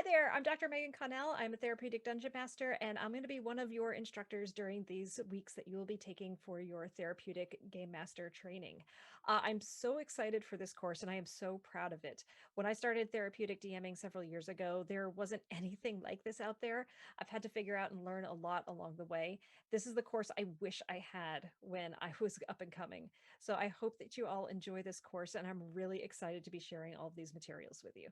Hi there, I'm Dr. Megan Connell. I'm a therapeutic dungeon master, and I'm going to be one of your instructors during these weeks that you will be taking for your therapeutic game master training. I'm so excited for this course, and I am so proud of it. When I started therapeutic DMing several years ago, there wasn't anything like this out there. I've had to figure out and learn a lot along the way. This is the course I wish I had when I was up and coming. So I hope that you all enjoy this course, and I'm really excited to be sharing all of these materials with you.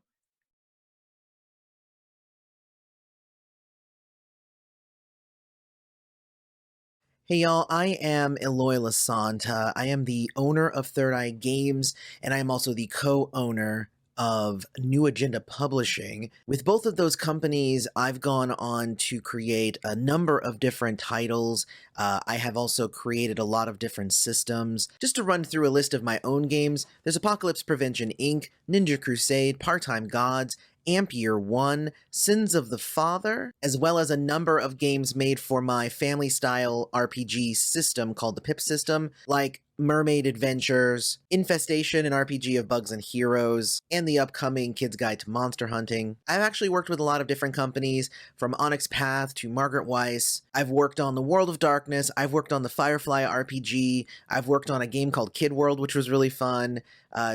Hey y'all, I am Eloy Lasanta. I am the owner of Third Eye Games, and I am also the co-owner of New Agenda Publishing. With both of those companies, I've gone on to create a number of different titles. I have also created a lot of different systems. Just to run through a list of my own games, there's Apocalypse Prevention Inc., Ninja Crusade, Part-Time Gods, Amp Year 1, Sins of the Father, as well as a number of games made for my family-style RPG system called the PIP system, like Mermaid Adventures, Infestation, an RPG of bugs and heroes, and the upcoming Kid's Guide to Monster Hunting. I've actually worked with a lot of different companies, from Onyx Path to Margaret Weiss. I've worked on the World of Darkness, I've worked on the Firefly RPG, I've worked on a game called Kid World, which was really fun.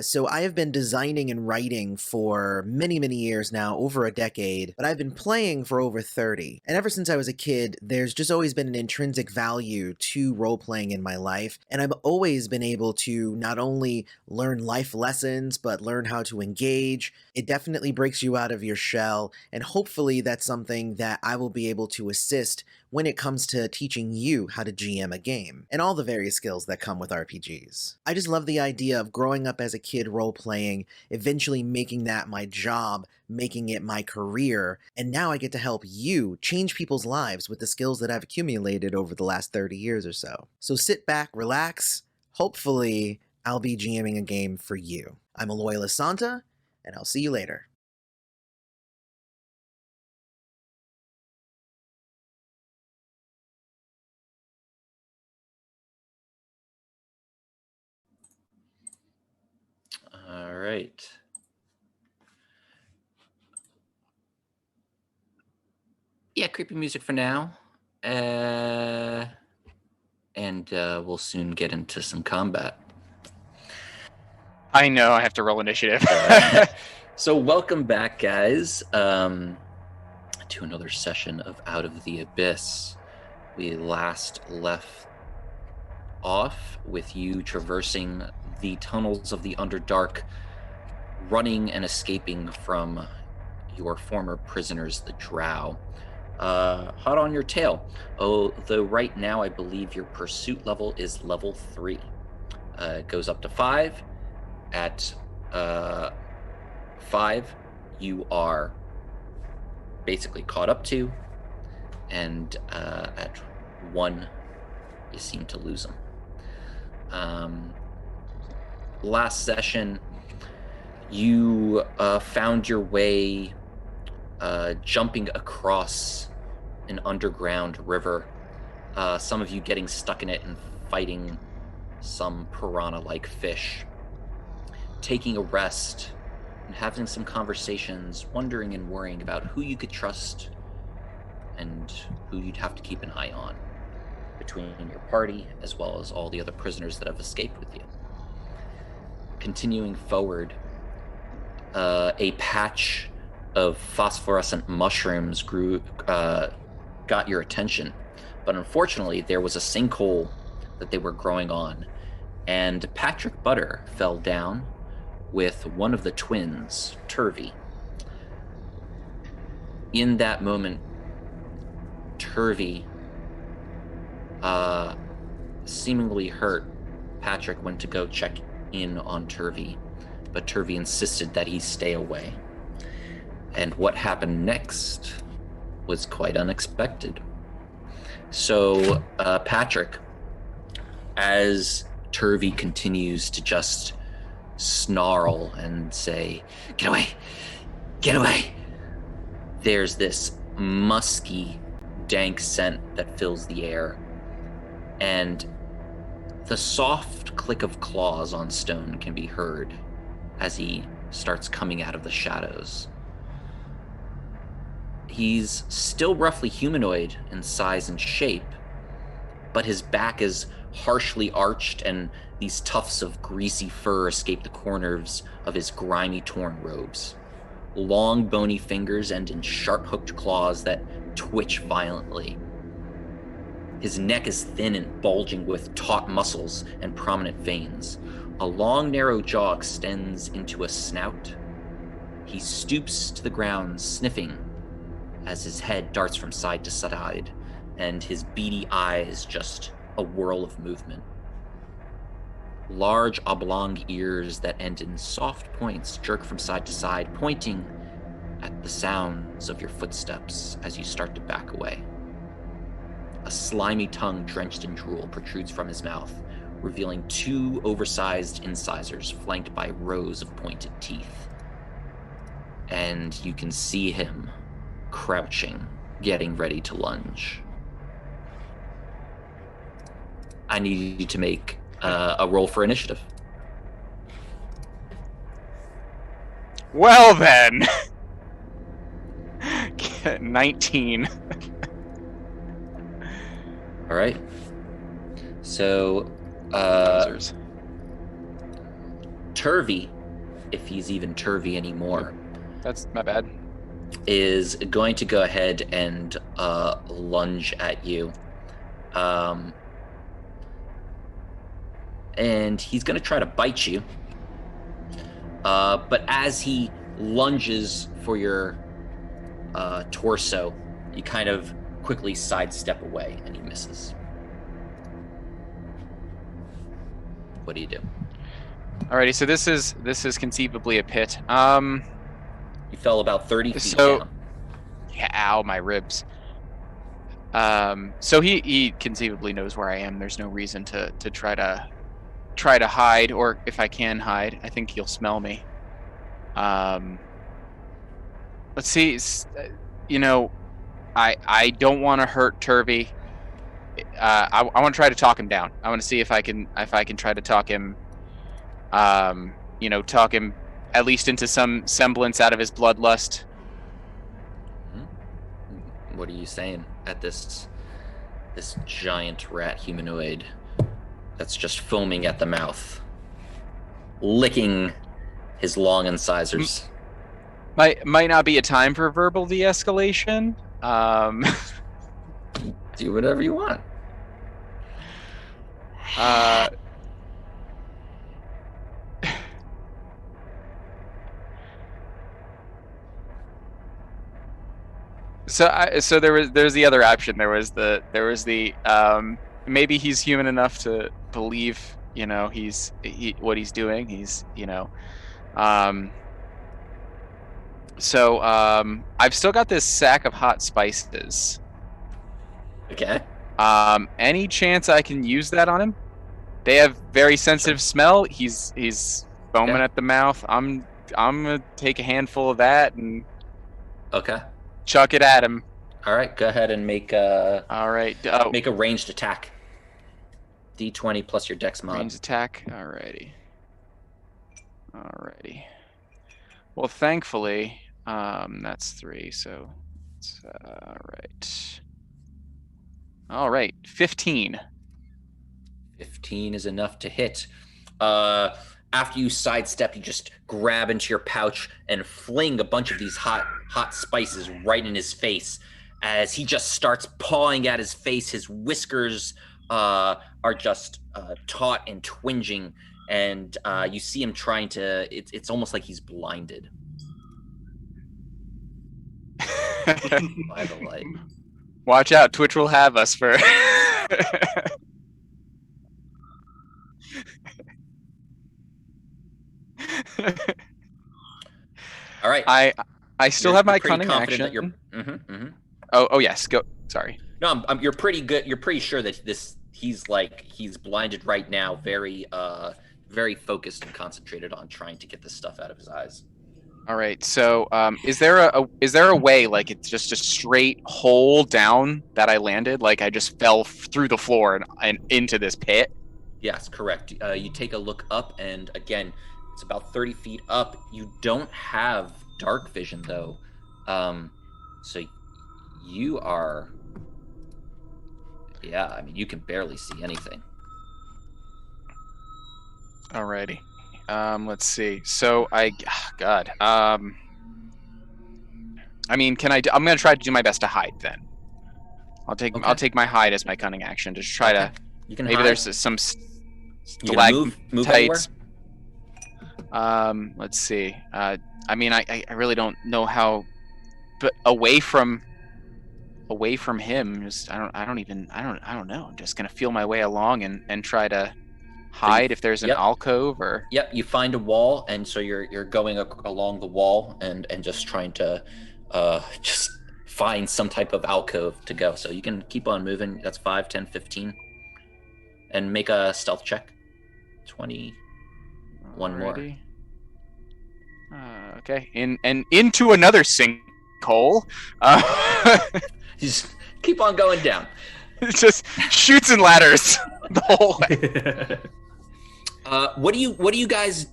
So I have been designing and writing for many, many years now, over a decade, but I've been playing for over 30. And ever since I was a kid, there's just always been an intrinsic value to role-playing in my life, and I've always been able to not only learn life lessons, but learn how to engage. It definitely breaks you out of your shell, and hopefully that's something that I will be able to assist when it comes to teaching you how to GM a game, and all the various skills that come with RPGs. I just love the idea of growing up as a kid role-playing, eventually making that my job, making it my career, and now I get to help you change people's lives with the skills that I've accumulated over the last 30 years or so. So sit back, relax, hopefully I'll be GMing a game for you. I'm Aloy Santa, and I'll see you later. All right. Yeah, creepy music for now. And we'll soon get into some combat. I know I have to roll initiative. So welcome back, guys, to another session of Out of the Abyss. We last left off with you traversing the tunnels of the Underdark, running and escaping from your former prisoners, the Drow. Hot on your tail. Although right now I believe your pursuit level is level 3. It goes up to 5. At 5, you are basically caught up to, and at 1, you seem to lose them. Last session, you found your way jumping across an underground river, some of you getting stuck in it and fighting some piranha-like fish, taking a rest and having some conversations, wondering and worrying about who you could trust and who you'd have to keep an eye on between your party as well as all the other prisoners that have escaped with you. Continuing forward, a patch of phosphorescent mushrooms got your attention, but unfortunately there was a sinkhole that they were growing on, and Patrick Butter fell down with one of the twins, Turvy. In that moment, Turvy, seemingly hurt, Patrick went to go check in on Turvy, but Turvy insisted that he stay away. And what happened next was quite unexpected. So, Patrick, as Turvy continues to just snarl and say, "Get away! Get away!" there's this musky, dank scent that fills the air, and the soft click of claws on stone can be heard as he starts coming out of the shadows. He's still roughly humanoid in size and shape, but his back is harshly arched, and these tufts of greasy fur escape the corners of his grimy, torn robes. Long, bony fingers end in sharp-hooked claws that twitch violently. His neck is thin and bulging with taut muscles and prominent veins. A long, narrow jaw extends into a snout. He stoops to the ground, sniffing, as his head darts from side to side, and his beady eyes just a whirl of movement. Large oblong ears that end in soft points jerk from side to side, pointing at the sounds of your footsteps as you start to back away. A slimy tongue drenched in drool protrudes from his mouth, revealing 2 oversized incisors flanked by rows of pointed teeth. And you can see him crouching, getting ready to lunge. I need you to make a roll for initiative. Well then, 19. All right. So, Losers. Turvy, if he's even Turvy anymore, That's my bad. is going to go ahead and lunge at you. And he's going to try to bite you. But as he lunges for your torso, you kind of quickly sidestep away, and he misses. What do you do? Alrighty, so this is conceivably a pit. You fell about 30 feet So- down. Yeah, ow, my ribs. So he conceivably knows where I am. There's no reason to try to hide, or if I can hide, I think he'll smell me. Let's see. I don't want to hurt Turvy. I want to try to talk him down. I want to see if I can try to talk him. Talk him at least into some semblance out of his bloodlust. What are you saying at this giant rat humanoid that's just foaming at the mouth, licking his long incisors? Might not be a time for verbal de-escalation. Do whatever you want. So there's the other option. There was the maybe he's human enough to believe what he's doing. So I've still got this sack of hot spices. Okay. Any chance I can use that on him? They have very sensitive smell. He's foaming at the mouth. I'm gonna take a handful of that and Okay. chuck it at him. All right. Go ahead and make All right. Oh, make a ranged attack. D20 plus your dex mod. ranged attack. Alrighty. Well, thankfully, that's 3. So, it's, all right. 15. 15 is enough to hit. After you sidestep, you just grab into your pouch and fling a bunch of these hot spices right in his face. As he just starts pawing at his face, his whiskers are just taut and twinging, and you see him trying to. It's almost like he's blinded by the light. Watch out, Twitch will have us for. All right. I still You're have my pretty cunning confident action. that you're. Oh yes, go. Sorry. No, you're pretty good. You're pretty sure that he's blinded right now, very focused and concentrated on trying to get this stuff out of his eyes. All right. So, is there a way, like it's just a straight hole down that I landed, like I just fell through the floor and into this pit? Yes, correct. You take a look up, and again, it's about 30 feet up. You don't have dark vision though, so You are... Yeah, I mean, you can barely see anything. Alrighty. Let's see. So God. I mean, I'm gonna try to do my best to hide then. I'll take my hide as my cunning action to just try to. You can maybe hide. there's some You gonna move anywhere? Let's see. I mean, I really don't know how, but away from him, just I don't know. I'm just gonna feel my way along and try to hide if there's an alcove or. Yep, you find a wall, and so you're going along the wall and just trying to just find some type of alcove to go. So you can keep on moving. That's 5, 10, 15. And make a stealth check. 20. One more. Okay. Into another sinkhole. Just keep on going down. It's just shoots and ladders the whole way. What are you guys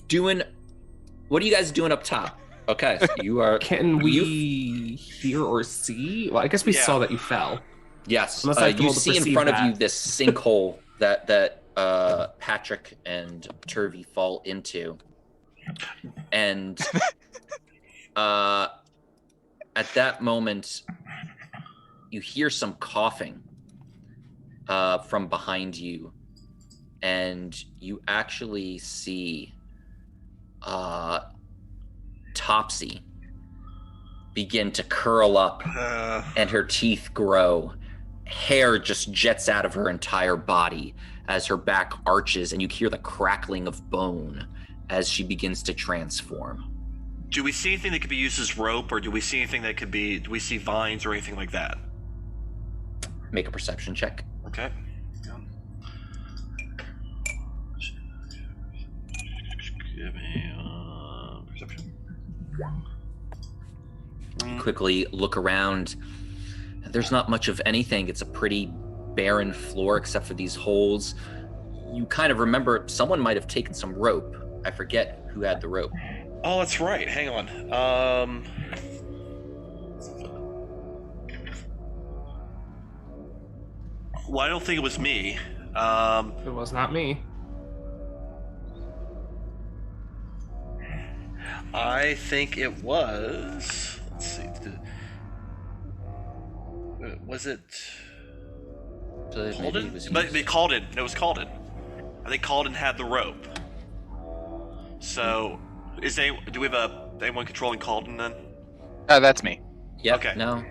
doing? What are you guys doing up top? Okay, so you are. Can we hear or see? Well, I guess we saw that you fell. Yes, Unless you see in front of you this sinkhole that Patrick and Turvy fall into, and at that moment, you hear some coughing from behind you, and you actually see Topsy begin to curl up and her teeth grow. Hair just jets out of her entire body as her back arches, and you hear the crackling of bone as she begins to transform. Do we see anything that could be used as rope, or do we see anything that could be... Do we see vines or anything like that? Make a perception check. Okay. Give me perception. You quickly look around. There's not much of anything. It's a pretty barren floor except for these holes. You kind of remember someone might have taken some rope. I forget who had the rope. Oh, that's right. Hang on. Well, I don't think it was me. It was not me. I think it was... Let's see. Was it... So Calden? it was But Calden. No, it was Calden. I think Calden had the rope. So, do we have anyone controlling Calden then? That's me. Yeah. Okay. No,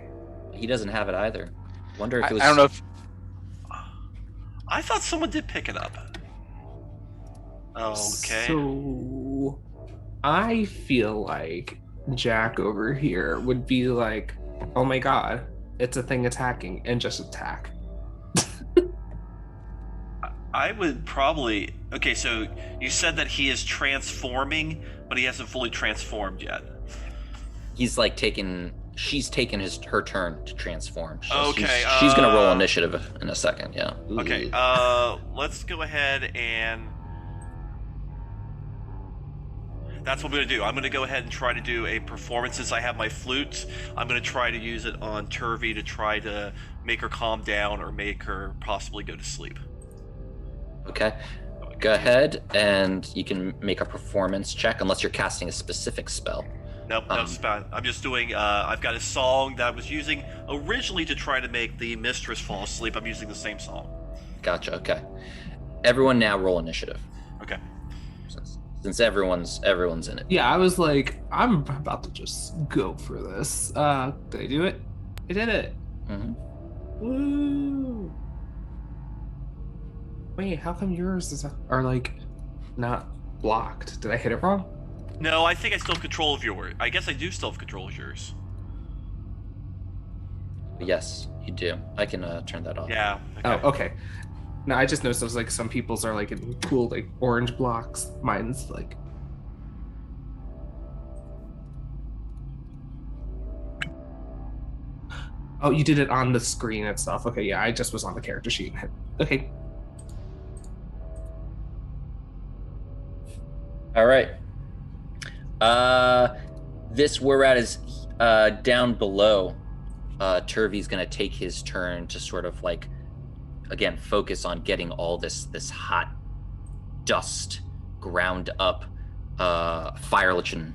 he doesn't have it either. Wonder if it was. I don't know if. I thought someone did pick it up. Okay. So, I feel like Jack over here would be like, "Oh my god, it's a thing attacking," and just attack. I would probably... Okay, so you said that he is transforming, but he hasn't fully transformed yet. He's like she's taken her turn to transform. Okay, she's gonna roll initiative in a second. Yeah. Okay. Let's go ahead and... That's what I'm going to do. I'm going to go ahead and try to do a performance. Since I have my flute, I'm going to try to use it on Turvy to try to make her calm down or make her possibly go to sleep. Okay. Go ahead, and you can make a performance check unless you're casting a specific spell. Nope, no spell. I'm just doing... I've got a song that I was using originally to try to make the mistress fall asleep. I'm using the same song. Gotcha. Okay. Everyone now roll initiative. Okay. Since everyone's in it. Yeah, I was like, I'm about to just go for this. Did I do it? I did it. Mm-hmm. Woo! Wait, how come yours are like not blocked? Did I hit it wrong? No, I think I still have control of yours. I guess I do still have control of yours. Yes, you do. I can turn that off. Yeah. Okay. Oh, okay. No, I just noticed it was like some people's are like in cool like orange blocks. Mine's like... Oh, you did it on the screen itself. Okay, yeah, I just was on the character sheet. Okay. All right. This we're at is down below. Turvey's going to take his turn to sort of like, again, focus on getting all this hot dust ground up fire lichen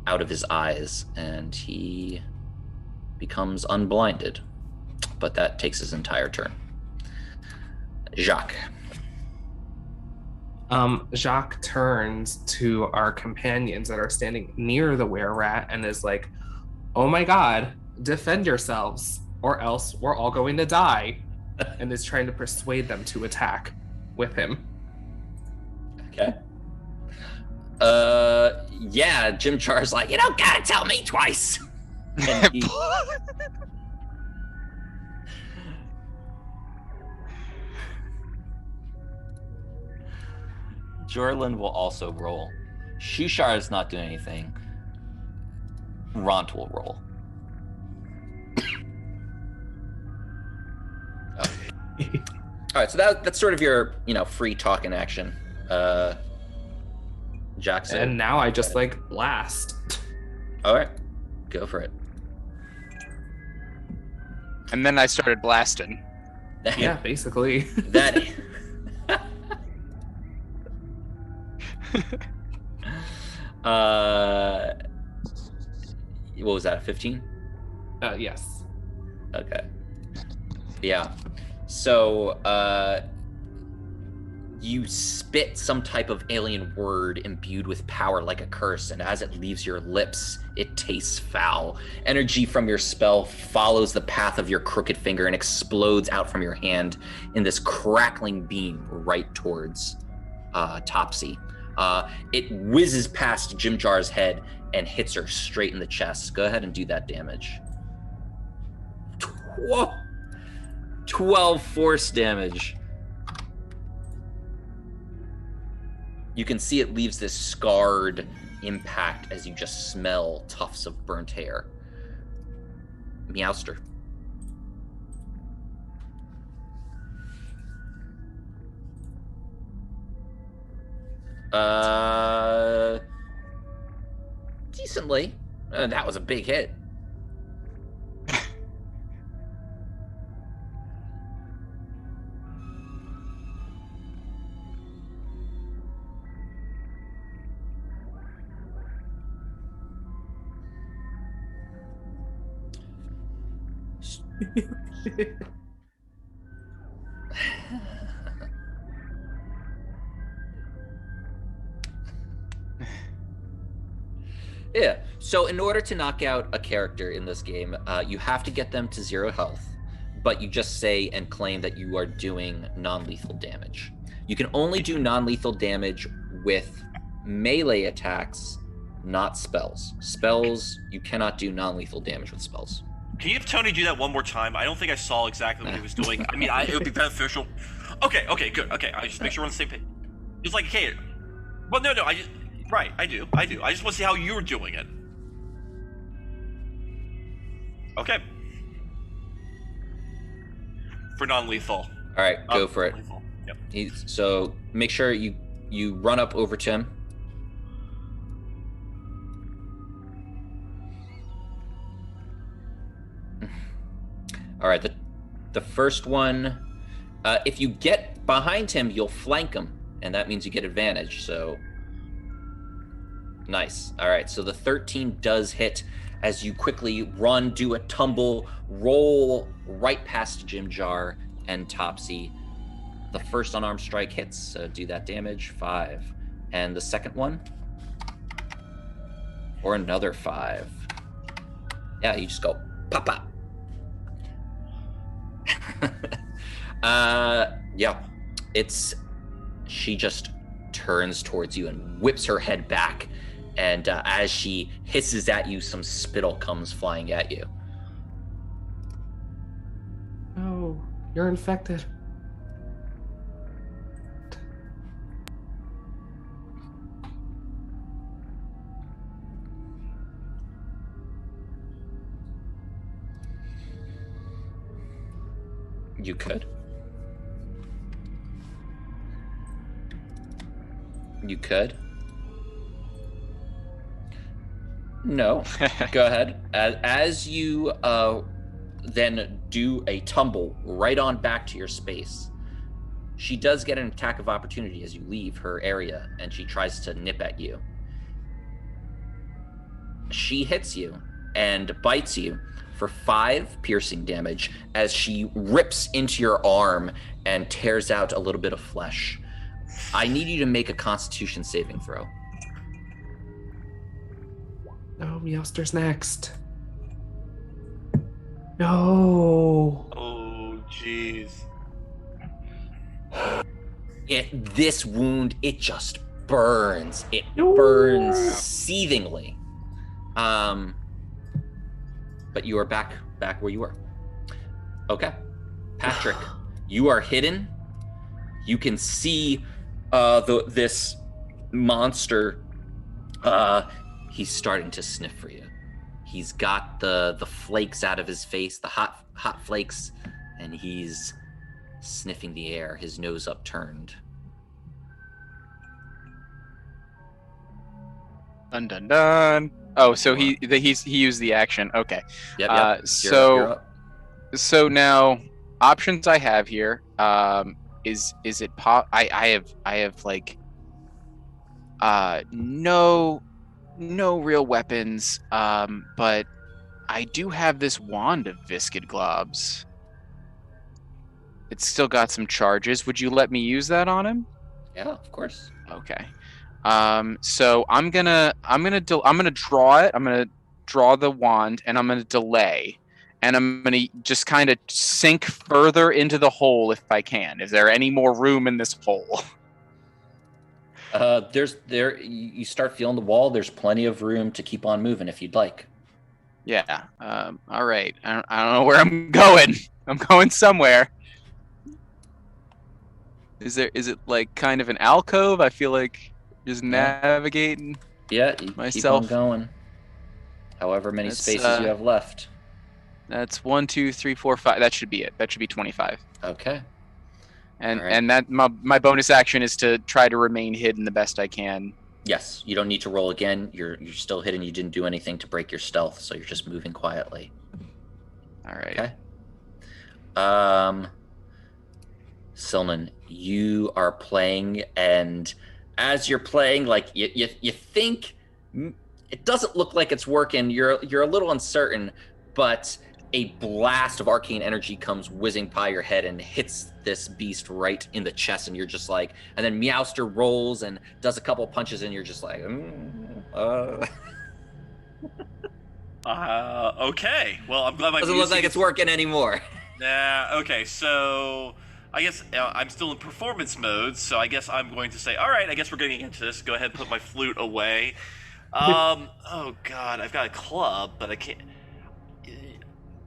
out of his eyes, and he becomes unblinded. But that takes his entire turn. Jacques. Jacques turns to our companions that are standing near the were-rat and is like, oh my god, defend yourselves, or else we're all going to die. And is trying to persuade them to attack with him. Okay. Yeah, Jim Char's like, you don't gotta tell me twice. And he... Jorlin will also roll. Shushar is not doing anything. Ront will roll. All right, so that's sort of your, free talking action. Jackson. And now I just blast. All right, go for it. And then I started blasting. Yeah, basically. That. What was that? 15? Yes. Okay. Yeah. So, you spit some type of alien word imbued with power like a curse, and as it leaves your lips, it tastes foul. Energy from your spell follows the path of your crooked finger and explodes out from your hand in this crackling beam right towards Topsy. It whizzes past Jim Jar's head and hits her straight in the chest. Go ahead and do that damage. Whoa. 12 force damage. You can see it leaves this scarred impact as you just smell tufts of burnt hair. Meowstar. Decently. That was a big hit. Yeah, so in order to knock out a character in this game, you have to get them to 0 health, but you just say and claim that you are doing non-lethal damage. You can only do non-lethal damage with melee attacks, not spells. Spells, you cannot do non-lethal damage with spells. Can you have Tony do that one more time? I don't think I saw exactly what he was doing. I mean, it would be beneficial. Okay, good. Okay, I just make sure we're on the same page. It's like, okay, well, no, I do. I just want to see how you're doing it. Okay. For non-lethal. All right, go for it. Yep. So make sure you run up over to him. All right, the first one, if you get behind him, you'll flank him, and that means you get advantage, so nice. All right, so the 13 does hit as you quickly run, do a tumble, roll right past Jim Jar and Topsy. The first unarmed strike hits, so do that damage, 5. And the second one, or another 5. Yeah, you just go pop, pop. Yeah, she just turns towards you and whips her head back, and as she hisses at you, some spittle comes flying at you. Oh, you're infected. You could. You could. No. Go ahead. As you then do a tumble right on back to your space. She does get an attack of opportunity as you leave her area, and she tries to nip at you. She hits you and bites you for 5 piercing damage as she rips into your arm and tears out a little bit of flesh. I need you to make a Constitution saving throw. No, Meowstar's next. No. Oh, jeez. This wound, it just burns. It No. burns seethingly. But you are back where you were. Okay. Patrick, you are hidden. You can see this monster. He's starting to sniff for you. He's got the flakes out of his face, the hot flakes, and he's sniffing the air, his nose upturned. Dun dun dun. Oh, so he used the action. Okay. Yep. So you're up. So now options I have here. Is it I have like no real weapons. But I do have this wand of viscid globs. It's still got some charges. Would you let me use that on him? Yeah, of course. Okay. So I'm gonna draw it. I'm gonna draw the wand, and I'm gonna delay, and I'm gonna just kind of sink further into the hole if I can. Is there any more room in this hole? You start feeling the wall. There's plenty of room to keep on moving if you'd like. Yeah. All right. I don't know where I'm going. I'm going somewhere. Is it like kind of an alcove? I feel like just navigating. Yeah, myself. Keep on going. However many spaces you have left. That's 1, 2, 3, 4, 5. That should be it. That should be 25. Okay. And that my bonus action is to try to remain hidden the best I can. Yes, you don't need to roll again. You're still hidden. You didn't do anything to break your stealth, so you're just moving quietly. All right. Okay. Silnan, you are playing, and as you're playing, like you think it doesn't look like it's working. You're a little uncertain, but a blast of arcane energy comes whizzing by your head and hits this beast right in the chest, and you're just like, and then Meowstar rolls and does a couple punches, and you're just like, Okay. Well, I'm glad my doesn't look like it's working anymore. Nah. Okay. So I guess I'm still in performance mode. So I guess I'm going to say, all right. I guess we're getting into this. Go ahead and put my flute away. Oh God, I've got a club, but I can't.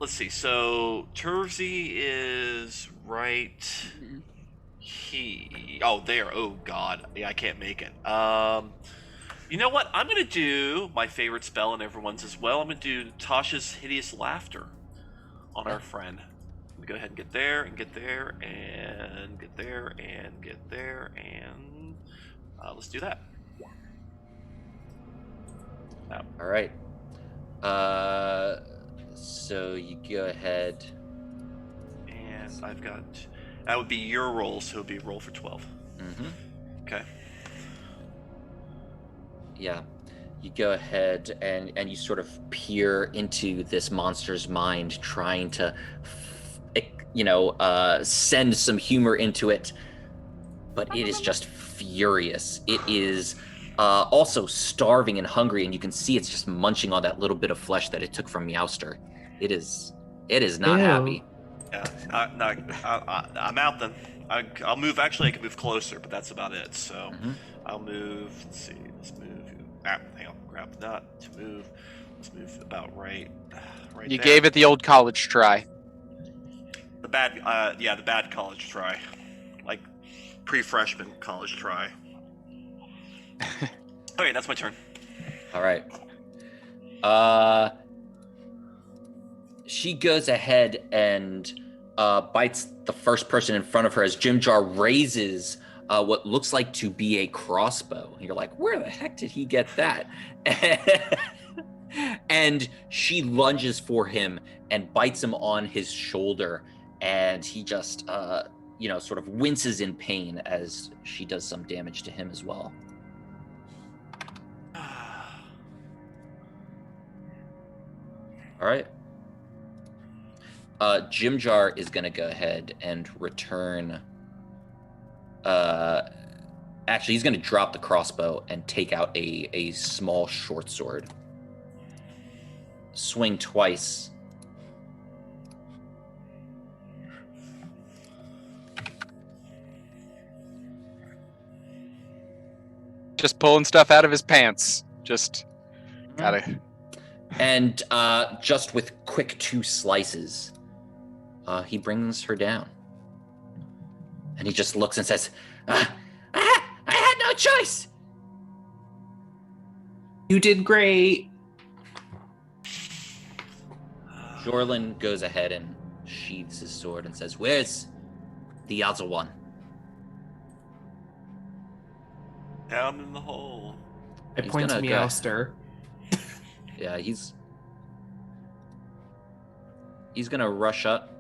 Let's see. So Tervsy is right. There. Oh God. Yeah, I can't make it. You know what? I'm gonna do my favorite spell and everyone's as well. I'm gonna do Tasha's Hideous Laughter on our friend. I'm gonna go ahead and get there and get there and get there and get there and let's do that. All right. So you go ahead. And I've got... That would be your roll, so it would be roll for 12. Mm-hmm. Okay. Yeah. You go ahead and you sort of peer into this monster's mind, trying to, send some humor into it. But it is just furious. It is... also starving and hungry, and you can see it's just munching on that little bit of flesh that it took from Meowstar. It is not happy. Yeah, I'm out then. I'll move. Actually, I can move closer, but that's about it. So I'll move. Let's see. Let's move. Hang on. Grab that to move. Let's move about right You there. gave it the old college try. The bad. The bad college try, like pre-freshman college try. Okay, that's my turn. All right. She goes ahead and bites the first person in front of her as Jim Jar raises what looks like to be a crossbow. And you're like, where the heck did he get that? And she lunges for him and bites him on his shoulder, and he just, sort of winces in pain as she does some damage to him as well. All right. Jim Jar is going to go ahead and return. Actually, he's going to drop the crossbow and take out a small short sword. Swing twice. Just pulling stuff out of his pants. Just gotta. And just with quick 2 slices, he brings her down. And he just looks and says, I had no choice. You did great. Jorlin goes ahead and sheathes his sword and says, where's the other one? Down in the hole. I He's point to gonna go- Meowstar. Yeah, he's gonna rush up.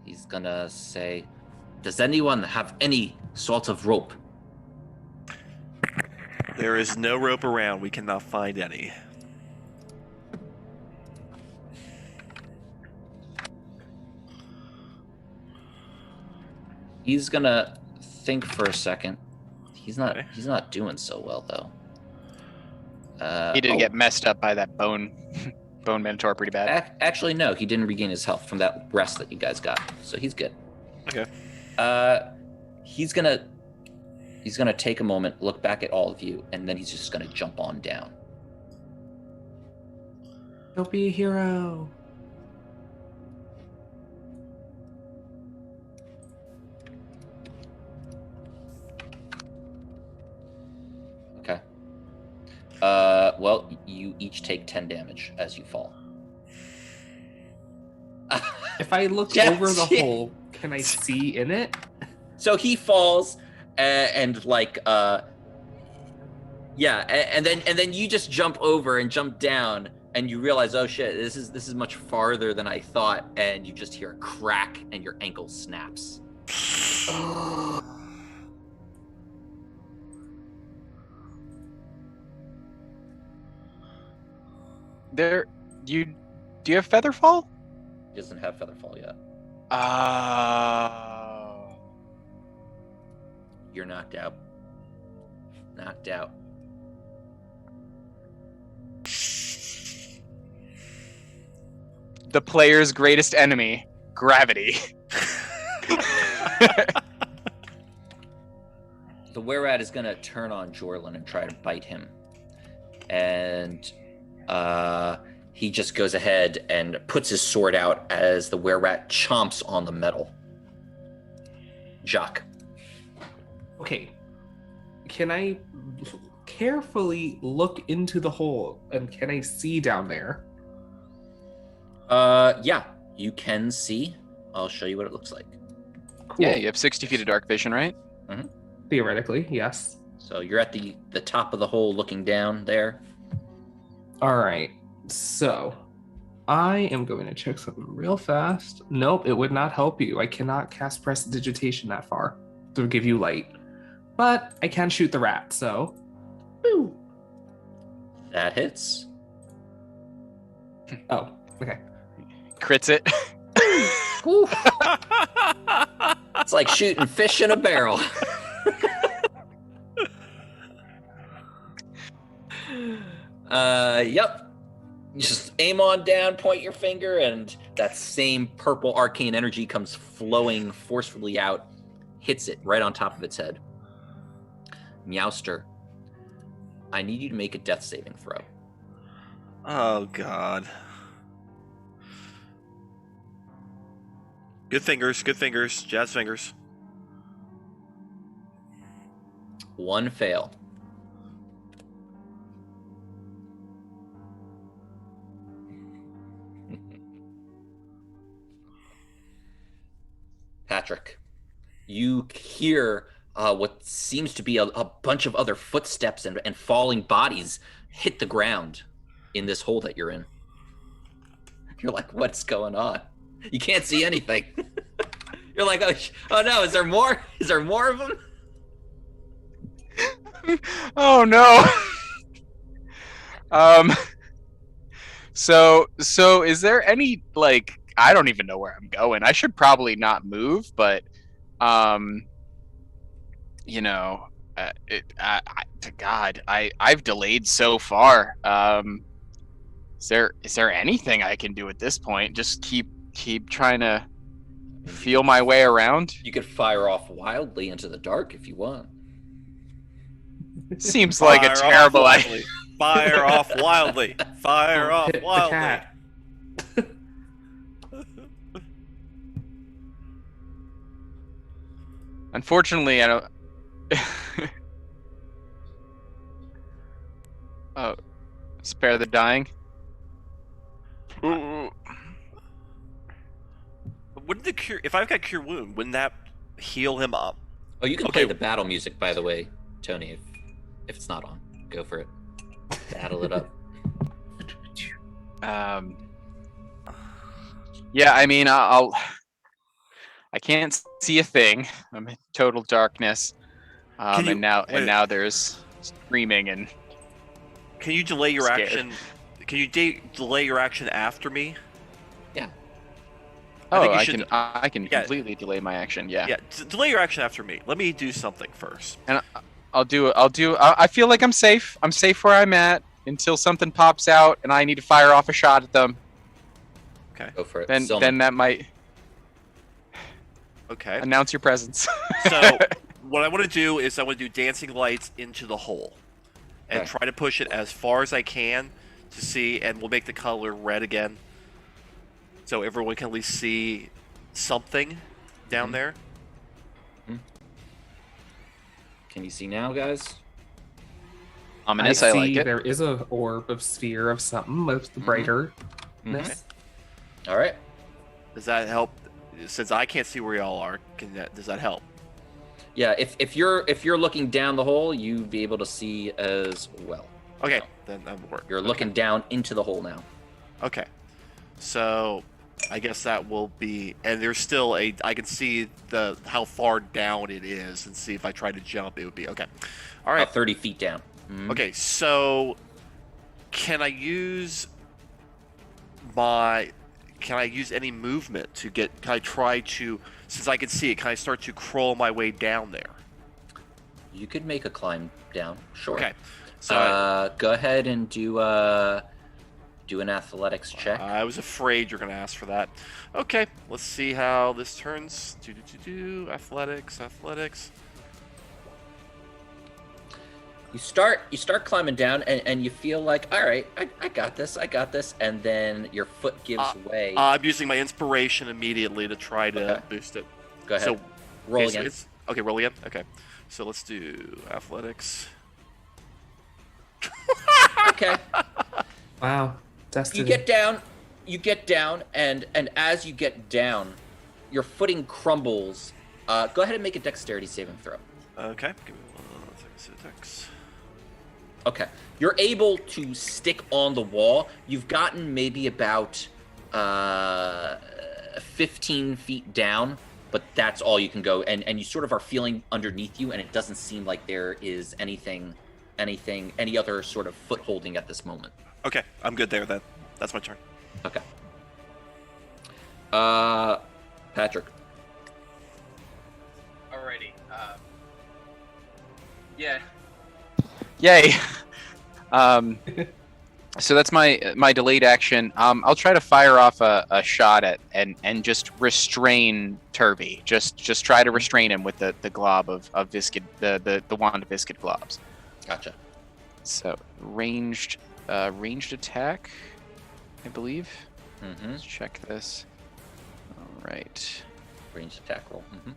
He's gonna say, does anyone have any sort of rope? There is no rope around. We cannot find any. He's gonna think for a second. He's not Okay. he's not doing so well though. He did oh, get messed up by that bone minotaur pretty bad. Actually, no, he didn't regain his health from that rest that you guys got, so he's good. Okay. He's gonna take a moment, look back at all of you, and then he's just gonna jump on down. Don't be a hero. Okay. Well, you each take 10 damage as you fall. If I look Yes. over the hole, can I see in it? So he falls, and then you just jump over and jump down, and you realize, oh shit, this is much farther than I thought, and you just hear a crack, and your ankle snaps. Do you have Featherfall? He doesn't have Featherfall yet. You're knocked out. Knocked out. The player's greatest enemy, gravity. The were-rat is gonna turn on Jorlin and try to bite him. And he just goes ahead and puts his sword out as the were-rat chomps on the metal. Jacques. Okay. Can I carefully look into the hole and can I see down there? Yeah, you can see. I'll show you what it looks like. Cool. Yeah, you have 60 feet of dark vision, right? Theoretically, yes. So you're at the top of the hole looking down there. All right. So I am going to check something real fast. Nope, it would not help you. I cannot cast prestidigitation that far to give you light. But I can shoot the rat, so. Woo. That hits. Oh, okay. Crits it. It's like shooting fish in a barrel. Yep. You just aim on down, point your finger, and that same purple arcane energy comes flowing forcefully out, hits it right on top of its head. Meowstar, I need you to make a death saving throw. Oh god. Good fingers, jazz fingers. 1 fail. Patrick. you hear what seems to be a bunch of other footsteps and falling bodies hit the ground in this hole that you're in. You're like, what's going on? You can't see anything. You're like, oh no, is there more? Is there more of them? Oh no. So is there any, like, I don't even know where I'm going. I should probably not move, but you know, to God, I've delayed so far. Is there anything I can do at this point? Just keep trying to feel my way around. You could fire off wildly into the dark if you want. Seems like a terrible idea. Fire off wildly. Fire off Hit the wildly. cat. Unfortunately, I don't. Oh, spare the dying. Wouldn't the cure? If I've got cure wound, wouldn't that heal him up? Oh, you can Okay. play the battle music, by the way, Tony. If it's not on, go for it. Battle it up. Yeah, I mean, I can't see a thing. I'm in total darkness. And now there's screaming and. Can you delay your Scared. action? Can you delay your action after me? Yeah. I think Oh, you I should- can. I can Yeah. completely delay my action. Yeah. Yeah, delay your action after me. Let me do something first. And I'll do. I feel like I'm safe. I'm safe where I'm at until something pops out and I need to fire off a shot at them. Go for it. Then Silnan. that might Okay. announce your presence. So what I want to do is I want to do dancing lights into the hole, and Okay. try to push it as far as I can to see, and we'll make the color red again, so everyone can at least see something down there. Can you see now, guys? Ominous. I I see like it. there is a orb of sphere of something with the brighter. All right. Does that help? Since I can't see where y'all are, does that help? Yeah. If you're looking down the hole, you'd be able to see as well. Okay, then that would work. You're looking down into the hole now. Okay, so I guess that will be, and there's still I can see how far down it is, and see if I try to jump, it would be okay. All right. About 30 feet down. Mhm. Okay, so can I use any movement to get? Can I try to, since I can see it, can I start to crawl my way down there? You could make a climb down. Sure. Okay, so Go ahead and do an athletics check. I was afraid you're going to ask for that. Okay, let's see how this turns. Athletics. You start climbing down, and you feel like, all right, I got this, and then your foot gives way. I'm using my inspiration immediately to try to Okay. boost it. Go ahead. So Roll okay, so again. okay, roll again. Okay, so let's do athletics. Okay. Wow. Destiny. You get down, and as you get down, your footing crumbles. Go ahead and make a dexterity saving throw. Okay, give me 1 second. Dex. Okay. You're able to stick on the wall. You've gotten maybe about 15 feet down, but that's all you can go. And you sort of are feeling underneath you, and it doesn't seem like there is any other sort of foot holding at this moment. Okay, I'm good there then. That's my turn. Okay. Patrick. Alrighty. Yeah. Yay. So that's my delayed action. I'll try to fire off a shot at and just restrain Turvy. Just try to restrain him with the glob of viscid the wand of viscid globs. Gotcha. So ranged attack, I believe. Mm-hmm. Let's check this. All right. Ranged attack roll. Mm-hmm.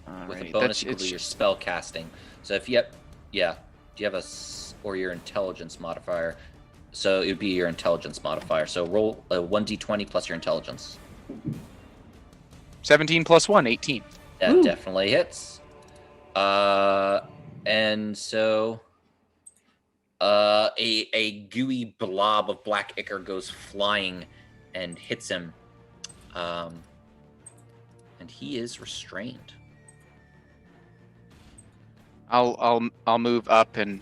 All With right. a bonus equal to your spell casting. So if you have, do you have or your intelligence modifier? So it would be your intelligence modifier. So roll a 1d20 plus your intelligence. 17 plus 1, 18. That Ooh. definitely hits. And so a gooey blob of black ichor goes flying and hits him. And he is restrained. I'll move up and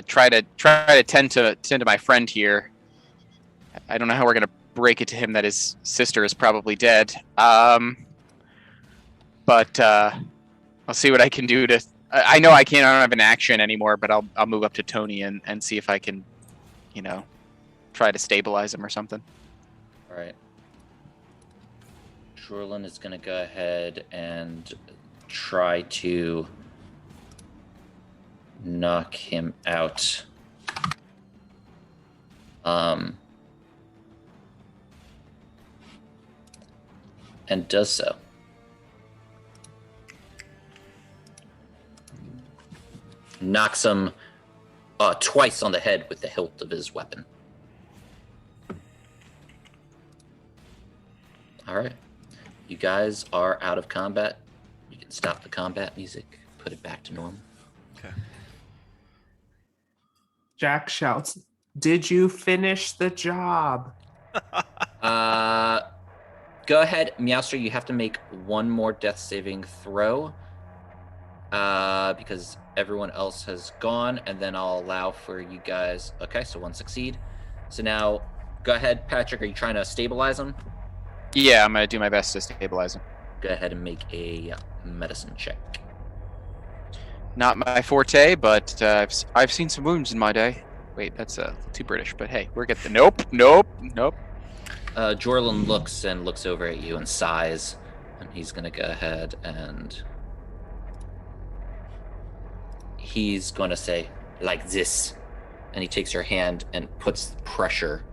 try to tend to my friend here. I don't know how we're gonna break it to him that his sister is probably dead. But I'll see what I can do to. I know I don't have an action anymore, but I'll move up to Tony and see if I can, try to stabilize him or something. All right. Jorlin is going to go ahead and try to knock him out. And does so. Knocks him twice on the head with the hilt of his weapon. All right. You guys are out of combat. You can stop the combat music, put it back to normal. Okay. Jack shouts, "Did you finish the job?" Go ahead, Meowstar. You have to make one more death saving throw. Because everyone else has gone, and then I'll allow for you guys. Okay, so one succeed. So now, go ahead, Patrick. Are you trying to stabilize him? Yeah, I'm gonna do my best to stabilize him. Go ahead and make a medicine check. Not my forte, but I've seen some wounds in my day. Wait, that's too British, but hey, we're getting the nope. Jorlin looks over at you and sighs, and he's gonna go ahead and he's gonna say, like this, and he takes your hand and puts pressure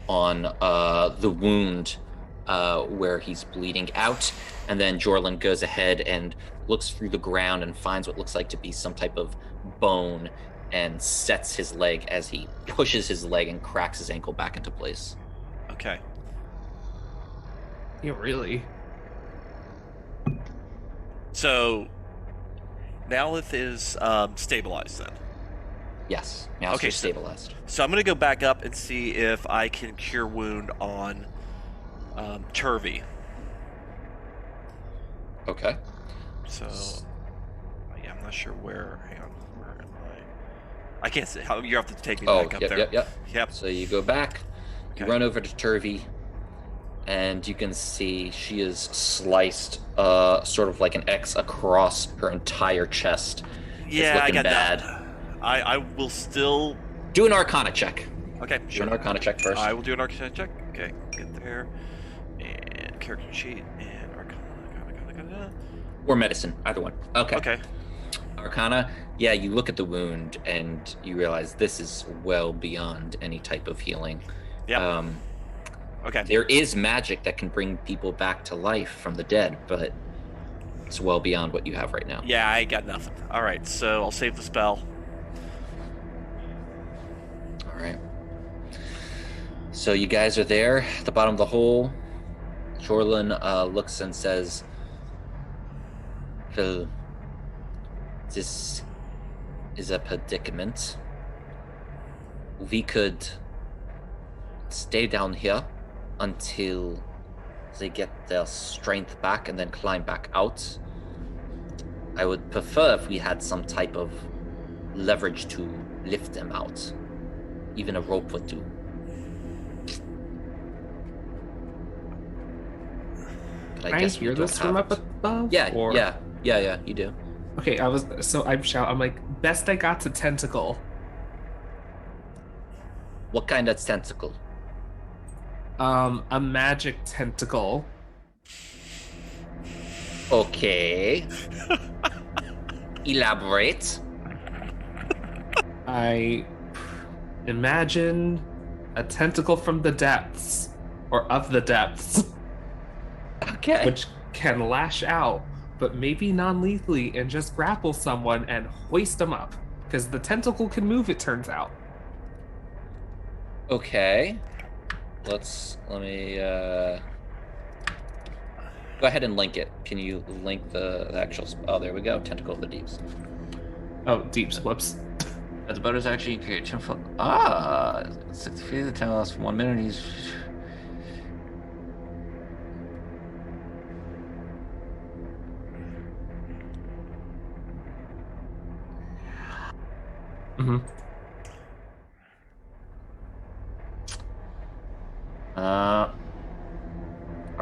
on the wound where he's bleeding out, and then Jorlin goes ahead and looks through the ground and finds what looks like to be some type of bone and sets his leg as he pushes his leg and cracks his ankle back into place. Okay. Yeah, really? So Nalith is stabilized then. Yes, now Okay, it's stabilized. So I'm going to go back up and see if I can cure wound on Turvy. Okay. So yeah, I'm not sure where. Hang on, where am I? I can't see. How you have to take me back up there. Yep. So you go back, you run over to Turvy, and you can see she is sliced, sort of like an X across her entire chest. Yeah, I got bad. that. I will still do an Arcana check. Okay, Do sure. an Arcana check first. I will do an Arcana check. Okay, get there, and character sheet and Arcana. Or medicine, either one. Okay. Okay. Arcana. Yeah, you look at the wound and you realize this is well beyond any type of healing. Yeah. Okay. There is magic that can bring people back to life from the dead, but it's well beyond what you have right now. Yeah, I got nothing. All right, so I'll save the spell. All right. So you guys are there at the bottom of the hole. Jorlin looks and says, "Well, this is a predicament. We could stay down here until they get their strength back and then climb back out. I would prefer if we had some type of leverage to lift them out. Even a rope would do." But Can I guess we hear don't this from have up it. above? Yeah, or... yeah, you do. Okay, I'm like, best I got to Tentacle. What kind of tentacle? A magic tentacle. Okay. Elaborate. I imagine a tentacle from the depths, or of the depths, Okay. which can lash out, but maybe non-lethally, and just grapple someone and hoist them up. Because the tentacle can move, it turns out. Okay. Let me Go ahead and link it. Can you link the actual... Oh, there we go. Tentacle of the Deeps. Oh, deeps. Whoops. The boat is actually... 60 feet of the tentacle lasts for 1 minute. He's... Mm-hmm. All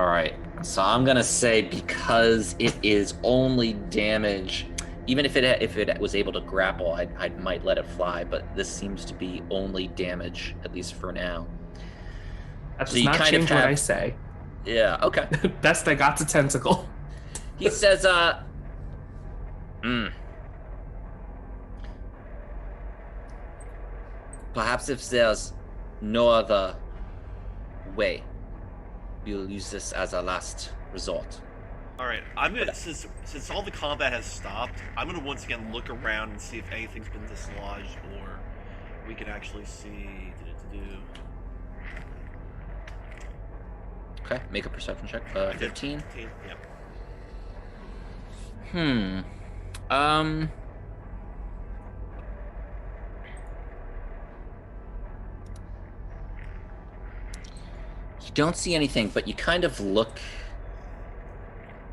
right. So I'm gonna say because it is only damage, even if it was able to grapple, I might let it fly. But this seems to be only damage, at least for now. That So does you not kind of change what have- I say. Yeah. Okay. Best I got to tentacle. He says, perhaps if there's no other way, we'll use this as a last resort. All right, I'm gonna since all the combat has stopped, I'm gonna once again look around and see if anything's been dislodged or we can actually see. Okay, make a perception check. I did 15. 15, yep. You don't see anything, but you kind of look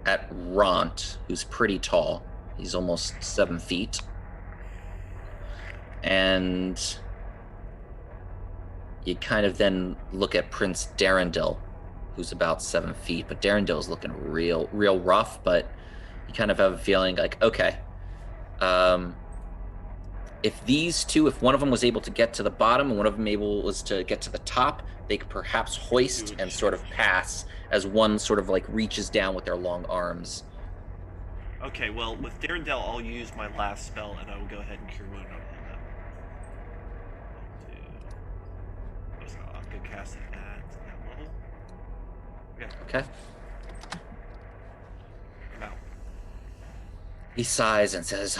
at Ront, who's pretty tall. He's almost 7 feet. And you kind of then look at Prince Darendil, who's about 7 feet. But Darendil's looking real rough, but you kind of have a feeling like, okay, if these two, if one of them was able to get to the bottom and one of them was to get to the top, they could perhaps hoist and sort of pass as one sort of like reaches down with their long arms. Okay, well, with Darendel, I'll use my last spell and I will go ahead and cure wound on him. I'll go cast it at that level. Yeah. Okay. Now. He sighs and says,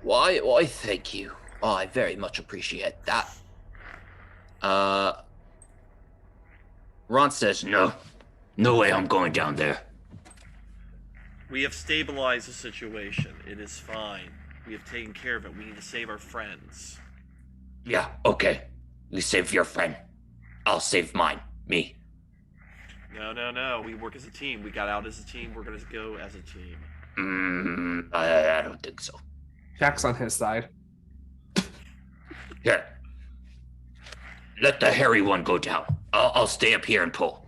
Why, thank you. Oh, I very much appreciate that. Ron says, no way I'm going down there. We have stabilized the situation. It is fine. We have taken care of it. We need to save our friends. Yeah, okay. You save your friend. I'll save mine. Me. No. We work as a team. We got out as a team. We're gonna go as a team. I don't think so. Jack's on his side. Here. Let the hairy one go down. I'll stay up here and pull.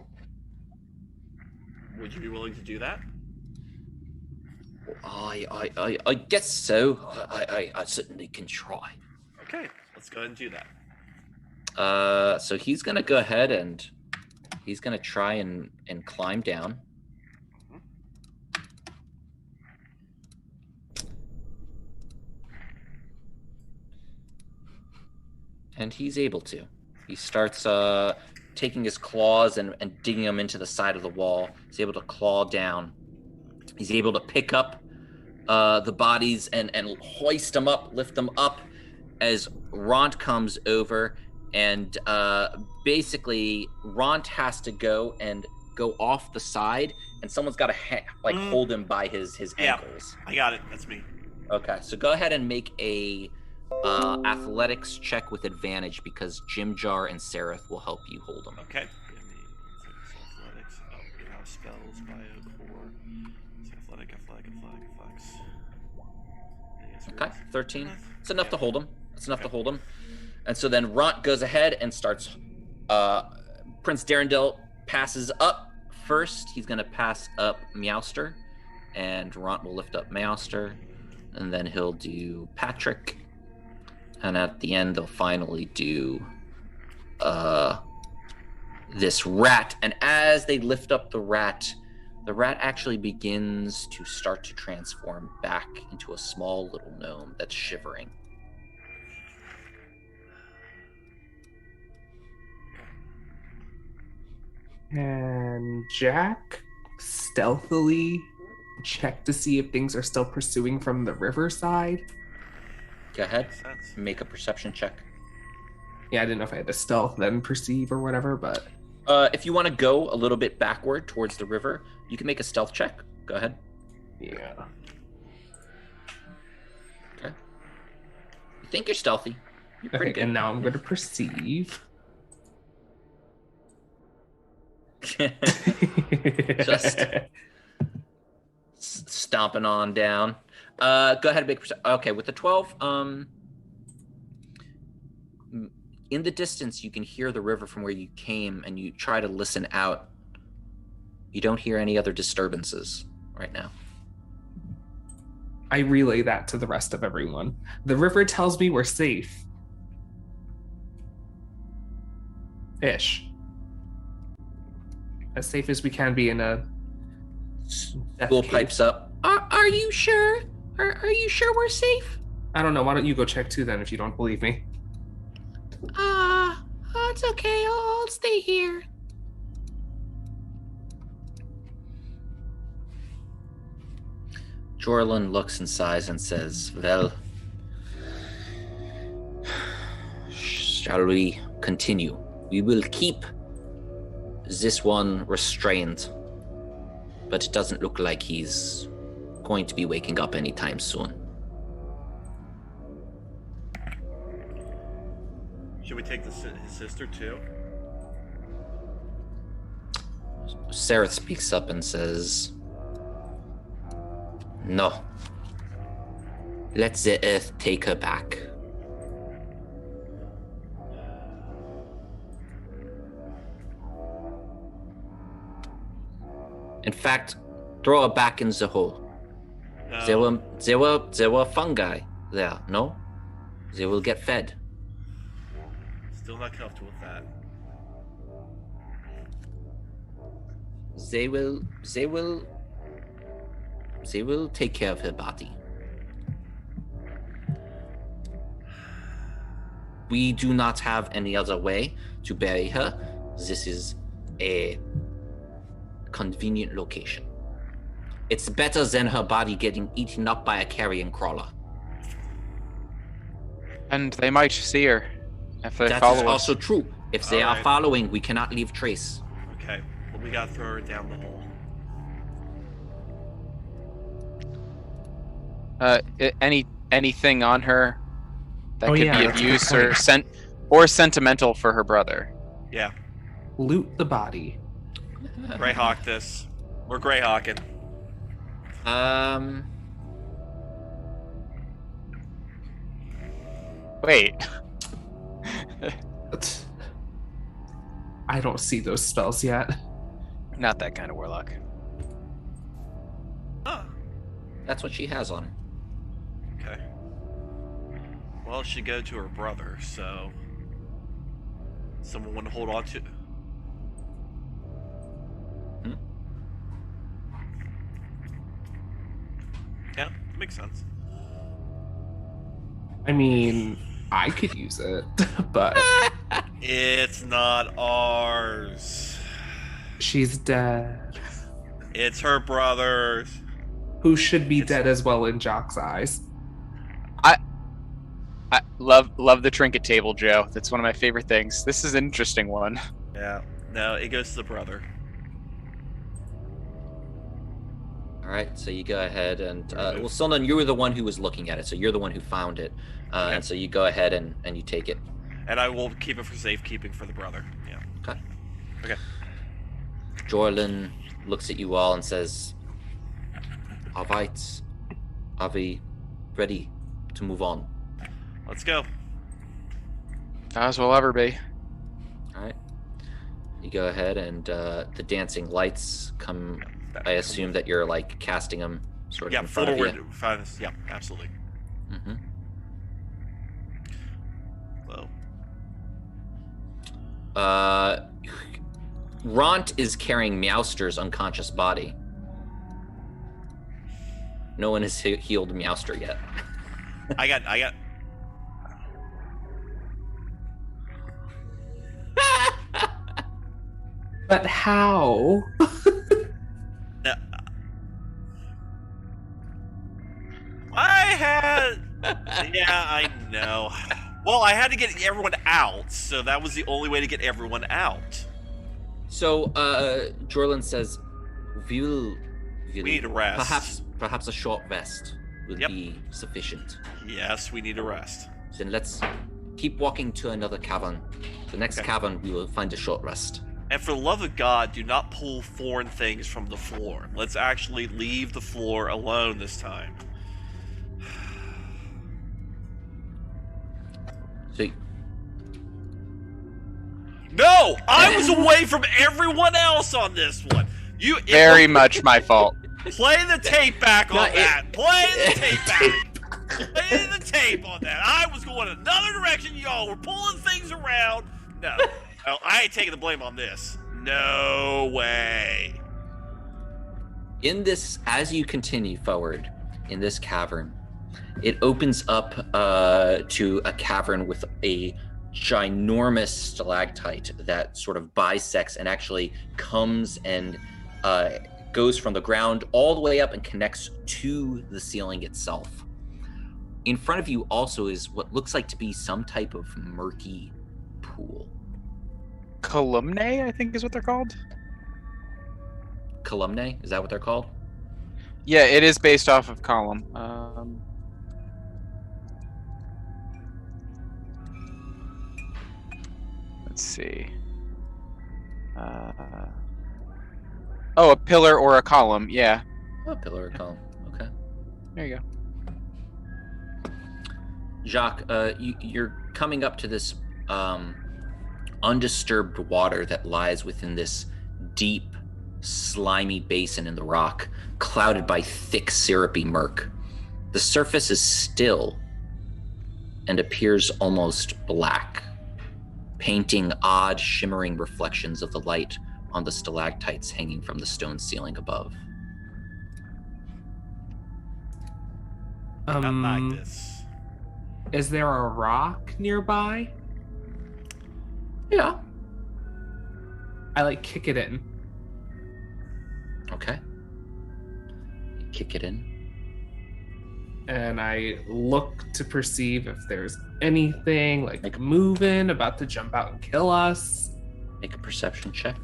Would you be willing to do that? I guess so. I certainly can try. Okay, let's go ahead and do that. So he's gonna go ahead and he's gonna try and climb down. And he's able to. He starts taking his claws and digging them into the side of the wall. He's able to claw down. He's able to pick up the bodies and hoist them up, lift them up as Ront comes over. And basically, Ront has to go off the side, and someone's got to hold him by his ankles. I got it. That's me. Okay, so go ahead and make a athletics check with advantage because Jim Jar and Seraph will help you hold him. Okay. Give me athletics. Oh, you know, spells, bio core. Athletics. Okay, 13. It's enough to hold him. It's enough to hold him. And so then Ront goes ahead and starts. Prince Darendil passes up first. He's going to pass up Meowstar, and Ront will lift up Meowstar, and then he'll do Patrick, and at the end they'll finally do this rat. And as they lift up the rat actually begins to start to transform back into a small little gnome that's shivering. And Jack stealthily check to see if things are still pursuing from the riverside. Go ahead. Makes sense. Make a perception check. Yeah, I didn't know if I had to stealth then perceive or whatever, but If you want to go a little bit backward towards the river, you can make a stealth check. Go ahead. Yeah. Okay. You think you're stealthy. You're pretty Okay, good. and now I'm going to perceive. Just stomping on down. Go ahead and make okay, with the 12, in the distance you can hear the river from where you came, and you try to listen out. You don't hear any other disturbances right now. I relay that to the rest of everyone. The river tells me we're safe. Ish. As safe as we can be in a Bull pipes up. Are you sure? Are you sure we're safe? I don't know. Why don't you go check too then if you don't believe me? It's okay. I'll stay here. Jorlin looks and sighs and says, well, shall we continue? We will keep this one restrained, but it doesn't look like he's going to be waking up anytime soon. Should we take his sister too? Sarah speaks up and says, no. Let the earth take her back. In fact, throw her back in the hole. No. There were fungi there, no? They will get fed. Still not comfortable with that. They will take care of her body. We do not have any other way to bury her. This is a convenient location. It's better than her body getting eaten up by a carrion crawler. And they might see her if they That follow is us. also true. If they are Alright. following, we cannot leave trace. Okay, well, we gotta throw her down the hole. Anything on her that Oh, could yeah, be that's of a good use or point. sentimental for her brother. Yeah, Loot the body. Greyhawk this. We're Greyhawking. Wait. I don't see those spells yet. Not that kind of warlock. Huh. That's what she has on her. Okay. Well, it should go to her brother, so... Someone want to hold on to... Yeah, makes sense. I mean, I could use it, but It's not ours. she's dead. It's her brother's. Who should be dead as well in Jock's eyes. I love the trinket table, Joe. That's one of my favorite things. This is an interesting one. Yeah. No, it goes to the brother. All right, so you go ahead and well, Silnan, you were the one who was looking at it, so you're the one who found it, Okay. and so you go ahead and you take it. And I will keep it for safekeeping for the brother. Yeah. Okay. Okay. Jorlin looks at you all and says, "All right, are we ready to move on?" Let's go. As we'll ever be. All right. You go ahead and the dancing lights come. I assume that you're like casting them sort of Yeah, in front of you. forward. Yeah, absolutely. Mm-hmm. Well, Ront is carrying Meowstar's unconscious body. No one has healed Meowstar yet. I got. But how? No. I had. Yeah, I know. Well, I had to get everyone out, so that was the only way to get everyone out. So, Jorlin says, we need a rest. Perhaps a short rest will be sufficient. Yes, we need a rest. Then let's keep walking to another cavern. The next cavern, we will find a short rest. And for the love of God, do not pull foreign things from the floor. Let's actually leave the floor alone this time. So, no! I was away from everyone else on this one! Very much my fault. Play the tape back on that! Play the tape back! Play the tape on that! I was going another direction, y'all were pulling things around! No. I ain't taking the blame on this. No way. In this, as you continue forward in this cavern, it opens up to a cavern with a ginormous stalactite that sort of bisects and actually comes and goes from the ground all the way up and connects to the ceiling itself. In front of you also is what looks like to be some type of murky pool. Columnae, I think is what they're called. Columnae? Is that what they're called? Yeah, it is based off of column. Let's see. Oh, a pillar or a column, yeah. A pillar or column, okay. There you go. Jacques, you're coming up to this undisturbed water that lies within this deep, slimy basin in the rock, clouded by thick, syrupy murk. The surface is still and appears almost black, painting odd, shimmering reflections of the light on the stalactites hanging from the stone ceiling above. Not like this. Is there a rock nearby? Yeah. I kick it in. Okay. You kick it in. And I look to perceive if there's anything moving, about to jump out and kill us. Make a perception check.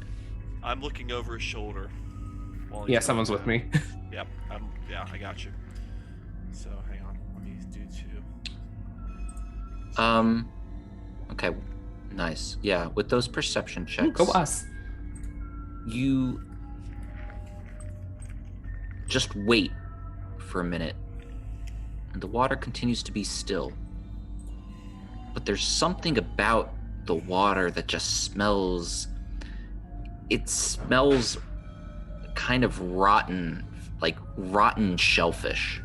I'm looking over his shoulder. Yeah, someone's with me. Yep. I got you. So hang on. Let me do 2. Okay. Nice. Yeah, with those perception checks. Ooh, go us. You just wait for a minute. And the water continues to be still. But there's something about the water that just smells. It smells kind of rotten, like rotten shellfish.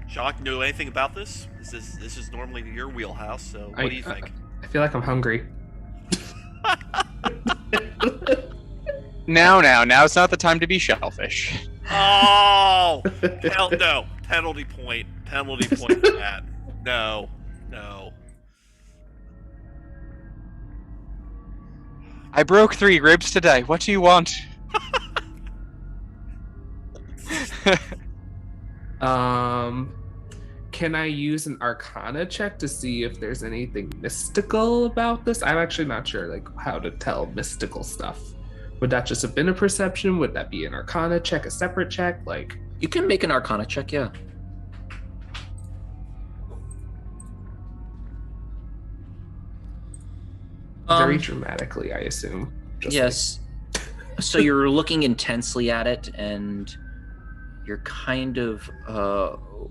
Jacques, know anything about this? This is normally your wheelhouse, so what do you think? I feel like I'm hungry. Now's not the time to be shellfish. Oh! Hell no. Penalty point for that. No. I broke 3 ribs today. What do you want? Can I use an Arcana check to see if there's anything mystical about this? I'm actually not sure how to tell mystical stuff. Would that just have been a perception? Would that be an Arcana check, a separate check? You can make an Arcana check, yeah. Very dramatically, I assume. Yes. So you're looking intensely at it, and you're kind of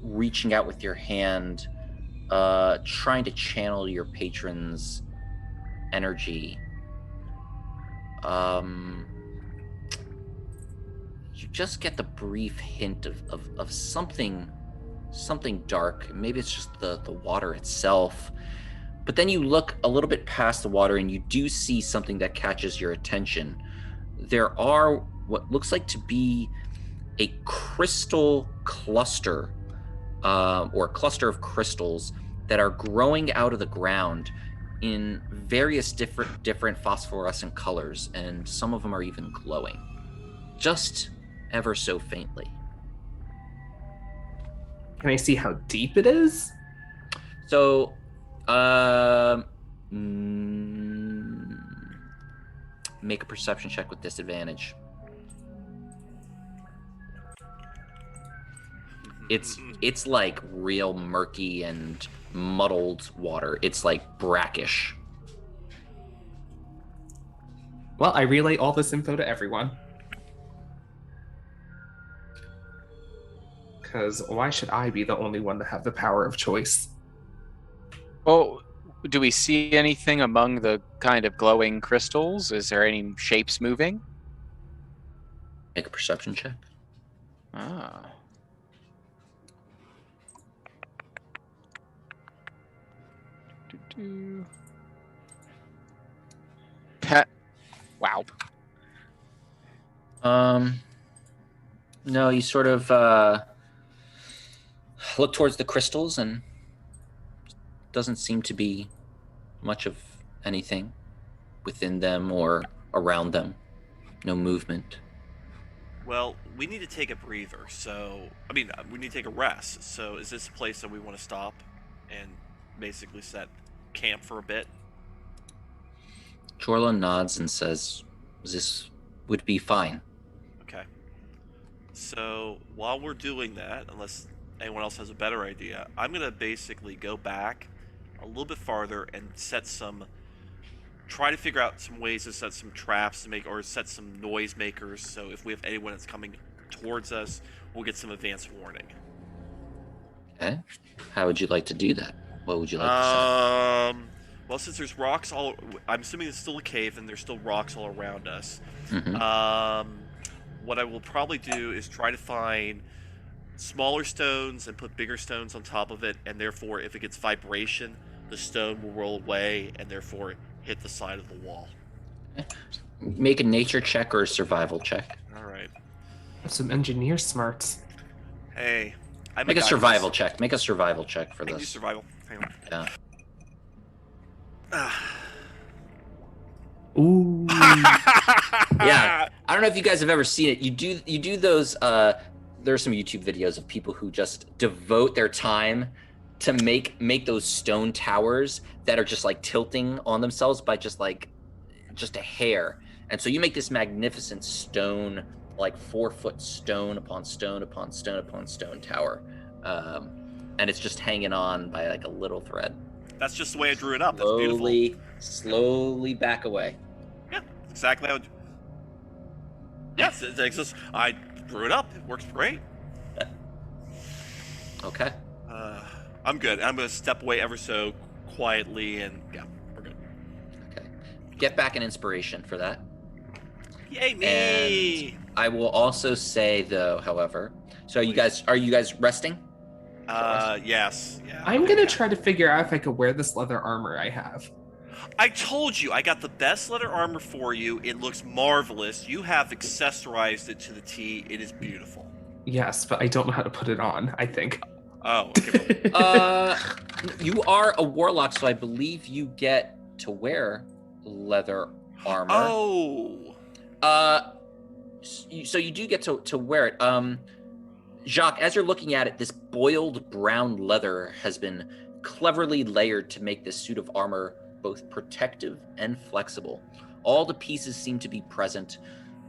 reaching out with your hand, trying to channel your patron's energy. You just get the brief hint of something dark. Maybe it's just the water itself. But then you look a little bit past the water and you do see something that catches your attention. There are what looks like to be a crystal cluster, or a cluster of crystals that are growing out of the ground in various different phosphorescent colors, and some of them are even glowing, just ever so faintly. Can I see how deep it is? So, make a perception check with disadvantage. It's like real murky and muddled water. It's like brackish. Well, I relay all this info to everyone. Because why should I be the only one to have the power of choice? Well, do we see anything among the kind of glowing crystals? Is there any shapes moving? Make a perception check. Ah. Pet. Wow. No, you sort of look towards the crystals, and doesn't seem to be much of anything within them or around them. No movement. Well, we need to take a breather, so... I mean, we need to take a rest, so is this a place that we want to stop and basically set camp for a bit? Chorla nods and says, this would be fine. Okay. So, while we're doing that, unless anyone else has a better idea, I'm going to basically go back a little bit farther and try to figure out some ways to set some traps to make, or set some noise makers, so if we have anyone that's coming towards us, we'll get some advance warning. Okay. How would you like to do that? What would you like to say? Well, since there's rocks all... I'm assuming it's still a cave and there's still rocks all around us. Mm-hmm. What I will probably do is try to find smaller stones and put bigger stones on top of it, and therefore, if it gets vibration, the stone will roll away and therefore hit the side of the wall. Make a nature check or a survival check. Alright. Some engineer smarts. Hey. Make a survival check. Make a survival check for I can do this. survival. Hang on. Yeah. Ooh. Yeah. I don't know if you guys have ever seen it. You do those there are some YouTube videos of people who just devote their time to make those stone towers that are just like tilting on themselves by just a hair. And so you make this magnificent stone, like 4-foot stone upon stone upon stone upon stone tower. And it's just hanging on by like a little thread. That's just the way I drew it up. That's beautiful. Slowly back away. Yeah, exactly how Yes, it exists. I drew it up. It works great. Okay. I'm good. I'm going to step away ever so quietly, and yeah, we're good. Okay. Get back an inspiration for that. Yay me! And I will also say, though, however, so are you guys resting? Yes. Yeah. I'm gonna try to figure out if I could wear this leather armor I have. I told you, I got the best leather armor for you. It looks marvelous. You have accessorized it to the T. It is beautiful. Yes, but I don't know how to put it on, I think. Oh, okay. You are a warlock, so I believe you get to wear leather armor. Oh. So you do get to wear it. Jacques, as you're looking at it, this boiled brown leather has been cleverly layered to make this suit of armor both protective and flexible. All the pieces seem to be present.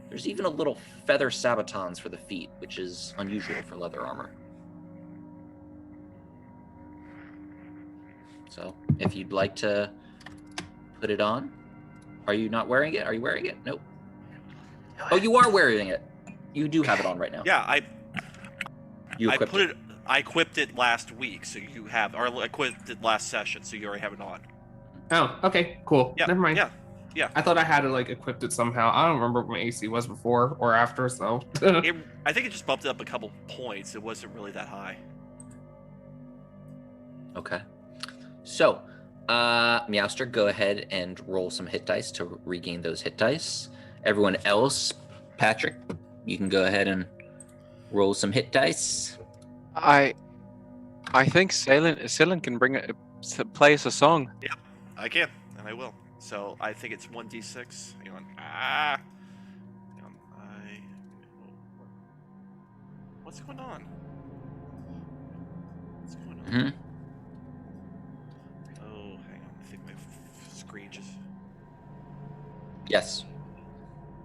There's even a little feather sabatons for the feet, which is unusual for leather armor. So, if you'd like to put it on. Are you not wearing it? Are you wearing it? Nope. Oh, you are wearing it. You do have it on right now. Yeah, I equipped equipped it last week, so you have, or I equipped it last session, so you already have it on. Oh, okay, cool. Yeah, Never mind. Yeah. I thought I had to equipped it somehow. I don't remember what my AC was before or after, so. I think it just bumped it up a couple points. It wasn't really that high. Okay. So, Meowstar, go ahead and roll some hit dice to regain those hit dice. Everyone else, Patrick, you can go ahead and roll some hit dice. I think Silnan can play us a song. Yeah, I can, and I will. So I think it's 1d6. Hang on. Hang on. What's going on? What's going on? Mm-hmm. Oh, hang on. I think my screen just... Yes.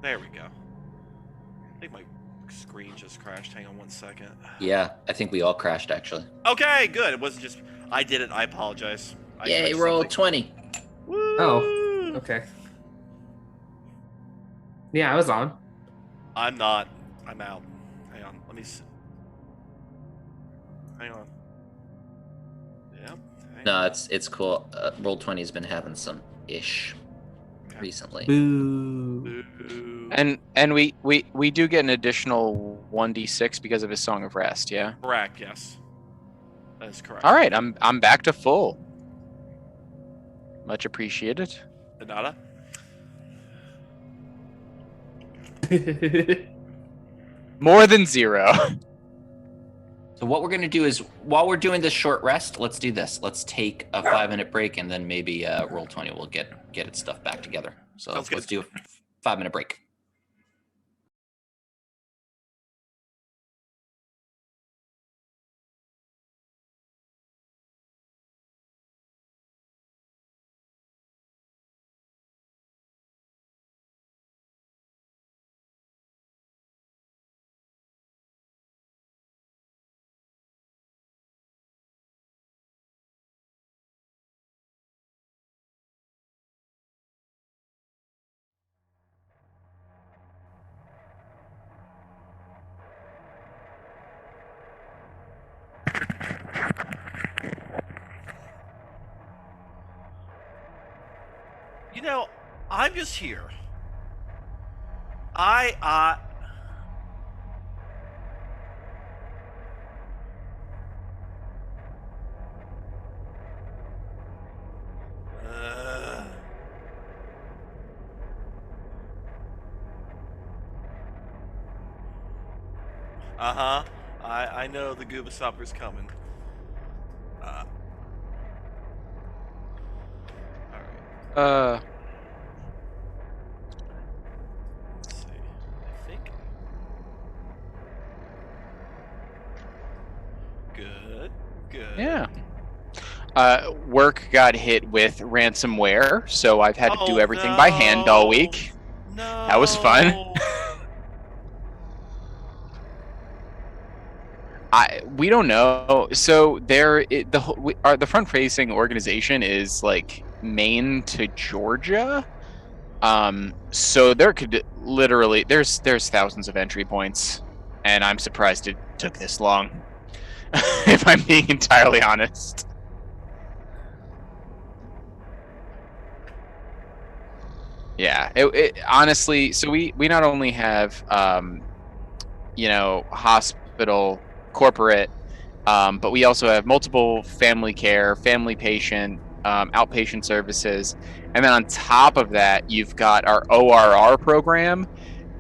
There we go. I think my screen just crashed. Hang on 1 second. Yeah, I think we all crashed actually. Okay, good. It wasn't just I did it. I apologize. I Yay, clicked roll something. 20. Woo! Oh, okay. Yeah, I was on. I'm not. I'm out. Hang on. Let me see. Hang on. Yep. No, it's cool. Roll 20 has been having some ish Okay. recently. Boo. Boo. And we do get an additional 1d6 because of his Song of Rest, yeah? Correct, yes. That is correct. All right, I'm back to full. Much appreciated. Donata? More than 0. So what we're going to do is, while we're doing this short rest, let's do this. Let's take a 5-minute break, and then maybe roll 20 will get its stuff back together. So Sounds good. let's do a 5-minute break. You know, I'm just here. Uh-huh. I know the Gooba Stopper's coming. Alright. Let's see. I think. Good. Good. Yeah. Work got hit with ransomware, so I've had to do everything by hand all week. No. That was fun. We don't know. So the front-facing organization is like Maine to Georgia. So there could literally there's thousands of entry points, and I'm surprised it took this long. If I'm being entirely honest. Yeah, it honestly. So we not only have hospital, corporate, but we also have multiple family care, family patient, outpatient services, and then on top of that, you've got our ORR program,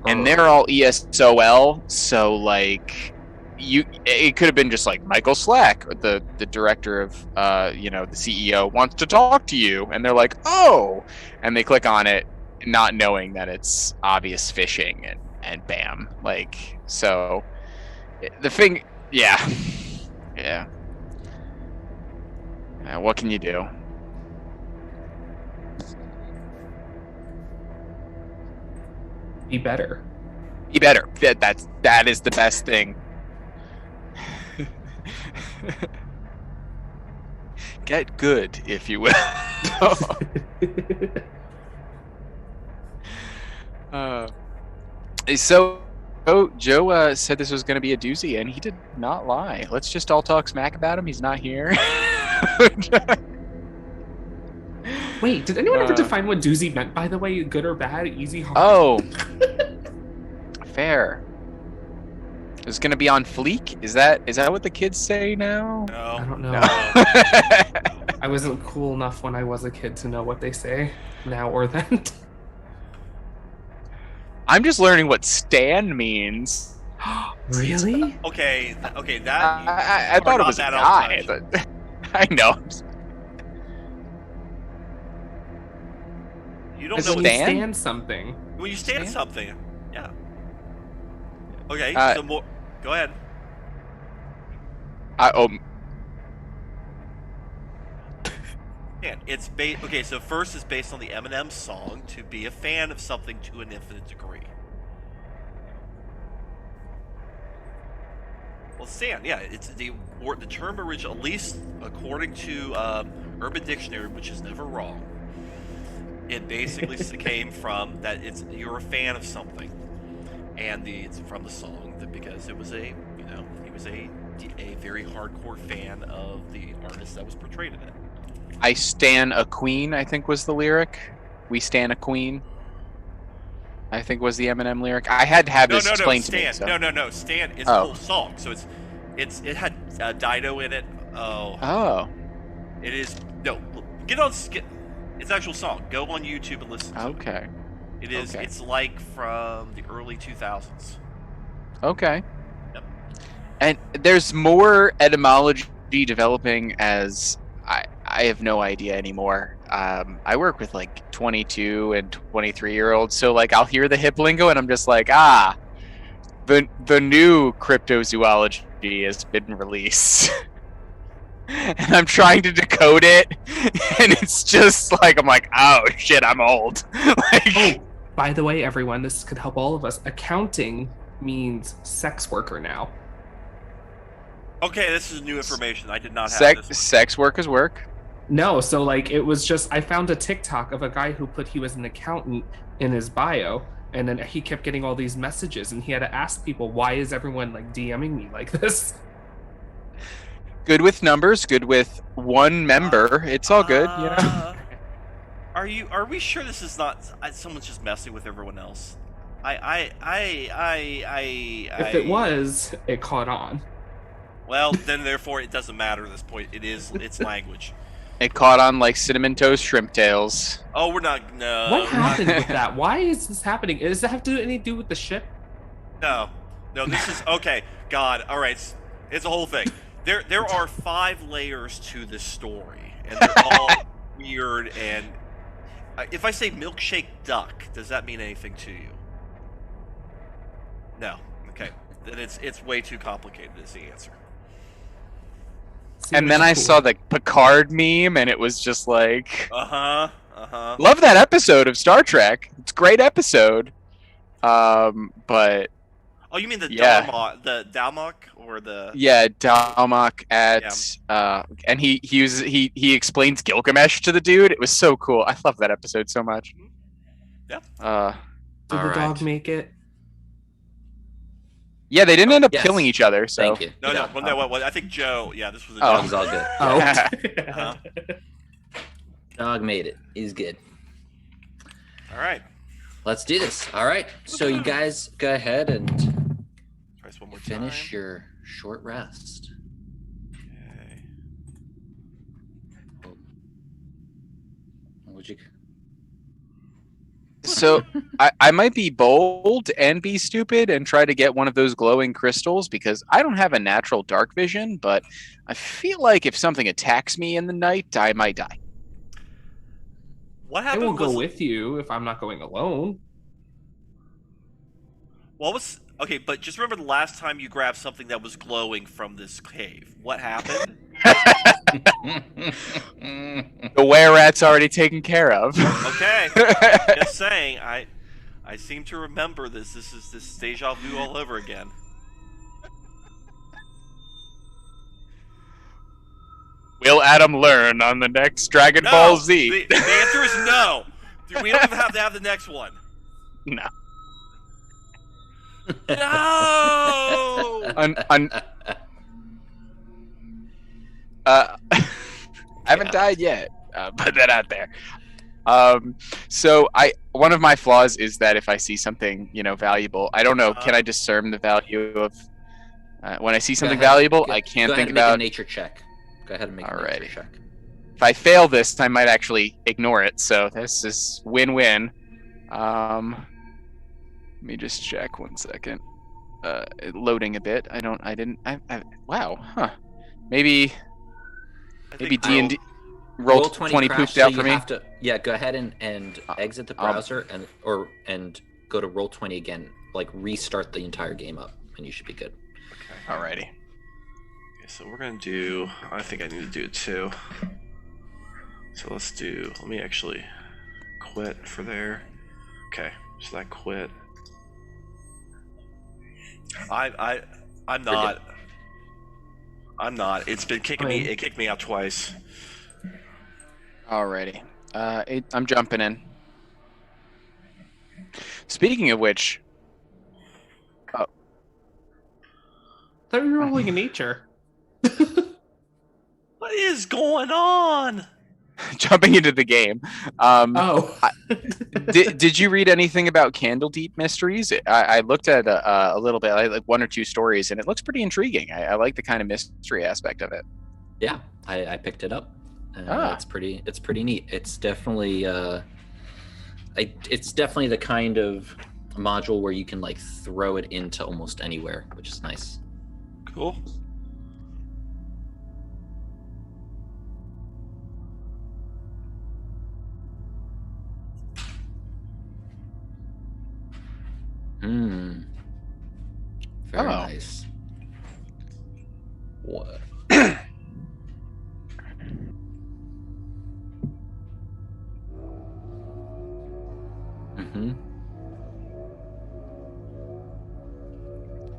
and they're all ESOL. So like, it could have been just like Michael Slack, the director of the CEO wants to talk to you, and they're like, oh, and they click on it, not knowing that it's obvious phishing, and bam, like, so the thing. Yeah. What can you do? Be better. Be better. That is the best thing. Get good, if you will. So Joe said this was going to be a doozy, and he did not lie. Let's just all talk smack about him. He's not here. Wait, did anyone ever define what doozy meant, by the way? Good or bad? Easy, hard? Oh. Fair. It's going to be on fleek? Is that what the kids say now? No. I don't know. No. I wasn't cool enough when I was a kid to know what they say now or then. I'm just learning what stan means. Really? Okay, that I thought it was a guy, but I know. You don't As know when what you Stan? stand something. when you stand Stan? something. Yeah. Okay, Uh, so more. Go ahead. And it's okay. So first, it's based on the Eminem song "To Be a Fan of Something to an Infinite Degree." Well, Stan, yeah, it's the term original, at least according to Urban Dictionary, which is never wrong. It basically came from that you're a fan of something, and it's from the song because it was he was a very hardcore fan of the artist that was portrayed in it. I stan a queen, I think was the lyric. We stan a queen, I think was the Eminem lyric. I had to have this explained to me. So. No. Stan is a whole song. So it had Dido in it. Oh. It is it's an actual song. Go on YouTube and listen to it. Okay. It is. Okay. It's like from the early 2000s. Okay. Yep. And there's more etymology developing as I have no idea anymore. I work with like 22 and 23-year-olds, so like I'll hear the hip lingo and I'm just like, the new cryptozoology has been released. And I'm trying to decode it, and it's just like, I'm like, oh shit, I'm old. Oh, by the way, everyone, this could help all of us. Accounting means sex worker now. Okay, this is new information. I did not have this. Sex work is work. No, so like it was just, I found a TikTok of a guy who put he was an accountant in his bio, and then he kept getting all these messages, and he had to ask people, why is everyone like DMing me like this? Good with numbers, good with one member. It's all good, you know. Are we sure this is not someone's just messing with everyone else? If it was, it caught on. Well, then therefore it doesn't matter at this point. It's language. It caught on like cinnamon toast shrimp tails. Oh, we're not. No. What happened with that? Why is this happening? Does it have to do anything to do with the ship? No. This is okay. God. All right. It's a whole thing. There are 5 layers to this story, and they're all weird. And if I say milkshake duck, does that mean anything to you? No. Okay. Then it's way too complicated. Is the answer. And then I saw the Picard meme, and it was just like, love that episode of Star Trek. It's a great episode. But oh, you mean the Dalmok or the Dalmok at and he explains Gilgamesh to the dude. It was so cool. I love that episode so much. Yeah. Did the dog make it? Yeah, they didn't end up killing each other. So thank you. No. I think Joe. Yeah, this was a Dog's all good. Oh. Dog made it. He's good. All right. Let's do this. All right. So you guys go ahead and finish your short rest. Okay. Would you? So I might be bold and be stupid and try to get one of those glowing crystals because I don't have a natural dark vision, but I feel like if something attacks me in the night, I might die. What I happened? will go with you if I'm not going alone. Okay, but just remember the last time you grabbed something that was glowing from this cave. What happened? The were-rat's already taken care of. Okay. Just saying, I seem to remember this. This is deja vu all over again. Will Adam learn on the next Dragon Ball Z? The answer is no. We don't even have to have the next one. No. No. I haven't died yet. Put that out there. So one of my flaws is that if I see something, valuable, I don't know. Can I discern the value of when I see something valuable? I can't think about a nature check. Go ahead and make a nature check. If I fail this, I might actually ignore it. So this is win-win. Let me just check 1 second. Loading a bit. Wow. Huh. Maybe D&D roll 20 pooped out for me. Go ahead and exit the browser and go to roll 20 again. Like restart the entire game up, and you should be good. Okay. Alrighty. Okay, so we're gonna do. I think I need to do it too. So let's let me actually quit for there. Okay, so that quit. I'm not. It's been kicking me. It kicked me out twice. Alrighty. I'm jumping in. Speaking of which, I thought you were rolling in nature. What is going on? jumping into the game. Did you read anything about Candledeep Mysteries? I looked at a little bit, like 1 or 2 stories, and it looks pretty intriguing. I like the kind of mystery aspect of it. Yeah, I picked it up. It's pretty neat. It's definitely it's definitely the kind of module where you can like throw it into almost anywhere, which is nice. Cool. Very nice. What?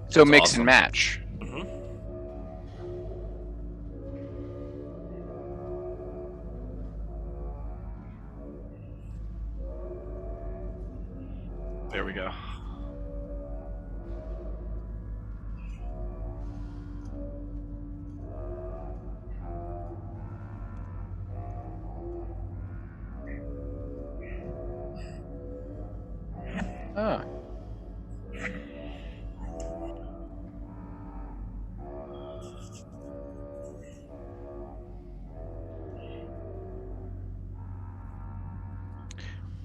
So That's mix awesome. and match. There we go. Oh.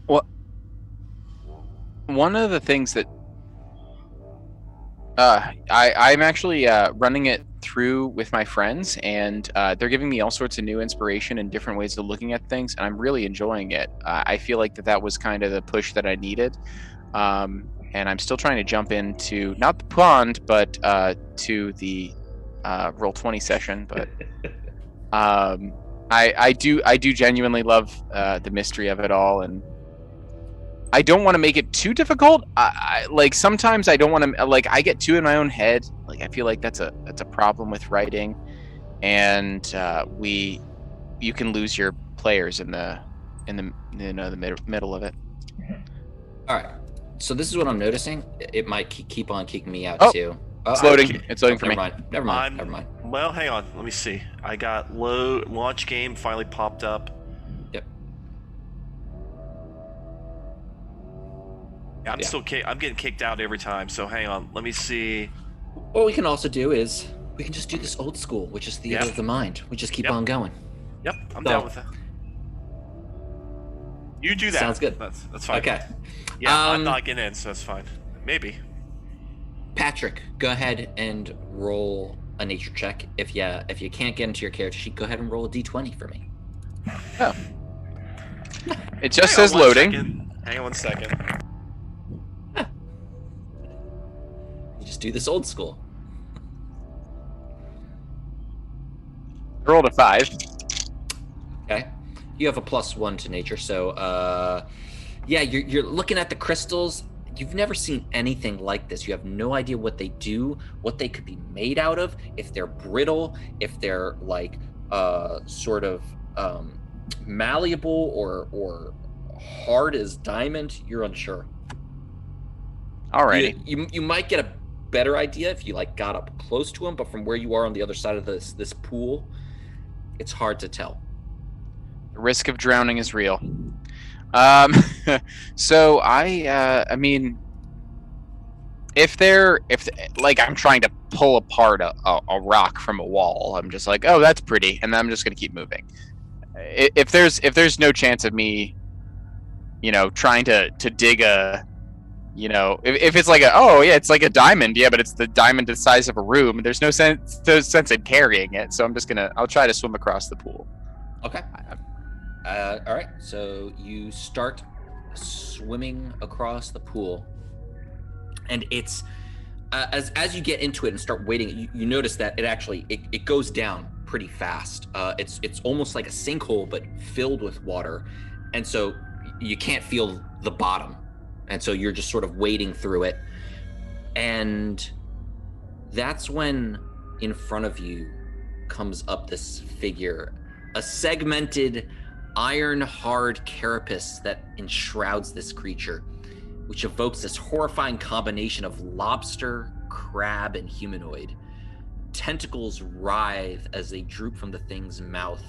Well, one of the things that I'm actually running it through with my friends, and they're giving me all sorts of new inspiration and different ways of looking at things, and I'm really enjoying it. I feel like that was kind of the push that I needed. And I'm still trying to jump into not the pond, but to the Roll20 session. But I do genuinely love the mystery of it all, and I don't want to make it too difficult. I like sometimes I don't want to like I get too in my own head. Like I feel like that's a problem with writing, and you can lose your players in the middle of it. All right. So this is what I'm noticing. It might keep on kicking me out too. It's loading. It's loading for me. Never mind. Well, hang on. Let me see. I got launch game finally popped up. Yep. Yeah, I'm getting kicked out every time. So hang on. Let me see. What we can also do is we can just do this old school, which is theater of the mind. We just keep on going. Yep, I'm down with that. You do that. Sounds good. That's fine. Okay. Yeah, I'm not getting in, so that's fine. Maybe. Patrick, go ahead and roll a nature check. If you can't get into your character sheet, go ahead and roll a d20 for me. Oh. It just says loading. Hang on 1 second. You just do this old school. I rolled a 5. Okay. You have a +1 to nature, so yeah, you're looking at the crystals. You've never seen anything like this. You have no idea what they do, what they could be made out of, if they're brittle, if they're like sort of malleable or hard as diamond. You're unsure. Alrighty. You might get a better idea if you like got up close to them, but from where you are on the other side of this pool, it's hard to tell. The risk of drowning is real. So I mean, if like I'm trying to pull apart a rock from a wall, I'm just like, oh, that's pretty, and then I'm just gonna keep moving. If there's no chance of me, trying to dig a, if it's like it's like a diamond, yeah, but it's the diamond the size of a room. There's no sense in carrying it, so I'll try to swim across the pool. Okay. All right, so you start swimming across the pool, and it's as you get into it and start wading, you notice that it goes down pretty fast. It's almost like a sinkhole, but filled with water, and so you can't feel the bottom, and so you're just sort of wading through it. And that's when in front of you comes up this figure, a segmented, iron-hard carapace that enshrouds this creature, which evokes this horrifying combination of lobster, crab, and humanoid. Tentacles writhe as they droop from the thing's mouth,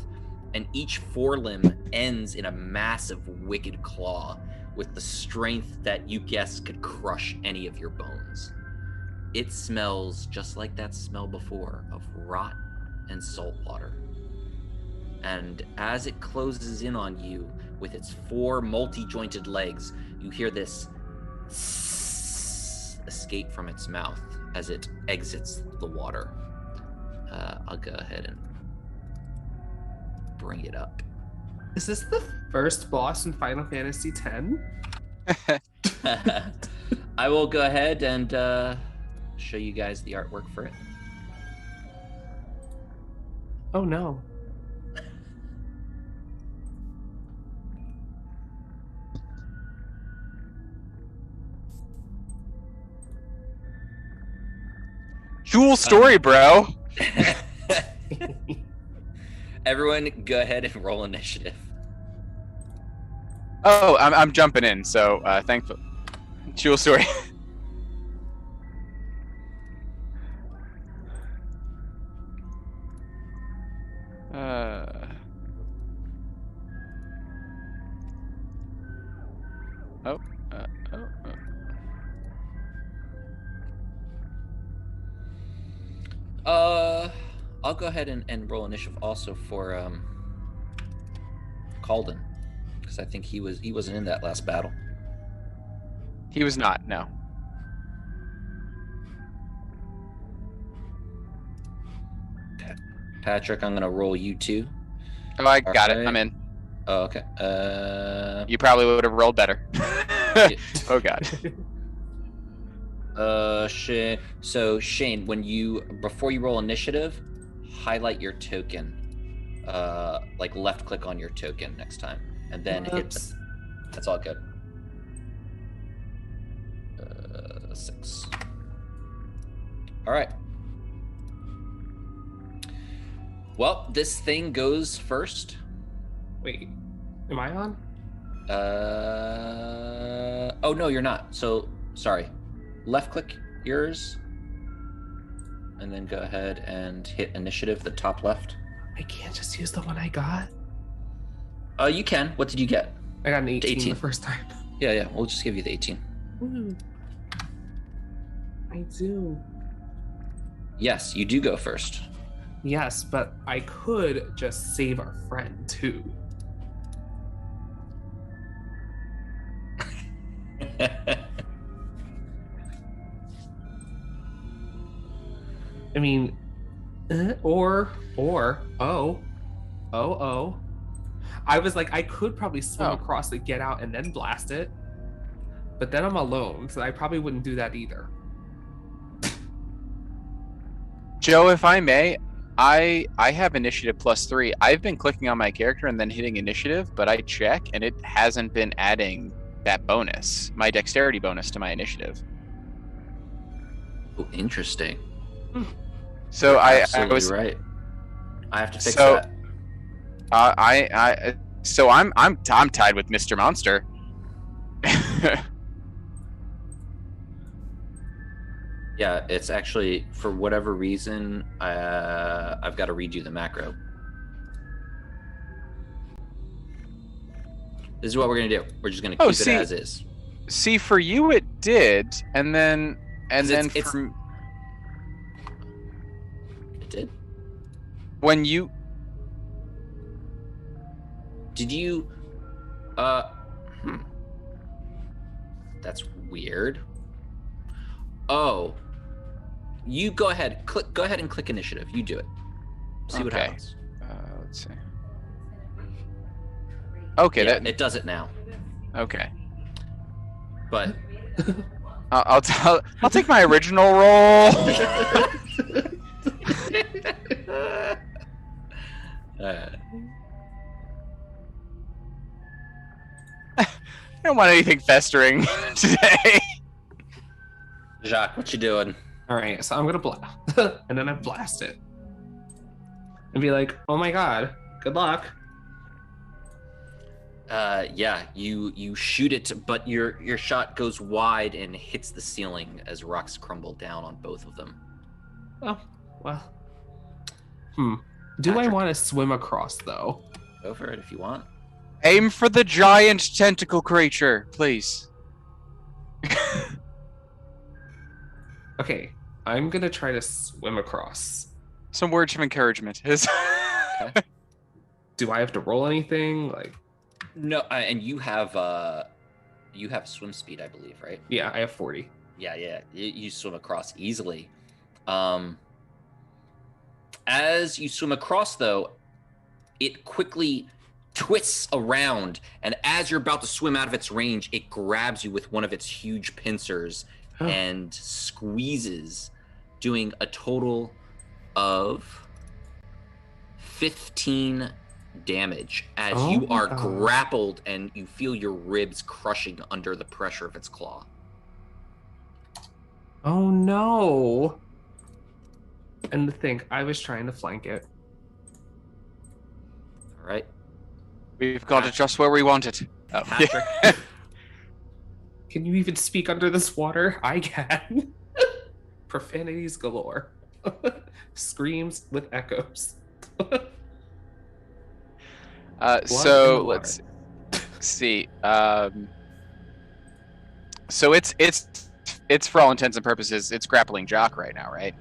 and each forelimb ends in a massive, wicked claw with the strength that you guess could crush any of your bones. It smells just like that smell before of rot and salt water. And as it closes in on you with its 4 multi-jointed legs, you hear this escape from its mouth as it exits the water. I'll go ahead and bring it up. Is this the first boss in Final Fantasy X? I will go ahead and show you guys the artwork for it. Oh no. Cool story, bro. Everyone, go ahead and roll initiative. Oh, I'm jumping in. So thankful. Cool story. I'll go ahead and roll initiative also for Calden, because I think he wasn't in that last battle. He was not. No. Patrick, I'm gonna roll you too. Oh, I got it. Alright. I'm in. Oh, okay. You probably would have rolled better. Oh god. Shane. So Shane, before you roll initiative, highlight your token. Like left click on your token next time, and then hit. That's all good. 6. All right. Well, this thing goes first. Wait, am I on? Oh no, you're not. So sorry. Left click yours, and then go ahead and hit initiative, the top left. I can't just use the one I got. You can. What did you get? I got an 18, 18. the first time. Yeah. We'll just give you the 18. Ooh. I do. Yes, you do go first. Yes, but I could just save our friend too. I mean, or I was like, I could probably swim across it, get out, and then blast it. But then I'm alone, so I probably wouldn't do that either. Joe, if I may, I have initiative +3. I've been clicking on my character and then hitting initiative, but I check and it hasn't been adding that bonus, my dexterity bonus, to my initiative. Oh, interesting. So You're I absolutely was right. I have to fix so that. I'm tied with Mr. Monster. Yeah, it's actually, for whatever reason, I've got to redo the macro. This is what we're gonna do. We're just gonna keep it as is. See, for you it did, and then It did. When you did you? That's weird. Oh, you go ahead. Go ahead and click initiative. You do it. See what Okay. happens. Let's see. Okay, Yeah, it does it now. Okay. But I'll take my original roll. I don't want anything festering today. Jacques, what you doing? All right, so I'm gonna blast, and then I blast it, and be like, "Oh my god, good luck." Yeah, you shoot it, but your shot goes wide and hits the ceiling as rocks crumble down on both of them. Oh well. Do I Patrick. want to swim across though? Go for it if you want. Aim for the giant tentacle creature, please. Okay, I'm gonna try to swim across. Some words of encouragement. Okay. Do I have to roll anything? Like, No, and you have swim speed, I believe, right? yeah, I have 40. Yeah. You swim across easily. As you swim across, though, it quickly twists around, and as you're about to swim out of its range, it grabs you with one of its huge pincers and squeezes, doing a total of 15 damage as you are grappled and you feel your ribs crushing under the pressure of its claw. Oh no! And to think, I was trying to flank it. All right. We've got it just where we want it. Oh. Patrick. Can you even speak under this water? I can. Profanities galore. Screams with echoes. So let's see. So it's for all intents and purposes, it's grappling Jock right now, right?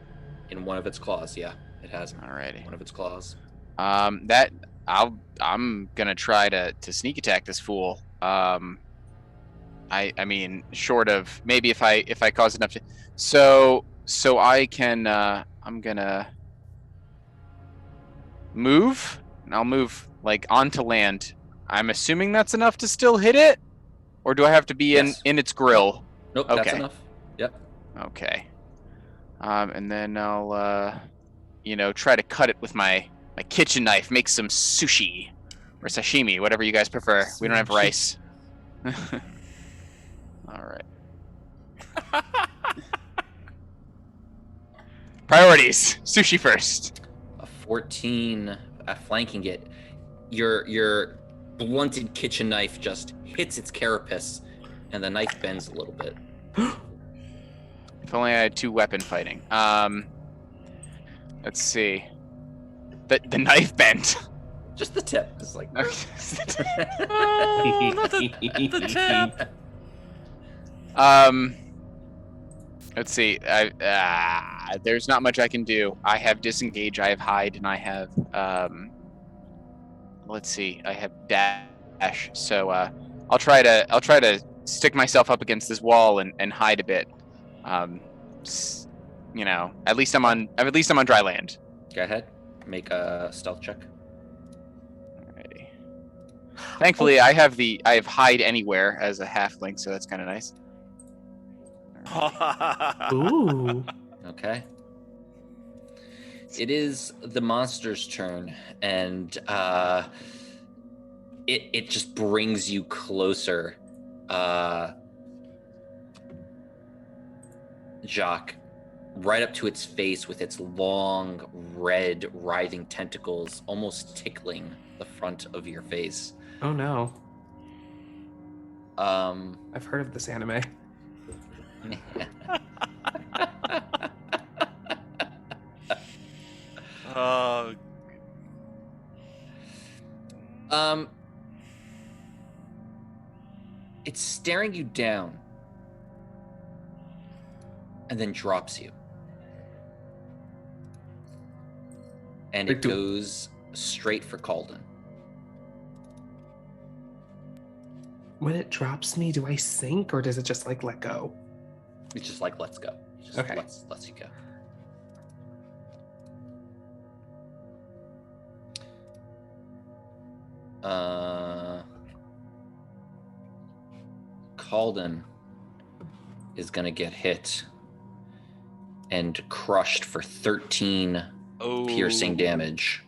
In one of its claws, yeah. It has Alrighty. one of its claws. I'm gonna try to sneak attack this fool. I mean, short of maybe if I cause enough to, so I can I'm gonna move, and I'll move like onto land. I'm assuming that's enough to still hit it, or do I have to be in its grill? Nope, Okay. that's enough. Yep. Okay. And then I'll try to cut it with my kitchen knife, make some sushi or sashimi, whatever you guys prefer. We don't have rice. All right. Priorities. Sushi first. A 14 flanking it. Your blunted kitchen knife just hits its carapace, and the knife bends a little bit. If only I had 2 weapon fighting. Let's see. The knife bent. Just the tip. It's like Oh, not the tip. Let's see. There's not much I can do. I have disengage, I have hide, and I have let's see. I have dash. So I'll try to stick myself up against this wall and hide a bit. At least I'm on dry land. Go ahead. Make a stealth check. Alrighty. Thankfully, I have hide anywhere as a halfling, so that's kind of nice. Ooh. Okay. It is the monster's turn, and it just brings you closer, Jacques, right up to its face with its long, red, writhing tentacles, almost tickling the front of your face. Oh no. I've heard of this anime. It's staring you down and then drops you. And it goes straight for Calden. When it drops me, do I sink or does it just like let go? It's just like, let's go. It just Okay. lets you go. Calden is gonna get hit and crushed for 13 piercing damage.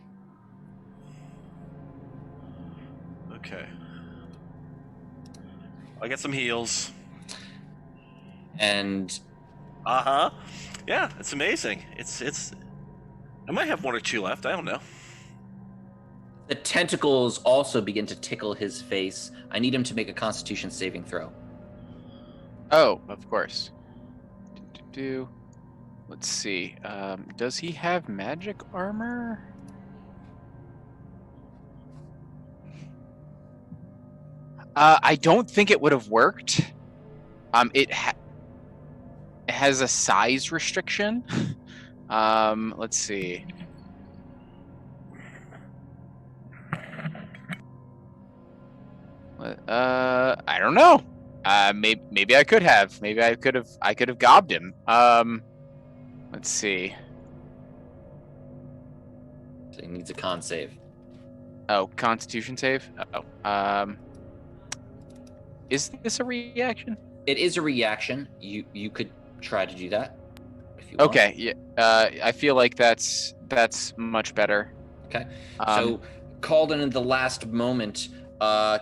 Okay. I get some heals. And Yeah, it's amazing. It's. I might have 1 or 2 left. I don't know. the tentacles also begin to tickle his face. I need him to make a Constitution saving throw. Oh, of course. Let's see. Does he have magic armor? I don't think it would have worked. It has a size restriction. Let's see. I don't know. Maybe I could have. Maybe I could have gobbed him. Let's see. So he needs a con save. Oh, Constitution save. Oh. Is this a reaction? It is a reaction. You could try to do that if you want. Okay. Yeah. I feel like that's much better. Okay. So Calden in the last moment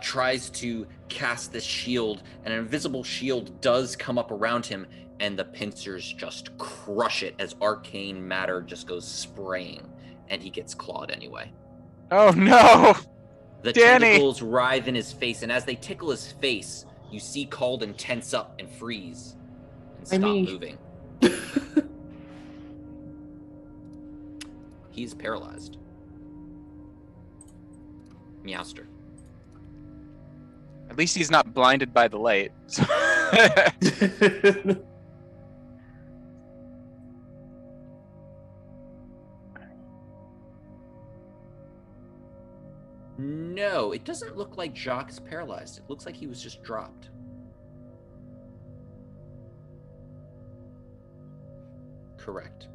tries to cast this shield, and an invisible shield does come up around him, and the pincers just crush it as arcane matter just goes spraying, and he gets clawed anyway. Oh no! The Danny! tentacles writhe in his face, and as they tickle his face, you see Calden tense up and freeze and stop moving. He's paralyzed. Meowstar. At least he's not blinded by the light. No, it doesn't look like Jacques is paralyzed. It looks like he was just dropped. Correct.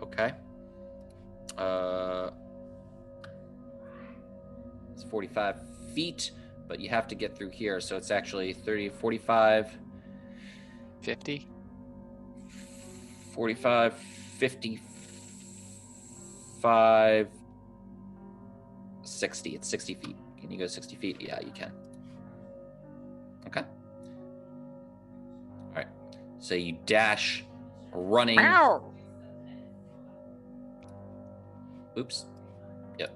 Okay. It's 45 feet, but you have to get through here, so it's actually 30, 45, 50? 45, 55, 60. It's 60 feet. Can you go 60 feet? Yeah, you can. Okay. All right. So you dash, running. Ow! Oops. Yep.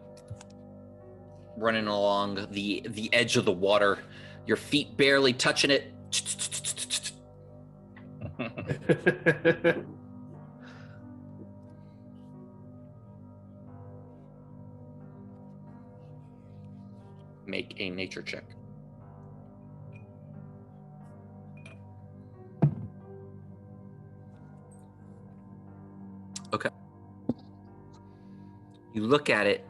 Running along the edge of the water, your feet barely touching it. Make a nature check. Okay. You look at it,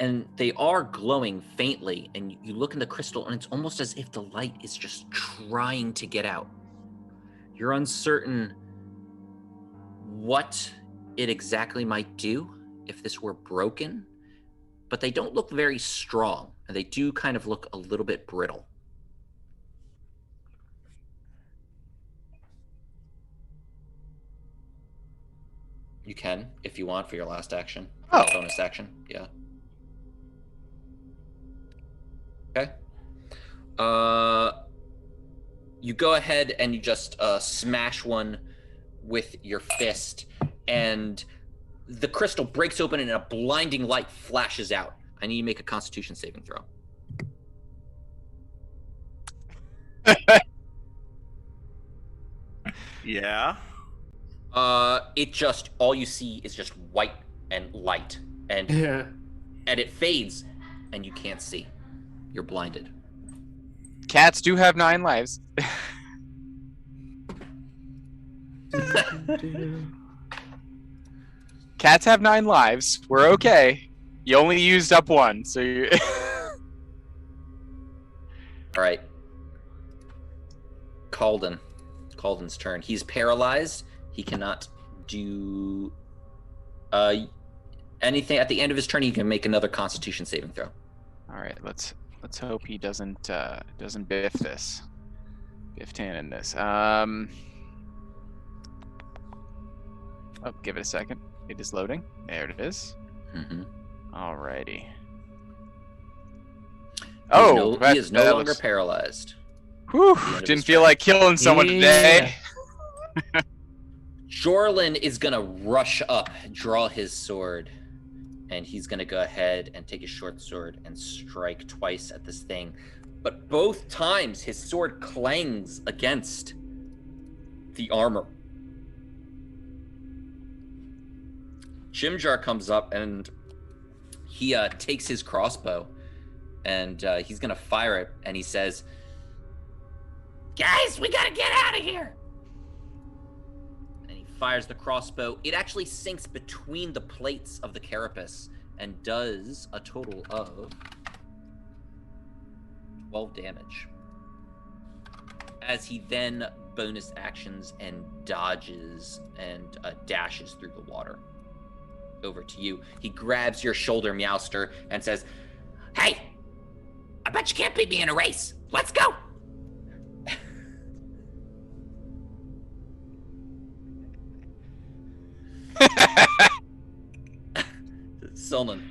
and they are glowing faintly, and you look in the crystal, and it's almost as if the light is just trying to get out. You're uncertain what it exactly might do if this were broken, but they don't look very strong, and they do kind of look a little bit brittle. You can, if you want, for your last action. Oh. Bonus action, yeah. Okay. You go ahead and you just smash one with your fist, and the crystal breaks open and a blinding light flashes out. I need you to make a Constitution saving throw. Yeah. It just, all you see is just white and light, and it fades, and you can't see. You're blinded. Cats do have 9 lives. Cats have 9 lives. We're okay. You only used up 1, so you. All right. Calden. Calden's turn. He's paralyzed. He cannot do anything. At the end of his turn, he can make another Constitution saving throw. All right, let's hope he doesn't biff this. Biff Tannen this. Oh, give it a second. It is loading. There it is. Mm-hmm. Alrighty. He is no longer paralyzed. Whew, didn't feel like killing someone today. Jorlin is gonna rush up, draw his sword, and he's gonna go ahead and take his short sword and strike twice at this thing. But both times his sword clangs against the armor. Jimjar comes up and he takes his crossbow and he's gonna fire it, and he says, "Guys, we gotta get out of here!" And he fires the crossbow. It actually sinks between the plates of the carapace and does a total of 12 damage. As he then bonus actions and dodges and dashes through the water. Over to you. He grabs your shoulder, Meowstar, and says, "Hey, I bet you can't beat me in a race. Let's go." Silnan.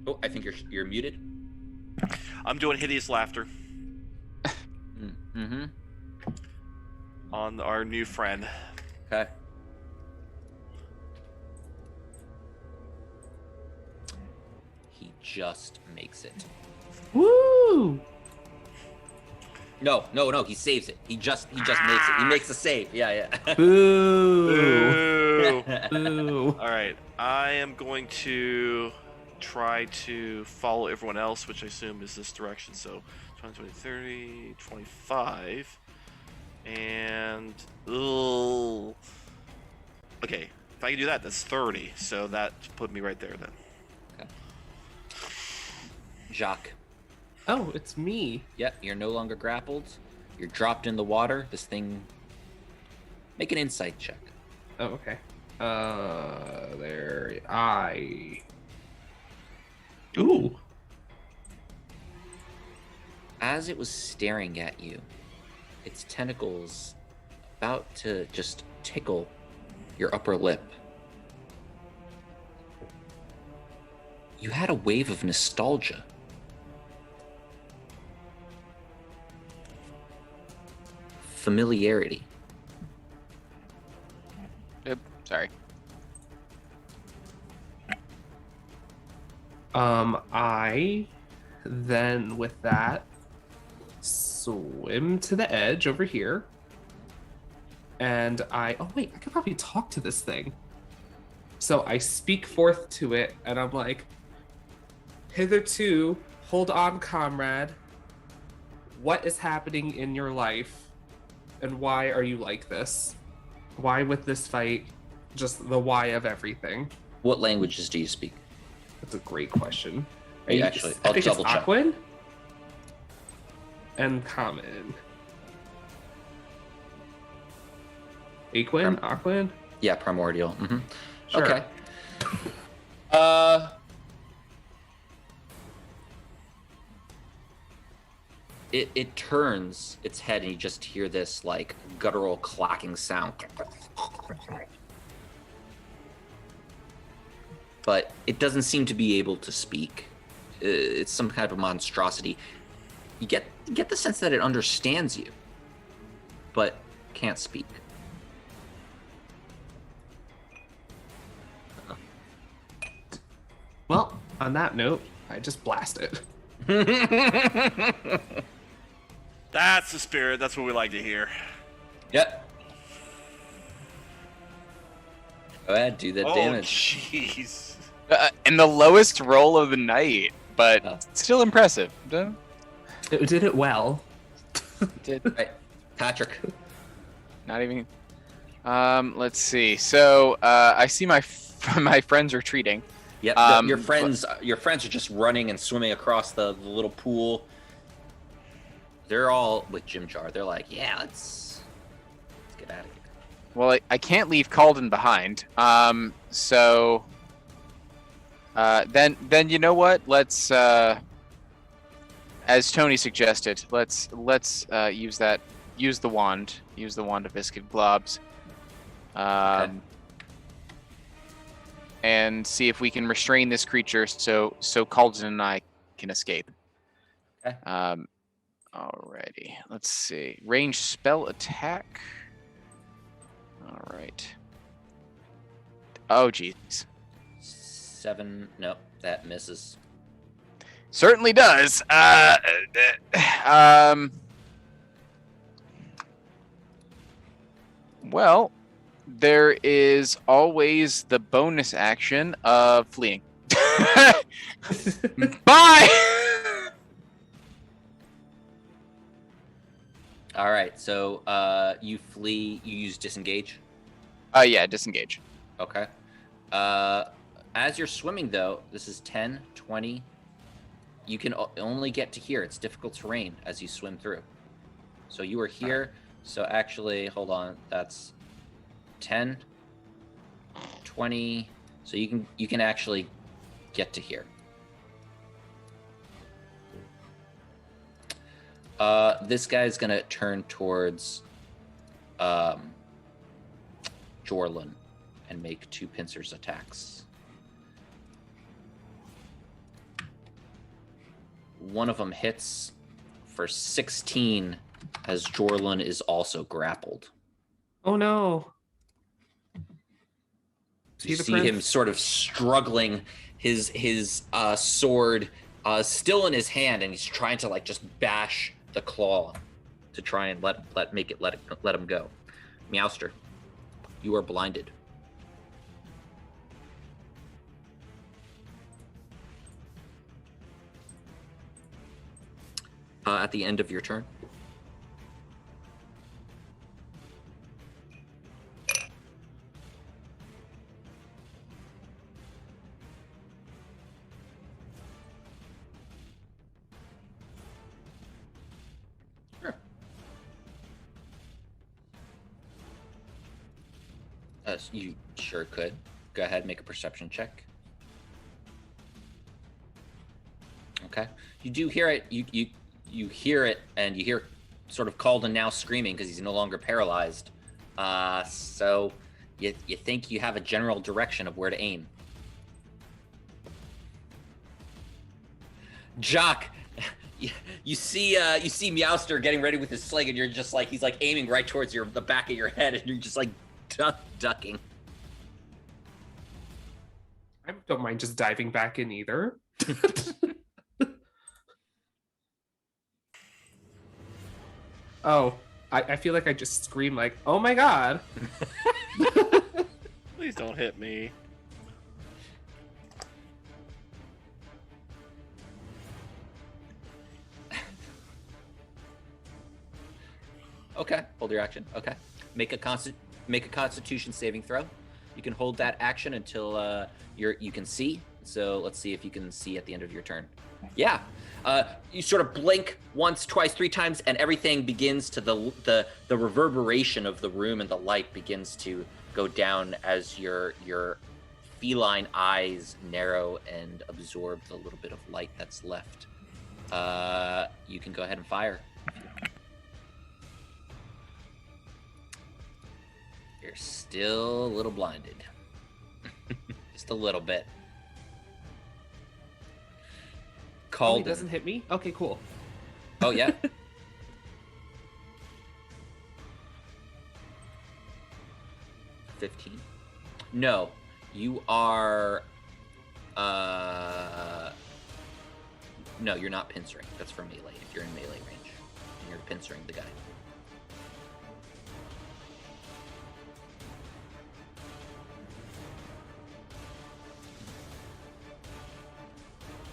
Oh, I think you're muted. I'm doing hideous laughter Mm-hmm. on our new friend. Okay. He just makes it. Woo! No, he saves it. He just makes it. He makes a save. Yeah. Boo! Boo. Boo! All right, I am going to try to follow everyone else, which I assume is this direction. So 20, 20, 30, 25, and okay, if I can do that, that's 30. So that put me right there then. Okay. Jacques. Oh, it's me. Yep, you're no longer grappled. You're dropped in the water. This thing. Make an insight check. Oh, okay. Ooh. As it was staring at you, its tentacles about to just tickle your upper lip. You had a wave of nostalgia. Familiarity. Yep, sorry. I then with that swim to the edge over here. And oh wait, I could probably talk to this thing. So I speak forth to it and I'm like, "Hitherto, hold on, comrade. What is happening in your life? And why are you like this? Why with this fight? Just the why of everything." What languages do you speak? That's a great question. Hey, actually, I I'll think double it's check. Aquan and Common. Aquan? Yeah, primordial. Mm-hmm. Sure. Okay. It turns its head and you just hear this like guttural clacking sound. But it doesn't seem to be able to speak. It's some kind of a monstrosity. You get the sense that it understands you, but can't speak. Well, on that note, I just blast it. That's the spirit. That's what we like to hear. Yep. Go ahead, do that damage. Jeez. And the lowest roll of the night, but still impressive. It did it well. Did Right. Patrick. not even. Let's see. So I see my friends retreating. Yep. Your friends are just running and swimming across the little pool. they're all with Jim Jar. They're like, yeah, let's get out of here. Well, I can't leave Calden behind. So then you know what? Let's as Tony suggested, let's use the wand of viscid globs, Okay. and see if we can restrain this creature so Calden and I can escape. Okay. Alrighty, let's see. Range spell attack. All right. Oh, jeez. 7. No, that misses. Certainly does. Well, there is always the bonus action of fleeing. Bye! All right, so you flee. You use disengage. Yeah, disengage. Okay. As you're swimming, though, this is 10, 20. You can only get to here. It's difficult terrain as you swim through. So you are here. So actually, hold on. That's 10, 20. So you can actually get to here. This guy's gonna turn towards Jorlin and make 2 pincers attacks. One of them hits for 16 as Jorlin is also grappled. Oh no. You see him sort of struggling, his sword still in his hand, and he's trying to like just bash the claw to try and let him go. Meowstar, you are blinded. At the end of your turn. Sure. You sure could. Go ahead, make a perception check. Okay. You do hear it. You hear it, and you hear sort of Calden now screaming because he's no longer paralyzed. So you think you have a general direction of where to aim. Jock, you see Meowstar getting ready with his sling, and you're just like, he's like aiming right towards the back of your head, and you're just like ducking. I don't mind just diving back in either. Oh, I feel like I just screamed like, oh my god. Please don't hit me. Okay, hold your action. Okay, make a Constitution saving throw. You can hold that action until you can see. So let's see if you can see at the end of your turn. Yeah. You sort of blink once, twice, 3 times, and everything begins to the reverberation of the room and the light begins to go down as your feline eyes narrow and absorb the little bit of light that's left. You can go ahead and fire. You're still a little blinded. Just a little bit. Oh, he Calden. doesn't hit me? Okay, cool. Oh, yeah. 15. No, you are. No, you're not pincering. That's for melee. If you're in melee range, and you're pincering the guy.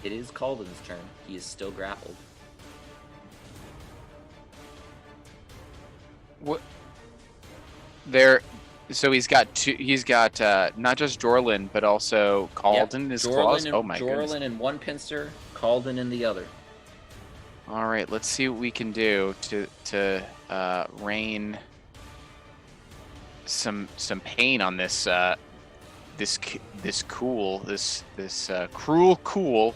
It is Calden's turn. He is still grappled. What? There. So he's got two. He's got not just Jorlin, but also Calden. His claws. Oh my goodness. Jorlin in one pincer, Calden in the other. All right, let's see what we can do to rain some pain on this this cruel cool.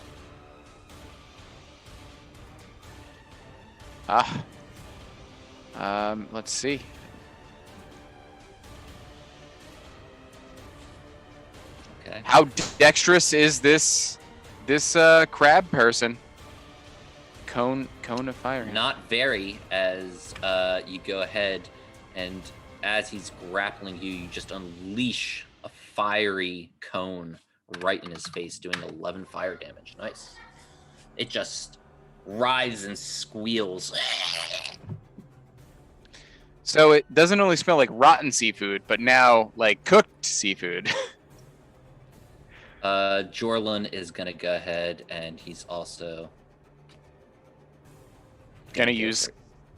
Let's see. Okay. How dexterous is this crab person? Cone of fire. Not very, as you go ahead and as he's grappling you, you just unleash a fiery cone right in his face, doing 11 fire damage. Nice. It just writhes and squeals. So it doesn't only smell like rotten seafood, but now like cooked seafood. Jorlin is gonna go ahead and he's also gonna use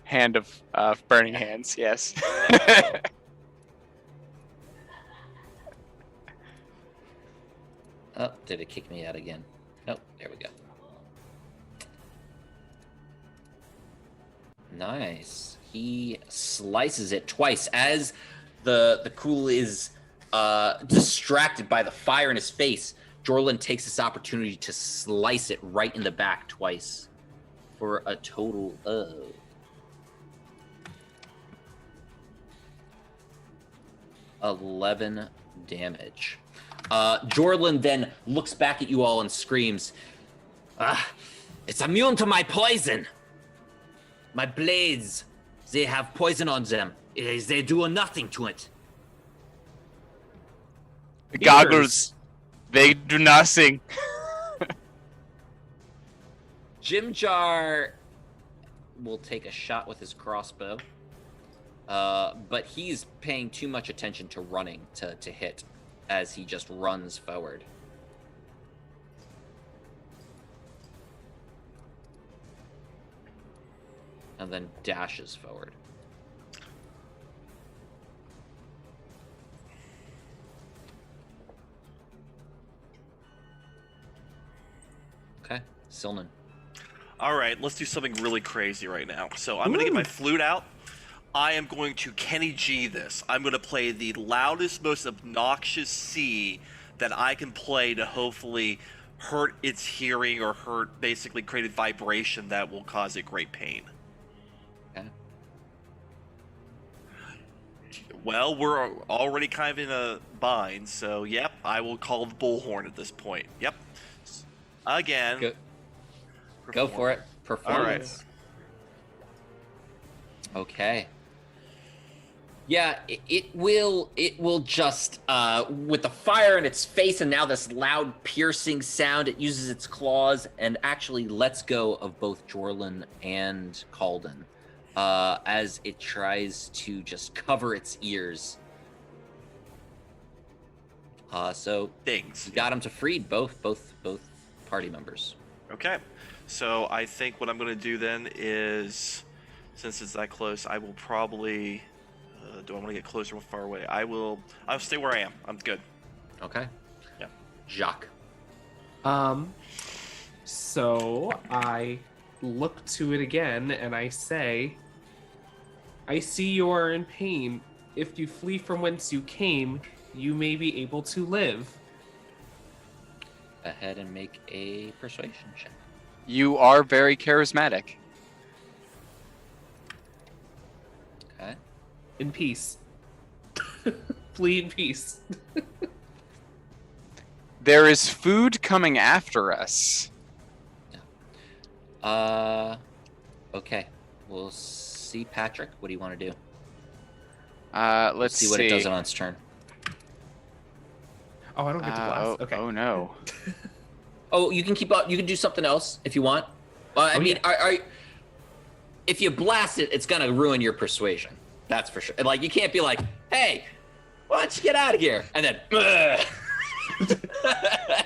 hand of burning hands. Yes. Oh, did it kick me out again? Nope, there we go. Nice. He slices it twice as the Cool is distracted by the fire in his face. Jorlin takes this opportunity to slice it right in the back twice for a total of 11 damage. Jorlin then looks back at you all and screams, "It's immune to my poison! My blades, they have poison on them. They do nothing to it." The goggles, they do nothing. Jimjar will take a shot with his crossbow, but he's paying too much attention to running to hit as he just runs forward. And then dashes forward. Okay, Silnan. All right, let's do something really crazy right now. So I'm going to get my flute out. I am going to Kenny G this. I'm going to play the loudest, most obnoxious C that I can play to hopefully hurt its hearing or basically create a vibration that will cause it great pain. Okay. Well, we're already kind of in a bind, so yep, I will call the bullhorn at this point. Yep. Again. Go for it. Performance. All right. Okay. Yeah, it will just with the fire in its face and now this loud piercing sound, it uses its claws and actually lets go of both Jorlin and Calden as it tries to just cover its ears. So Things. you got him to freed both party members. Okay. So I think what I'm going to do then is, since it's that close, I will probably... do I want to get closer or far away? I'll stay where I am. I'm good. Okay. Yeah. Jacques. So I look to it again and I say, "I see you are in pain. If you flee from whence you came, you may be able to live." Ahead and make a persuasion check. You are very charismatic. Okay. In peace. Flee in peace. There is food coming after us. Okay. We'll see, Patrick. What do you want to do? Let's see what it does on its turn. Oh, I don't get to blast. Okay. Oh no. Oh, you can keep up. You can do something else if you want. I mean, if you blast it, it's gonna ruin your persuasion. That's for sure. Like, you can't be like, "Hey, why don't you get out of here?" And then.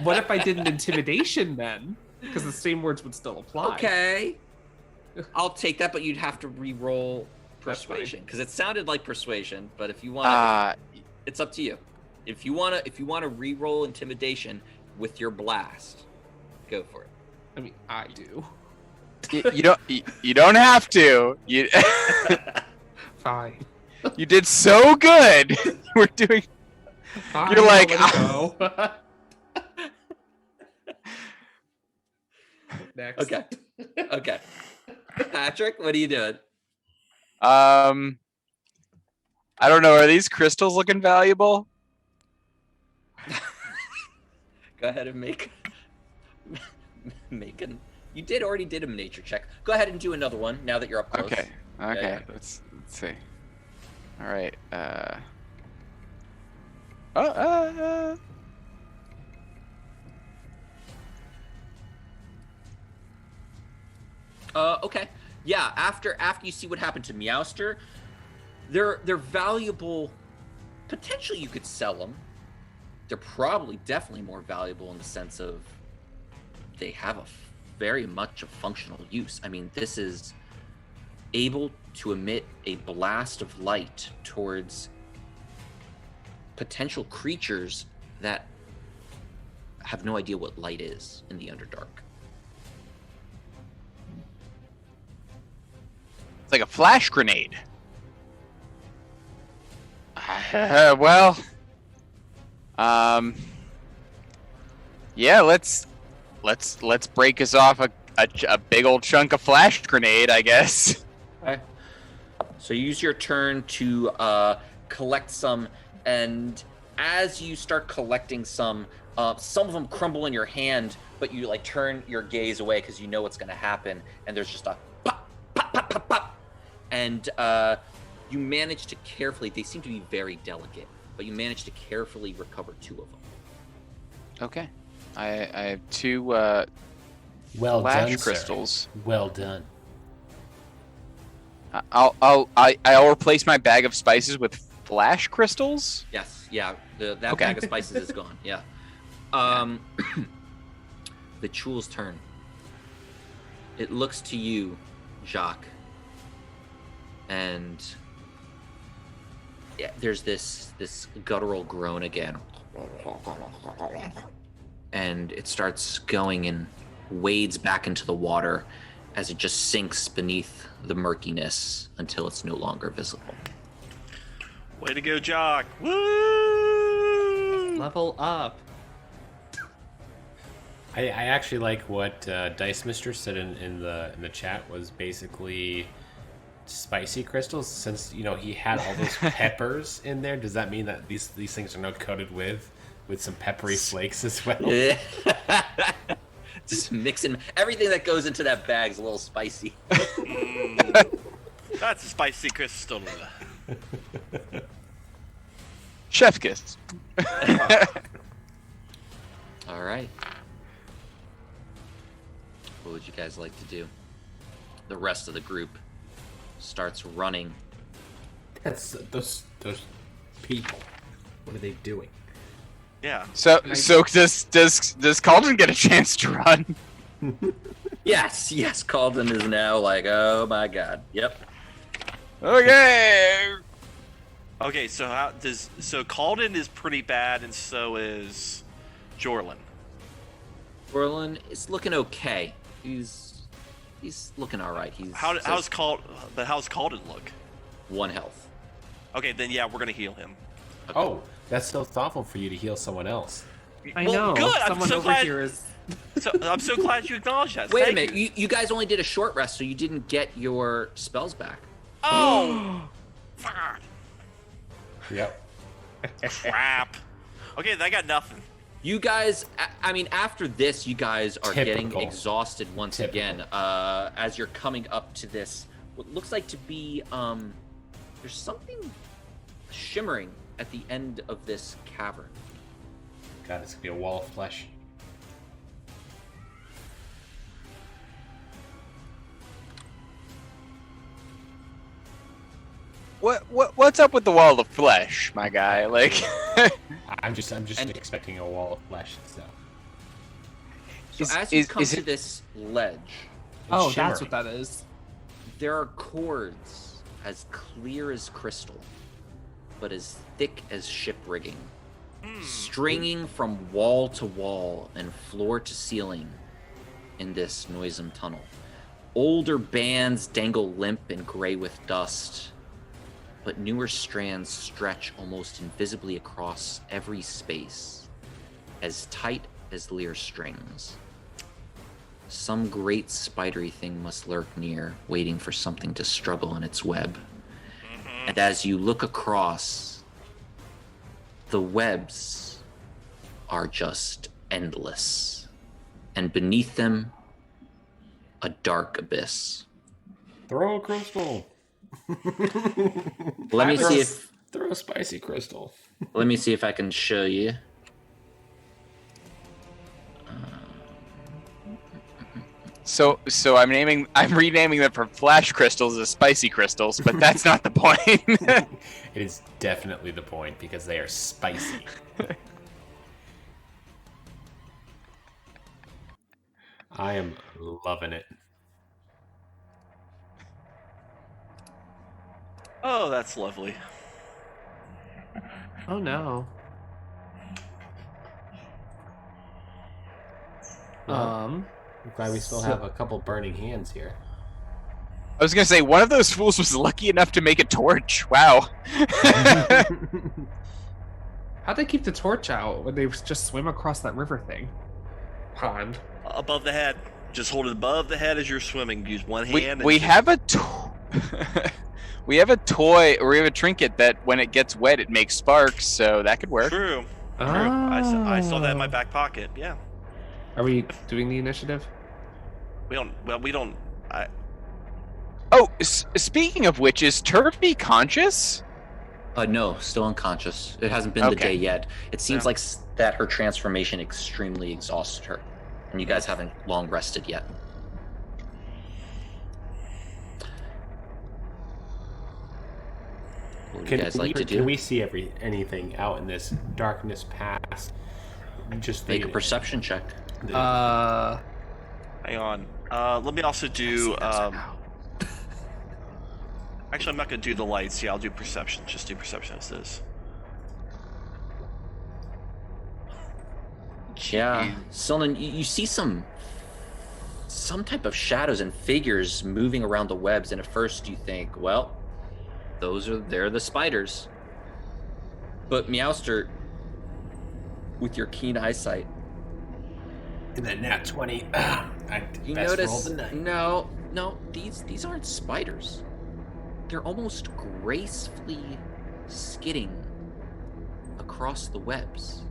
What if I did an intimidation then? Because the same words would still apply. Okay. I'll take that, but you'd have to re-roll persuasion because it sounded like persuasion. But if you want, it's up to you. If you want to re-roll intimidation with your blast, go for it. I mean, I do. You don't have to. You Fine. you did so good. We're doing. Fine, You're like, I'll let it go. Next. Okay. Okay. Patrick, what are you doing? I don't know. Are these crystals looking valuable? Go ahead and make an. You already did a nature check. Go ahead and do another one now that you're up close. Okay. Yeah. Let's see. All right. Okay. Yeah. After you see what happened to Meowstar, they're valuable. Potentially, you could sell them. They're probably definitely more valuable in the sense of they have very much a functional use. I mean, this is able to emit a blast of light towards potential creatures that have no idea what light is in the Underdark. It's like a flash grenade. Well, yeah. Let's break us off a big old chunk of flash grenade, I guess. Okay. So use your turn to collect some, and as you start collecting some of them crumble in your hand, but you like turn your gaze away because you know what's going to happen, and there's just a pop, pop, pop, pop, pop, and you manage to carefully. They seem to be very delicate, but you manage to carefully recover 2 of them. Okay, I have 2 Well flash done, crystals. sir. Well done. I'll replace my bag of spices with flash crystals. Yes, yeah. That Okay. bag of spices is gone. Yeah. The Chul's turn. It looks to you, Jacques, and yeah, there's this guttural groan again, and it starts going and wades back into the water as it just sinks beneath the murkiness until it's no longer visible. Way to go, Jock! Woo! Level up. I actually like what Dice Mistress said in the chat was basically spicy crystals. Since he had all those peppers in there, does that mean that these things are now coated with some peppery flakes as well? Yeah. Just mixing everything that goes into that bag's a little spicy. That's a spicy crystal. Chef kiss. All right. What would you guys like to do? The rest of the group starts running. That's those people. What are they doing? Yeah. So does Calden get a chance to run? Yes, Calden is now like, oh my god. Yep. Okay. Okay, so Calden is pretty bad, and so is Jorlin. Orlin is looking okay. He's looking all right. How's Calden look? 1 health. Okay, then yeah, we're gonna heal him. Okay. Oh, that's so thoughtful for you to heal someone else. I know. Good. I'm Someone so over glad. here is. I'm so glad you acknowledged that. Wait a Thank minute. you. You guys only did a short rest, so you didn't get your spells back. Oh. Fuck. Yep. Crap. Okay, I got nothing. You guys, I mean, after this, you guys are getting Typical. exhausted once Typical. again. As you're coming up to this, what looks like to be, there's something shimmering at the end of this cavern. God, it's gonna be a wall of flesh. What's up with the wall of flesh, my guy? Like, I'm just And- expecting a wall of flesh. So So as you come to this ledge, Oh, shimmering. that's what that is. there are cords as clear as crystal, but as thick as ship rigging, stringing from wall to wall and floor to ceiling in this noisome tunnel. Older bands dangle limp and gray with dust, but newer strands stretch almost invisibly across every space, as tight as lyre strings. Some great spidery thing must lurk near, waiting for something to struggle in its web. And as you look across, the webs are just endless. And beneath them, a dark abyss. Throw a crystal. Let me see if Throw a spicy crystal. Let me see if I can show you. So I'm renaming them from flash crystals as spicy crystals, but that's not the point. It is definitely the point because they are spicy. I am loving it. Oh, that's lovely. Oh no. I'm glad we still have a couple burning hands here. I was gonna say one of those fools was lucky enough to make a torch. Wow. How'd they keep the torch out when they just swim across that river thing? Pond. Above the head. Just hold it above the head as you're swimming. Use one hand. We have a we have a toy or we have a trinket that when it gets wet it makes sparks, so that could work. True. Oh. I saw that in my back pocket. Yeah. Are we doing the initiative? We don't. Well, we don't. Oh, speaking of which, is Turvy conscious? No, still unconscious. It hasn't been the Okay. day yet. It seems like that her transformation extremely exhausted her, and you guys haven't long rested yet. What would you guys like to do? Can we see anything out in this darkness past? Just Make a perception check. Hang on. Let me also do. Actually, I'm not gonna do the lights. Yeah, I'll do perception. Just do perception as this. Yeah, Silnan, you see some type of shadows and figures moving around the webs, and at first you think, well, they're the spiders. But Meowstar, with your keen eyesight, In that nat 20, you notice no, these aren't spiders. They're almost gracefully skidding across the webs.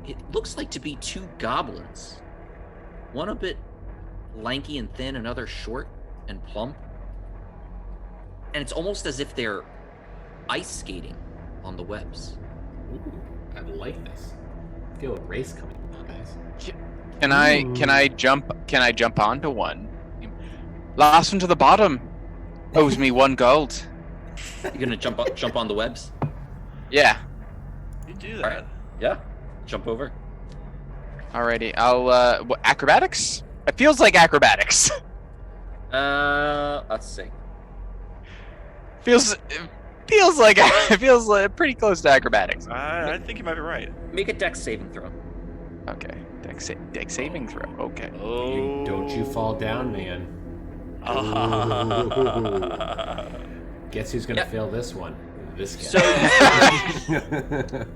It looks like to be two goblins. One a bit lanky and thin, another short and plump. And it's almost as if they're ice skating on the webs. Ooh, I like this. I feel a race coming on, guys. Can I jump onto one? Last one to the bottom owes me 1 gold. You're gonna jump on the webs? Yeah. You do that. Alright. Yeah. Jump over. Alrighty. I'll acrobatics? It feels like acrobatics. Let's see. feels like pretty close to acrobatics. I think you might be right. Make a dex saving throw. Okay. Dex saving throw. Okay. Oh. Don't you fall down, man. Guess who's gonna fail this one? This guy. So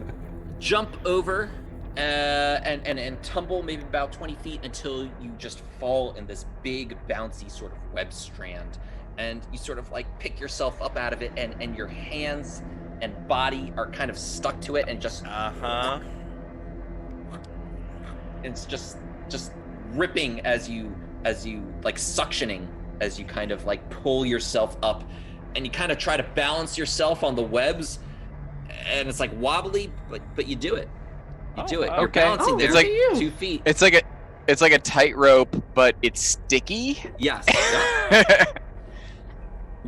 jump over and tumble maybe about 20 feet until you just fall in this big bouncy sort of web strand, and you sort of like pick yourself up out of it, and your hands and body are kind of stuck to it, and just it's just ripping as you like suctioning as you kind of like pull yourself up, and you kind of try to balance yourself on the webs, and it's like wobbly, but you do it. You do it. You're okay. balancing there. It's like 2 feet. It's like a tightrope, but it's sticky. Yes.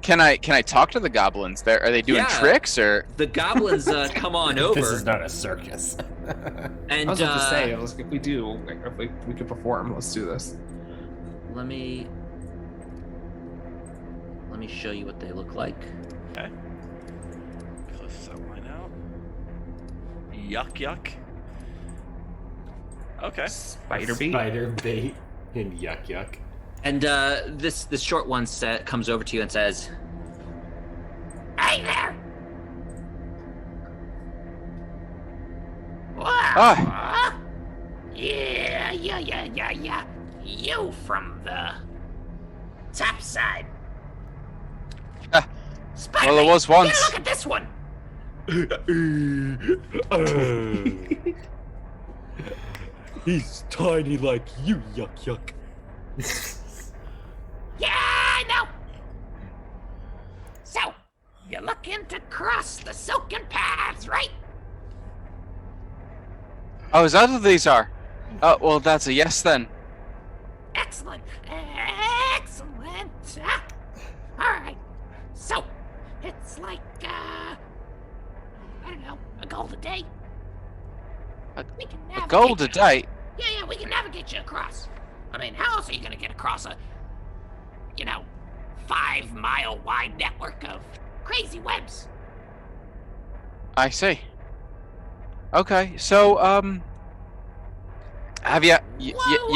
Can I talk to the goblins? There, are they doing tricks or? The goblins come on over. This is not a circus. And I was about to say, if we do, like, if we could perform, let's do this. let me show you what they look like. Okay. Close that line out. Yuck. Okay. Spider bait. Spider bait and yuck. And this short one comes over to you and says, "Hey there! Ah. Yeah. You from the top side. Spider-Man, Well, it was once. get a look at this one. He's tiny like you, yuck. Yeah, I know. So, you're looking to cross the silken paths, right? Oh, is that what these are? Oh, well, that's a yes then. Excellent. Alright. So, it's like, I don't know, a gold a day. We can A navigate gold a you. day? Yeah, we can navigate you across. I mean, how else are you gonna get across a, 5-mile wide network of crazy webs? I see. Okay, so, have you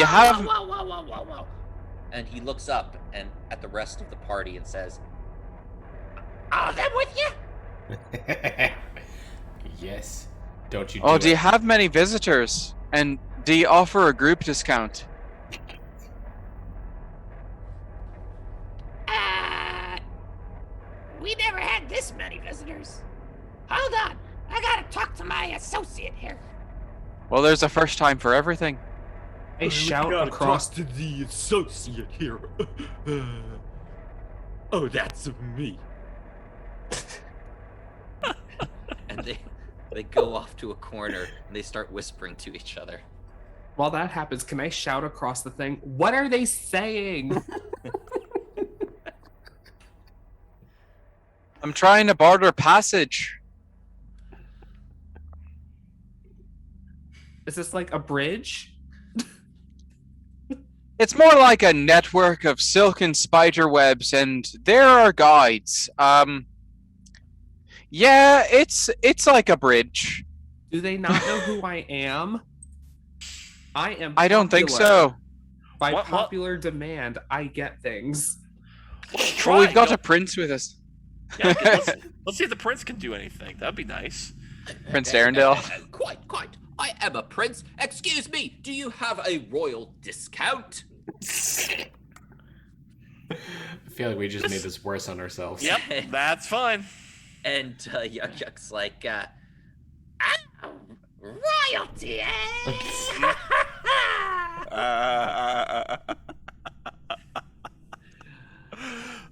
have... Whoa. And he looks up and at the rest of the party and says, "All of them with you?" Yes. Don't you? Oh, do you have many visitors? And do you offer a group discount? We never had this many visitors. Hold on, I gotta talk to my associate here. Well, there's a first time for everything. I shout across. to the associate here. Oh, that's me. And they go off to a corner and they start whispering to each other. While that happens, can I shout across the thing? What are they saying? I'm trying to barter passage. Is this like a bridge? It's more like a network of silken spider webs, and there are guides. Yeah, it's like a bridge. Do they not know who I am? I am. I don't think popular. so. By What? popular demand, I get things. Well, we've got a prince with us. Yeah, let's see if the prince can do anything. That'd be nice. Prince Arendelle. Quite. I am a prince. Excuse me, do you have a royal discount? I feel like we just made this worse on ourselves. Yep, that's fine. And Yuck-Yuck's like, royalty, eh?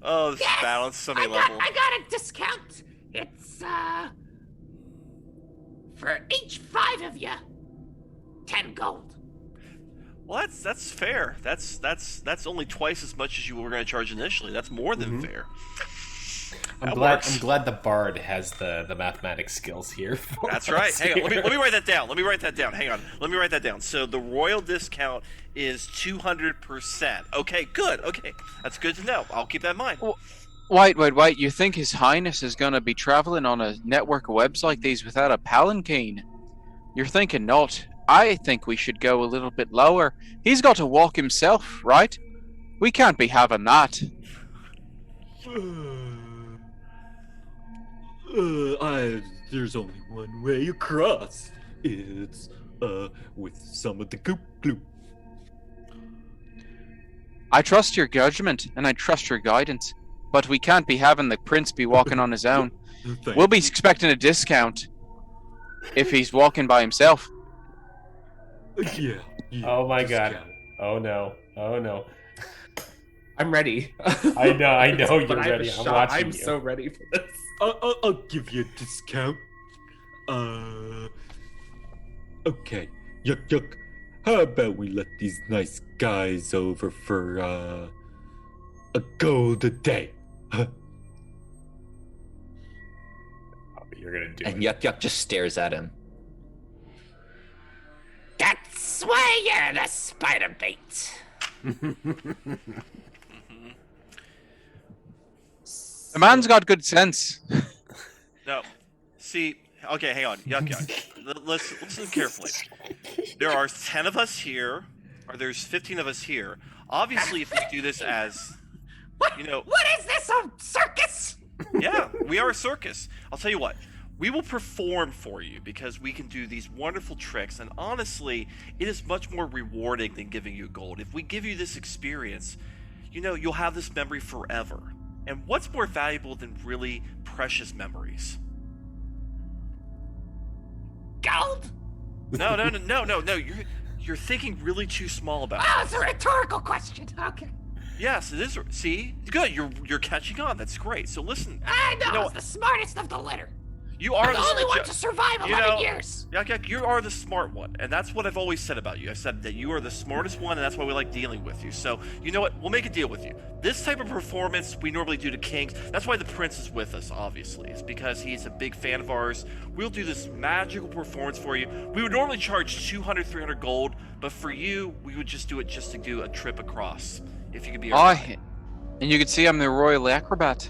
Oh, this Yes, balance so many level. I got a discount. It's, for each 5 of you, 10 gold. Well, that's fair. That's only twice as much as you were going to charge initially. That's more than fair. I'm That glad works. the bard has the mathematics skills here. That's right. Hang on. Let me write that down. Hang on. Let me write that down. So the royal discount is 200%. Okay, good. Okay, that's good to know. I'll keep that in mind. Wait. You think His Highness is going to be traveling on a network of webs like these without a palanquin? You're thinking not. I think we should go a little bit lower. He's got to walk himself, right? We can't be having that. There's only one way across. It's with some of the goop gloop. I trust your judgment, and I trust your guidance. But we can't be having the prince be walking on his own. Thank We'll be you. expecting a discount if he's walking by himself. Yeah. Oh my god. discount. Oh no. I'm ready. I know you're But I have a ready. I'm shot. watching I'm you. so ready for this. I'll give you a discount. Okay. Yuck. How about we let these nice guys over for a gold a day? Oh, you're gonna do And it. Yuck just stares at him. That's why you're the spider bait. The man's got good sense. No. See, okay, hang on. Yuck. Listen carefully. There are 10 of us here, or there's 15 of us here. Obviously, if we do this as, What? you know, What is this, a circus? yeah, we are a circus. I'll tell you what. We will perform for you because we can do these wonderful tricks, and honestly, it is much more rewarding than giving you gold. If we give you this experience, you'll have this memory forever. And what's more valuable than really precious memories? Gold? No. You're thinking really too small about it. Oh, it's a rhetorical question. Okay. Yes, it is. See, good. You're catching on. That's great. So listen. I know, it's the smartest of the litter. You are I'm the only one to survive 11 years. Yeah, you are the smart one, and that's what I've always said about you. I said that you are the smartest one, and that's why we like dealing with you. So, you know what? We'll make a deal with you. This type of performance we normally do to kings. That's why the prince is with us, obviously. It's because he's a big fan of ours. We'll do this magical performance for you. We would normally charge 200, 300 gold, but for you, we would just do it just to do a trip across. If you could be our guide. And you can see I'm the royal acrobat.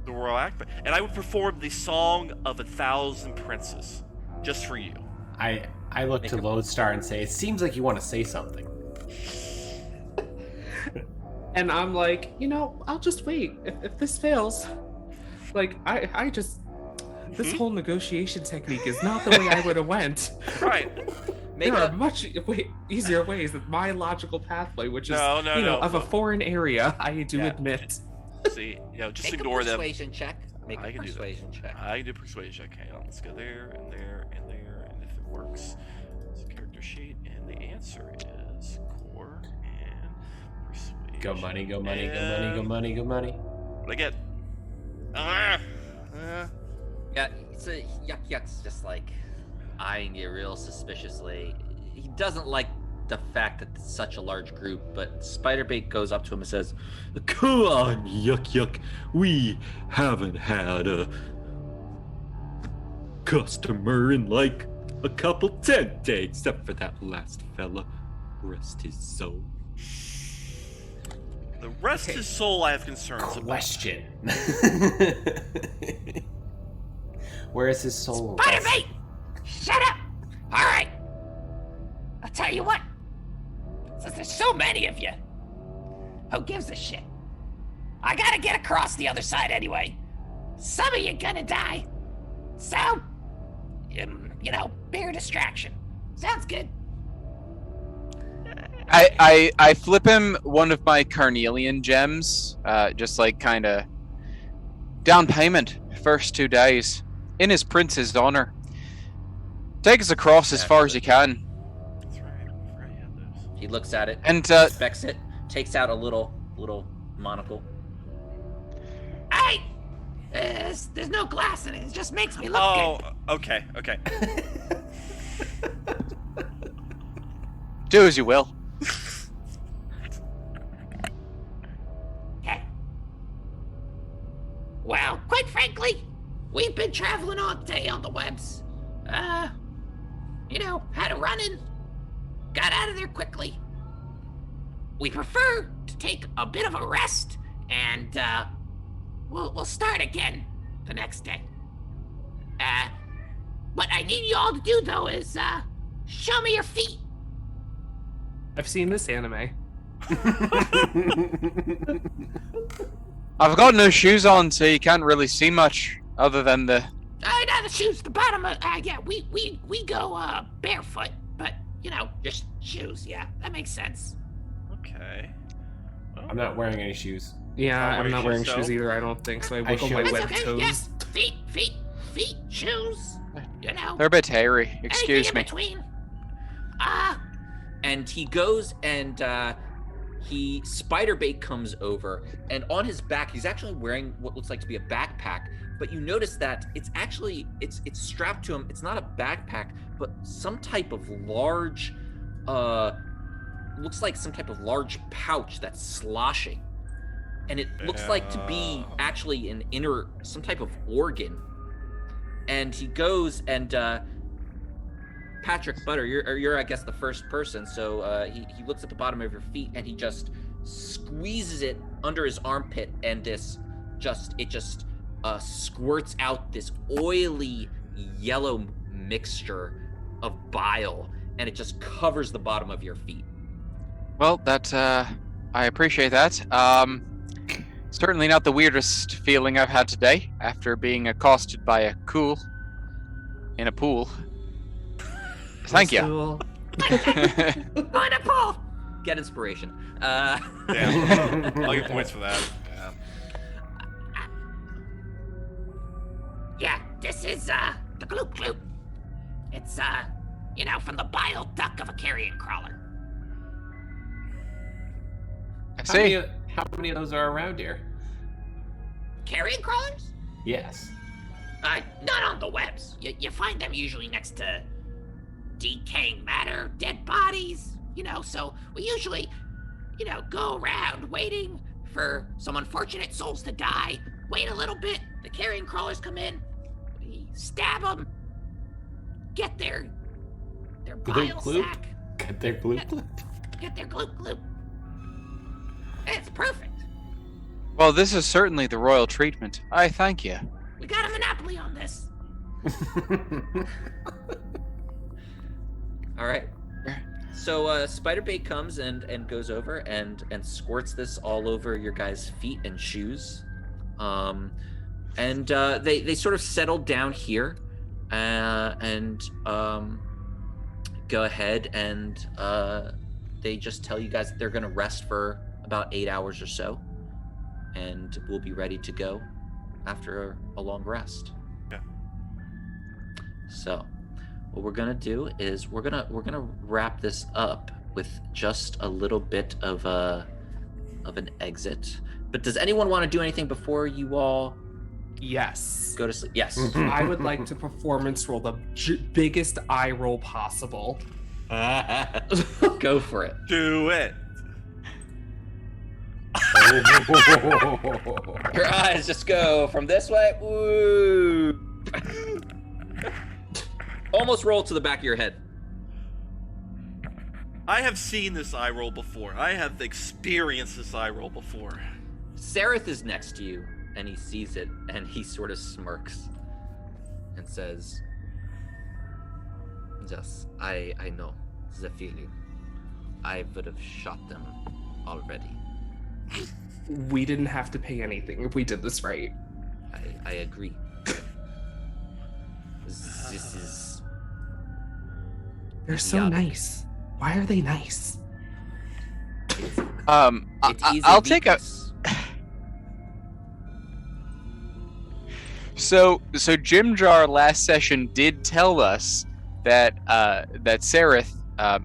The royal acrobat. And I would perform the Song of 1,000 Princes just for you. I look to Lodestar and say, it seems like you want to say something. And I'm like, I'll just wait. If this fails, like, I just... This whole negotiation technique is not the way I would have went. Right. There are much easier ways than my logical pathway, which is, of a foreign area, I do admit. See, just Make ignore a them. persuasion check. Make I a can do that. persuasion check. I can do persuasion check. Hang on, let's go there, and there, and there, and if it works, it's a character sheet, and the answer is core and persuasion. Go money, go money, go money, go money, go money. What I get? Yeah, so Yuck's just like eyeing you real suspiciously. He doesn't like the fact that it's such a large group, but Spiderbait goes up to him and says, Come on, Yuck. We haven't had a customer in like a couple 10 days, except for that last fella. Rest his soul. The rest of his soul I have concerns about. Question. Where is his soul? Spiderbait! Shut up! Alright. I'll tell you what. Since there's so many of you, who gives a shit? I gotta get across the other side anyway. Some of you gonna die. So, bigger distraction. Sounds good. I flip him one of my carnelian gems, just like kind of down payment, first 2 days, in his prince's honor. Take us across as far as you can. That's right. I forgot you had those. He looks at it, And inspects it, takes out a little monocle. Hey! There's no glass in it. It just makes me look good. Okay. do as you will. Okay. Well, quite frankly, we've been traveling all day on the webs. Had a run-in. Got out of there quickly. We prefer to take a bit of a rest, and we'll start again the next day. What I need you all to do though is show me your feet. I've seen this anime. I've got no shoes on, so you can't really see much other than the. Not the shoes. The bottom of we go barefoot, but just shoes. Yeah, that makes sense. Okay. Well, I'm not wearing any shoes. Yeah, I'm not wearing shoes, shoes though? either, I don't think, so I I wiggle my should. web That's okay. toes. Yeah. Feet, shoes. They're a bit hairy. Excuse anything me. in between. And he goes and Spiderbait comes over, and on his back he's actually wearing what looks like to be a backpack, but you notice that it's actually it's strapped to him. It's not a backpack, but some type of large looks like some type of large pouch that's sloshing, and it looks like to be actually some type of organ. And he goes and Patrick Butter, you're I guess the first person, so he looks at the bottom of your feet and he just squeezes it under his armpit, and it just squirts out this oily yellow mixture of bile, and it just covers the bottom of your feet. Well, that I appreciate that. Certainly not the weirdest feeling I've had today after being accosted by a ghoul in a pool. Thank you. Cool. On a pool. Get inspiration. Damn. I'll get points for that. Yeah. Yeah, this is the gloop gloop. It's from the bile duct of a carrion crawler. I see. How many of those are around here? Carrion crawlers? Yes. Not on the webs. You find them usually next to decaying matter, dead bodies. So we usually, go around waiting for some unfortunate souls to die. Wait a little bit. The carrion crawlers come in. We stab them. Get their bile sack. Get their gloop gloop. Get their gloop gloop. It's perfect. Well, this is certainly the royal treatment. I thank you. We got a monopoly on this. All right. So Spiderbait comes and goes over and squirts this all over your guys' feet and shoes. They sort of settle down here and go ahead and they just tell you guys that they're going to rest for about 8 hours or so, and we'll be ready to go after a long rest. Yeah. So what we're gonna do is we're gonna wrap this up with just a little bit of an exit. But does anyone want to do anything before you all Yes. go to sleep? Yes. I would like to performance roll the biggest eye roll possible. Go for it. Do it. Your eyes just go from this way. Woo. Almost roll to the back of your head. I have seen this eye roll before. I have experienced this eye roll before. Sereth is next to you, and he sees it, and he sort of smirks and says, "Yes, I know the feeling. I would have shot them already. We didn't have to pay anything if we did this right. I agree. This is... They're so idiotic. nice. Why are they nice? It's easy I'll take a. weakness. So Jim Jar last session did tell us that that Sereth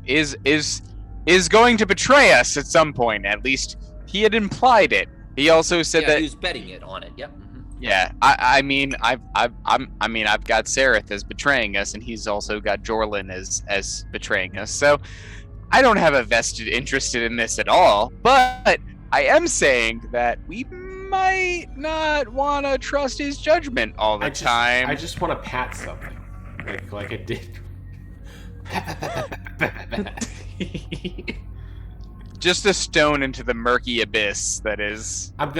is going to betray us at some point. At least he had implied it. He also said that he was betting it on it. Yep. Mhm. Yeah, I mean I've got Sereth as betraying us, and he's also got Jorlin as betraying us. So I don't have a vested interest in this at all. But I am saying that we might not want to trust his judgment all the time. I just want to pat something, like I did. Just a stone into the murky abyss that is. I'm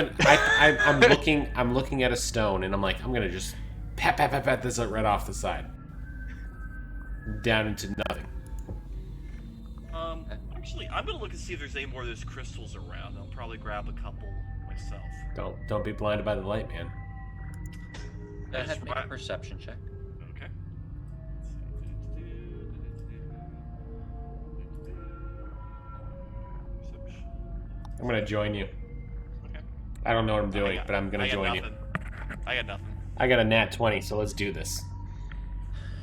looking at a stone, and I'm like, I'm gonna just pat this right off the side, down into nothing. Actually, I'm gonna look and see if there's any more of those crystals around. I'll probably grab a couple myself. Don't be blinded by the light, man. Go ahead, make a perception check. Okay. Perception. I'm gonna join you. Okay. I don't know what I'm doing, but I'm gonna join you. I got nothing. I got a nat 20, so let's do this.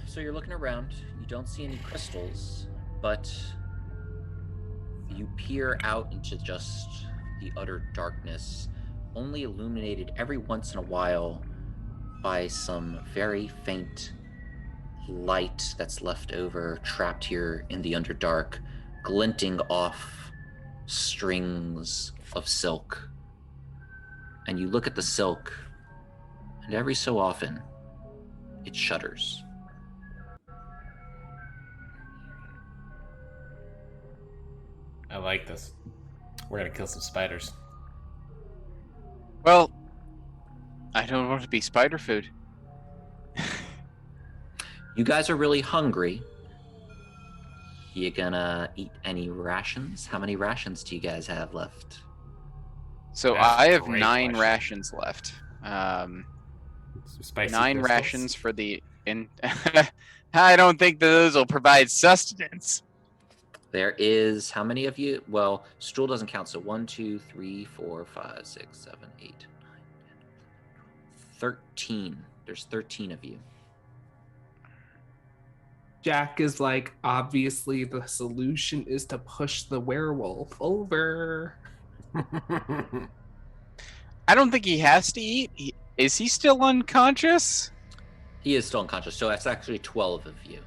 So you're looking around. You don't see any crystals, but you peer out into just the utter darkness, only illuminated every once in a while by some very faint light that's left over, trapped here in the Underdark, glinting off strings of silk. And you look at the silk, and every so often, it shudders. I like this. We're gonna kill some spiders. Well, I don't want to be spider food. You guys are really hungry. You gonna eat any rations? How many rations do you guys have left? So That's I a have great 9 question. rations left. Spicy 9 crystals? rations for the in. I don't think that those will provide sustenance. There is how many of you? Well, stool doesn't count. So 1, 2, 3, 4, 5, 6, 7, 8, 9, 10, 13. There's 13 of you. Jack is like, obviously the solution is to push the werewolf over. I don't think he has to eat. Is he still unconscious? He is still unconscious. So that's actually 12 of you.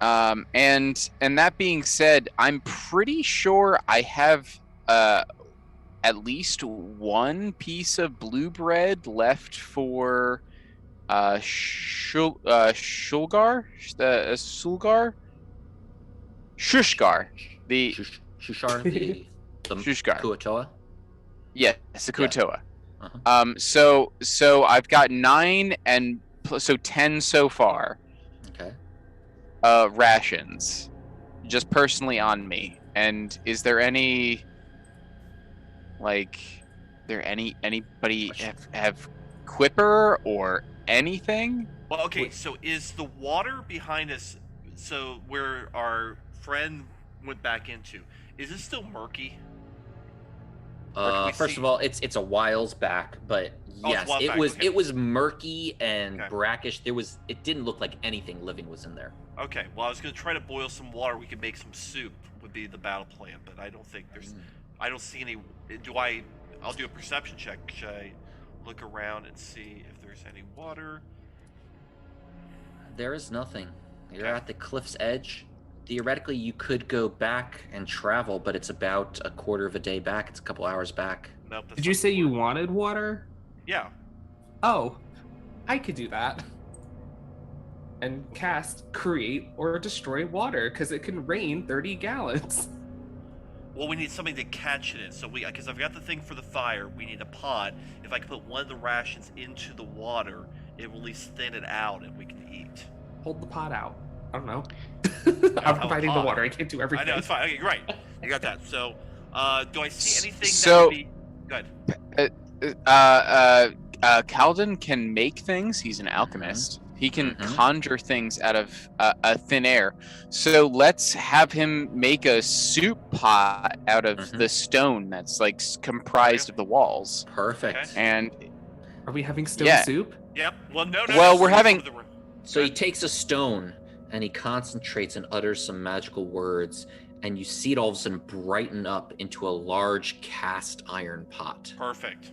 And that being said, I'm pretty sure I have at least 1 piece of blue bread left for Shulgar, Shushgar, the Shushar, the Shushgar. Kuatoa. Yes, the Kuatoa. Uh-huh. So I've got 9 and so 10 so far. Okay. Rations, just personally on me. And is there any, anybody have Quipper or anything? Well, okay, so is the water behind us, so where our friend went back into, is it still murky? First of all, it's a whiles back, but yes, while it back, was okay. it was murky and Okay. brackish. It didn't look like anything living was in there. Okay, well, I was going to try to boil some water. We could make some soup, would be the battle plan, but I don't think there's... I don't see any... I'll do a perception check. Should I look around and see if there's any water? There is nothing. You're Okay. at the cliff's edge. Theoretically, you could go back and travel, but it's about a quarter of a day back. It's a couple hours back. Nope. that's Did you not say you water. wanted water? Yeah. Oh, I could do that. And cast create or destroy water because it can rain 30 gallons. Well, we need something to catch it in. So because I've got the thing for the fire, we need a pot. If I can put one of the rations into the water, it will at least thin it out and we can eat. Hold the pot out. I don't know. I'll I'm providing the pot. water. I can't do everything. I know, it's fine. Okay, right. You got that. So, do I see anything So- that would be... Good. Calden can make things. He's an alchemist. He can Mhm. conjure things out of thin air. So let's have him make a soup pot out of Mhm. the stone that's like comprised of the walls. Perfect. Okay. And Are we having stone Yeah. soup? Yep. Well, no. Well, no, we're so having- the- So he takes a stone and he concentrates and utters some magical words, and you see it all of a sudden brighten up into a large cast iron pot. Perfect.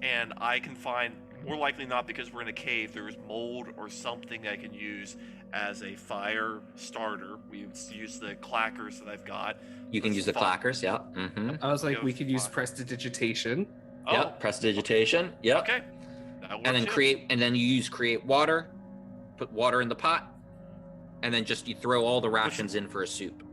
And I can find, more likely not because we're in a cave, there's mold or something I can use as a fire starter. We use the clackers that I've got. You can That's use the fine. clackers, yeah. Mm-hmm. I was like, Go we could use fine. prestidigitation. Oh, Yep. Prestidigitation. Yep. okay. That And then works, yeah. and then you use create water, put water in the pot, and then just you throw all the rations in for a soup.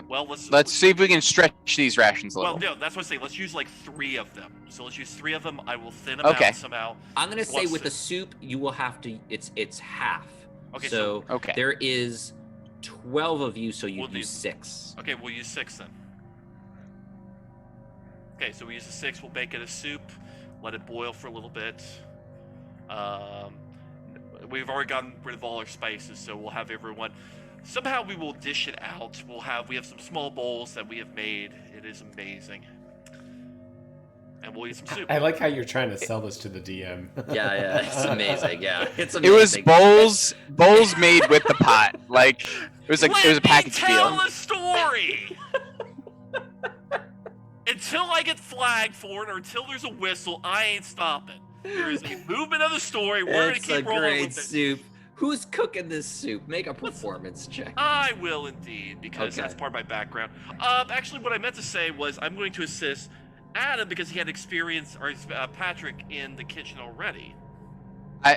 Well, let's see if we can stretch these rations a little. Well, no, that's what I'm saying. Let's use like 3 of them. So let's use 3 of them. I will thin them Okay. out somehow. I'm gonna say What's with it? the soup, you will have to. It's half. Okay, So Okay. there is 12 of you, so you We'll use do- 6. Okay, we'll use 6 then. Okay, so we use the 6. We'll make it a soup. Let it boil for a little bit. We've already gotten rid of all our spices, so we'll have everyone. Somehow we will dish it out. We have some small bowls that we have made. It is amazing. And we'll eat some soup. I like how you're trying to sell this to the DM. Yeah, it's amazing. Yeah, it's It was amazing. bowls made with the pot. Like it was a package Let me tell deal. the story. Until I get flagged for it, or until there's a whistle, I ain't stopping. There is a movement of the story. We're gonna It's a keep rolling great with it. soup. Who's cooking this soup? Make a performance check. I will indeed, because Okay. that's part of my background. Actually, what I meant to say was I'm going to assist Adam because he had experience, or Patrick, in the kitchen already. I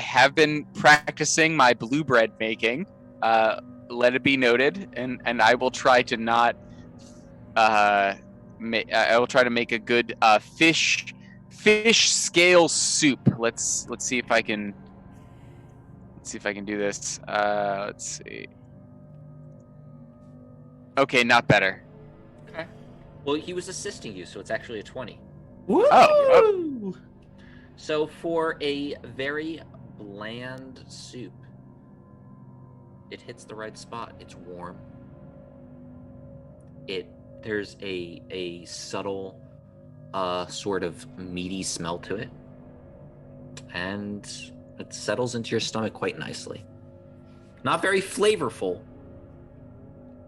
have bin practicing my blue bread making. Let it be noted, and I will try to not. I will try to make a good fish scale soup. Let's see if I can Let's see if I can do this. Let's see. Okay, not better. Okay. Well, he was assisting you, so it's actually a 20. Woo! Oh. So for a very bland soup, it hits the right spot. It's warm. There's a subtle sort of meaty smell to it. And it settles into your stomach quite nicely. Not very flavorful,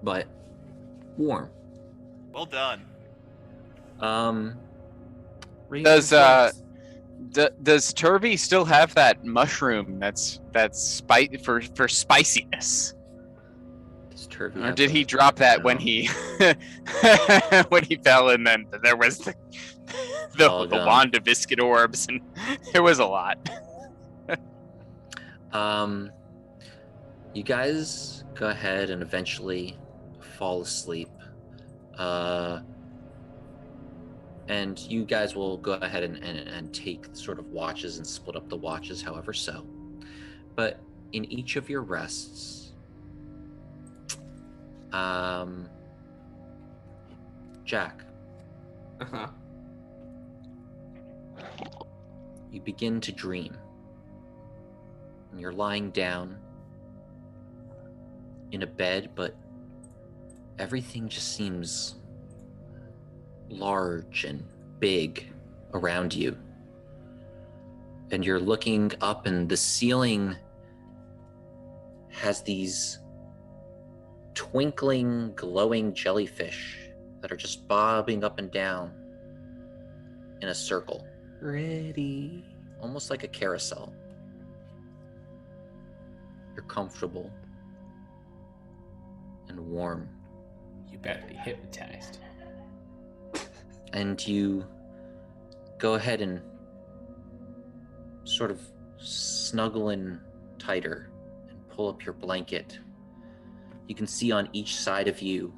but warm. Well done. Does Turvy still have that mushroom that's for spiciness? Does Turvy Or have did he those? drop that when No. he when he fell and then there was the All gone. wand of biscuit orbs and there was a lot. You guys go ahead and eventually fall asleep. And you guys will go ahead and take sort of watches and split up the watches however so. But in each of your rests, Jack, Uh-huh. you begin to dream. And you're lying down in a bed, but everything just seems large and big around you. And you're looking up, and the ceiling has these twinkling, glowing jellyfish that are just bobbing up and down in a circle. Ready. Almost like a carousel. You're comfortable and warm. You better be hypnotized. And you go ahead and sort of snuggle in tighter and pull up your blanket. You can see on each side of you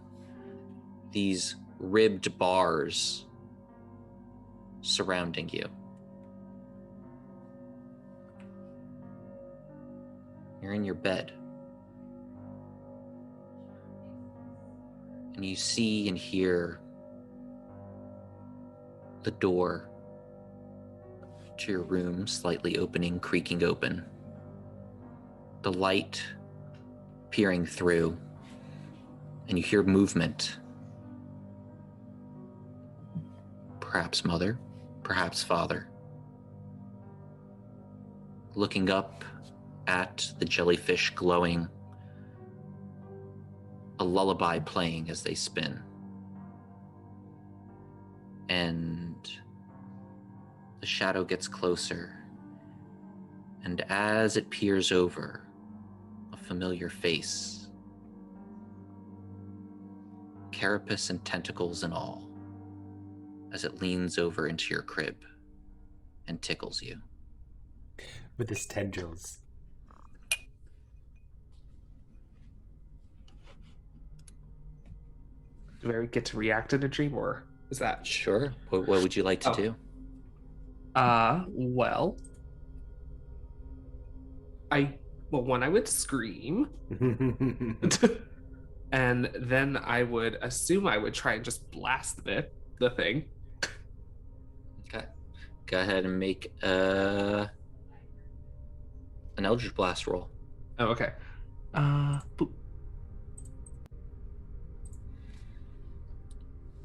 these ribbed bars surrounding you. You're in your bed. And you see and hear the door to your room slightly opening, creaking open. The light peering through, and you hear movement. Perhaps mother, perhaps father. Looking up at the jellyfish glowing, a lullaby playing as they spin. And the shadow gets closer, and as it peers over, a familiar face, carapace and tentacles and all, as it leans over into your crib and tickles you. With his tendrils. Do I get to react in a dream, or is that? Sure. What would you like to do? Well, one, I would scream, and then I would assume I would try and just blast the thing. Okay. Go ahead and make an Eldritch Blast roll. Oh, okay. Boop.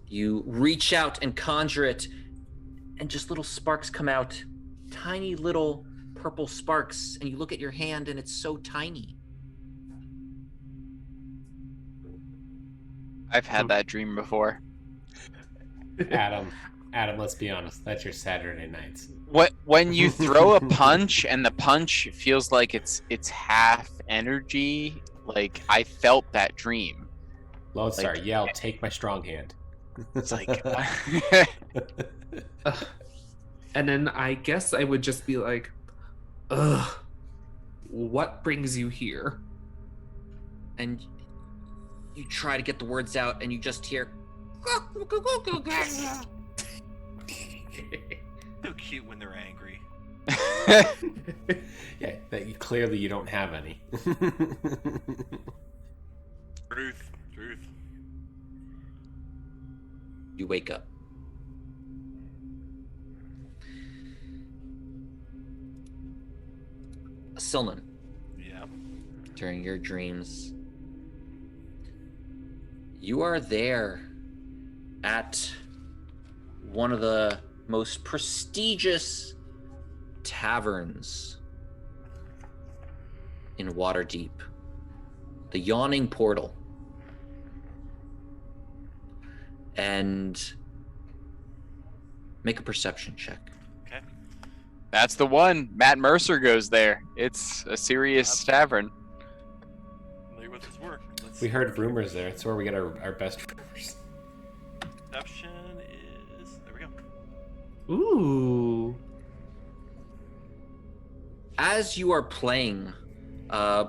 You reach out and conjure it, and just little sparks come out. Tiny little purple sparks, and you look at your hand, and it's so tiny. I've had that dream before. Adam, let's be honest. That's your Saturday nights. When you throw a punch and the punch feels like it's half energy, like I felt that dream. Lodestar, yell, take my strong hand. It's like And then I guess I would just be like, ugh, what brings you here? And you try to get the words out, and you just hear. So cute when they're angry. Yeah, clearly you don't have any. Truth. You wake up. Silnan, Yeah. during your dreams, you are there at one of the most prestigious taverns in Waterdeep, the Yawning Portal. And make a perception check. Okay. That's the one. Matt Mercer goes there. It's a serious tavern. Familiar with his work. Let's We heard rumors there. It's where we get our best rumors. Perception is. There we go. Ooh. As you are playing a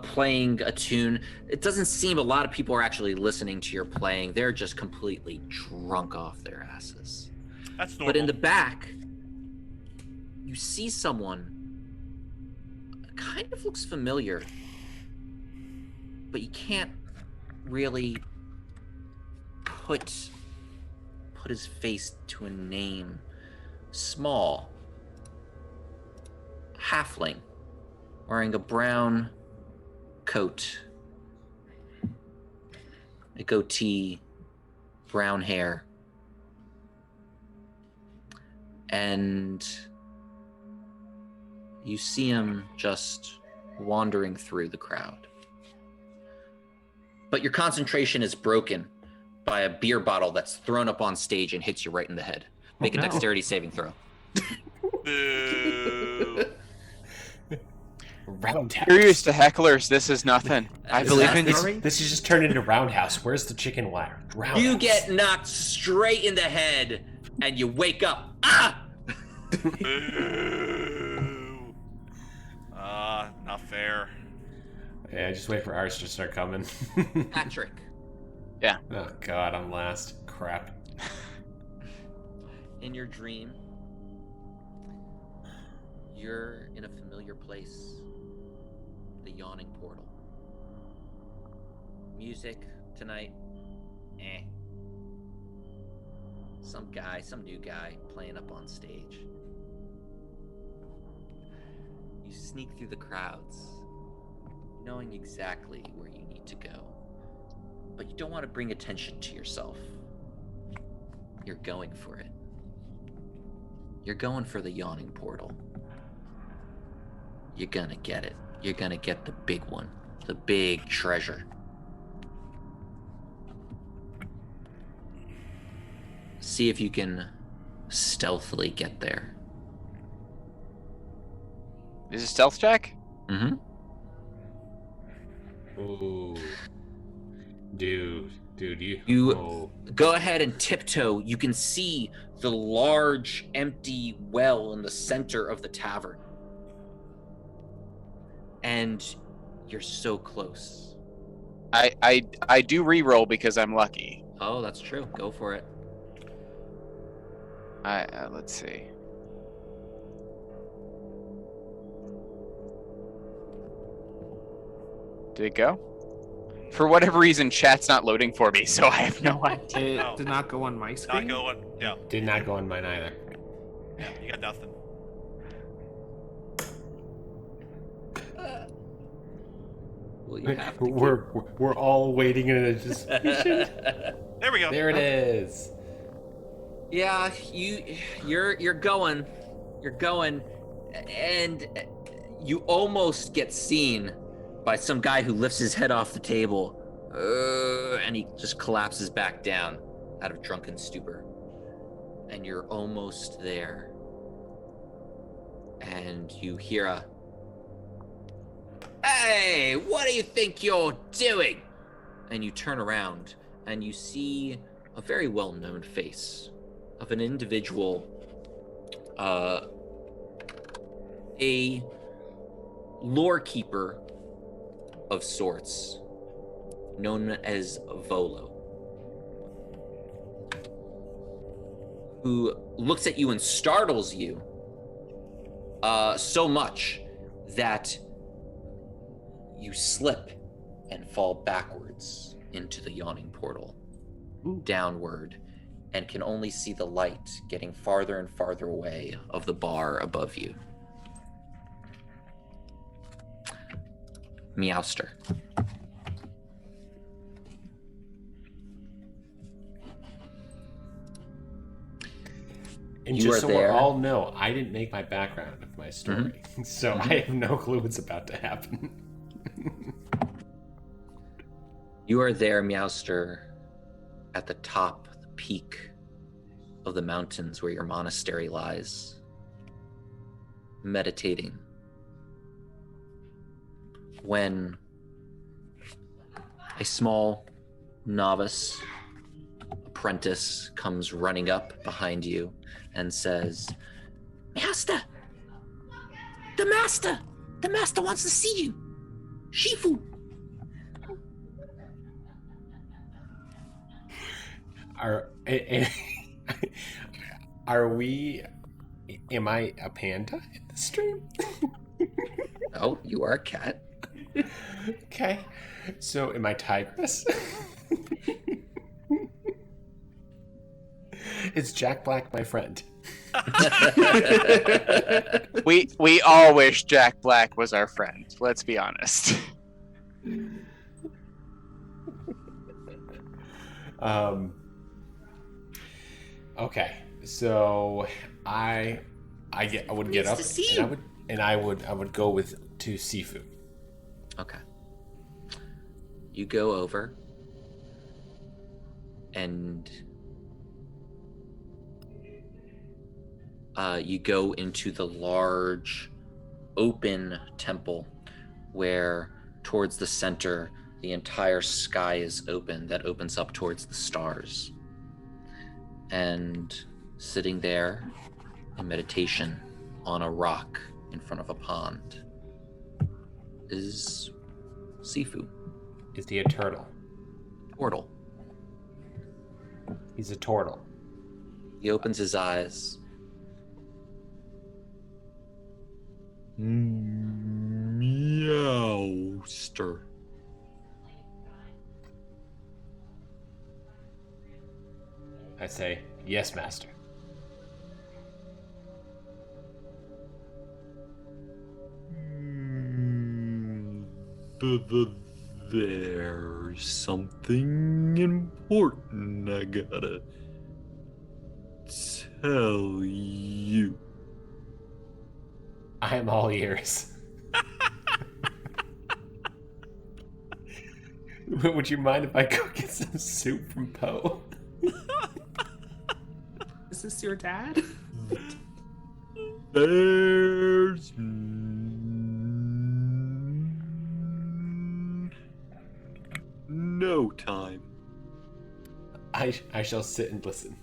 tune, it doesn't seem a lot of people are actually listening to your playing. They're just completely drunk off their asses. That's normal. But in the back, you see someone kind of looks familiar, but you can't really put his face to a name. Small, halfling, wearing a brown coat, a goatee, brown hair, and you see him just wandering through the crowd. But your concentration is broken by a beer bottle that's thrown up on stage and hits you right in the head. Make a dexterity saving throw. Boo. Roundhouse. You're used to hecklers. This is nothing. I believe in you. This is just turned into Roundhouse. Where's the chicken wire? Roundhouse. You get knocked straight in the head and you wake up. Ah! Boo. Not fair. Yeah, just wait for ours to start coming. Patrick. Oh god, I'm last. Crap. In your dream, you're in a familiar place, the Yawning Portal. Music tonight, Some new guy playing up on stage. You sneak through the crowds, knowing exactly where you need to go, but you don't want to bring attention to yourself. You're going for it. You're going for the Yawning Portal. You're gonna get it. You're gonna get the big one. The big treasure. See if you can stealthily get there. Is it a stealth check? Mm-hmm. Ooh. Dude, You go ahead and tiptoe. You can see the large empty well in the center of the tavern. And you're so close. I do re-roll because I'm lucky. Oh, that's true. Go for it. Let's see. Did it go? For whatever reason, chat's not loading for me, so I have no idea. It No. did not go on my screen. Not going. Yeah. did not go on mine either. Yeah. You got nothing. Well, you have to We're all waiting in anticipation. There we go. There it is. Yeah, you're going, and you almost get seen by some guy who lifts his head off the table, and he just collapses back down out of drunken stupor. And you're almost there, and you hear a, "Hey, what do you think you're doing?" And you turn around, and you see a very well-known face of an individual, a lore keeper of sorts, known as Volo, who looks at you and startles you So much that you slip and fall backwards into the Yawning Portal, downward, and can only see the light getting farther and farther away of the bar above you. Meowstar. And You just are so there. we all know, I didn't make my background of my story, so I have no clue what's about to happen. You are there, Meowstar, at the top, the peak of the mountains where your monastery lies, meditating, when a small novice apprentice comes running up behind you and says, Master! The master! The master wants to see you! Shifu! Am I a panda in the stream? "Oh, you are a cat." Okay. So am I tigress? Is Jack Black my friend? We all wish Jack Black was our friend. Let's be honest. Okay. So I would get up and I would go to Sifu. Okay. You go over and you go into the large open temple where towards the center the entire sky is open, that opens up towards the stars. And sitting there in meditation on a rock in front of a pond is Sifu. Is he a turtle? Portal. He's a turtle. He opens his eyes. Meowstar. I say, yes, master. There's something important I gotta tell you. I am all ears. Would you mind if I go get some soup from Poe? Is this your dad? There's no time. I shall sit and listen.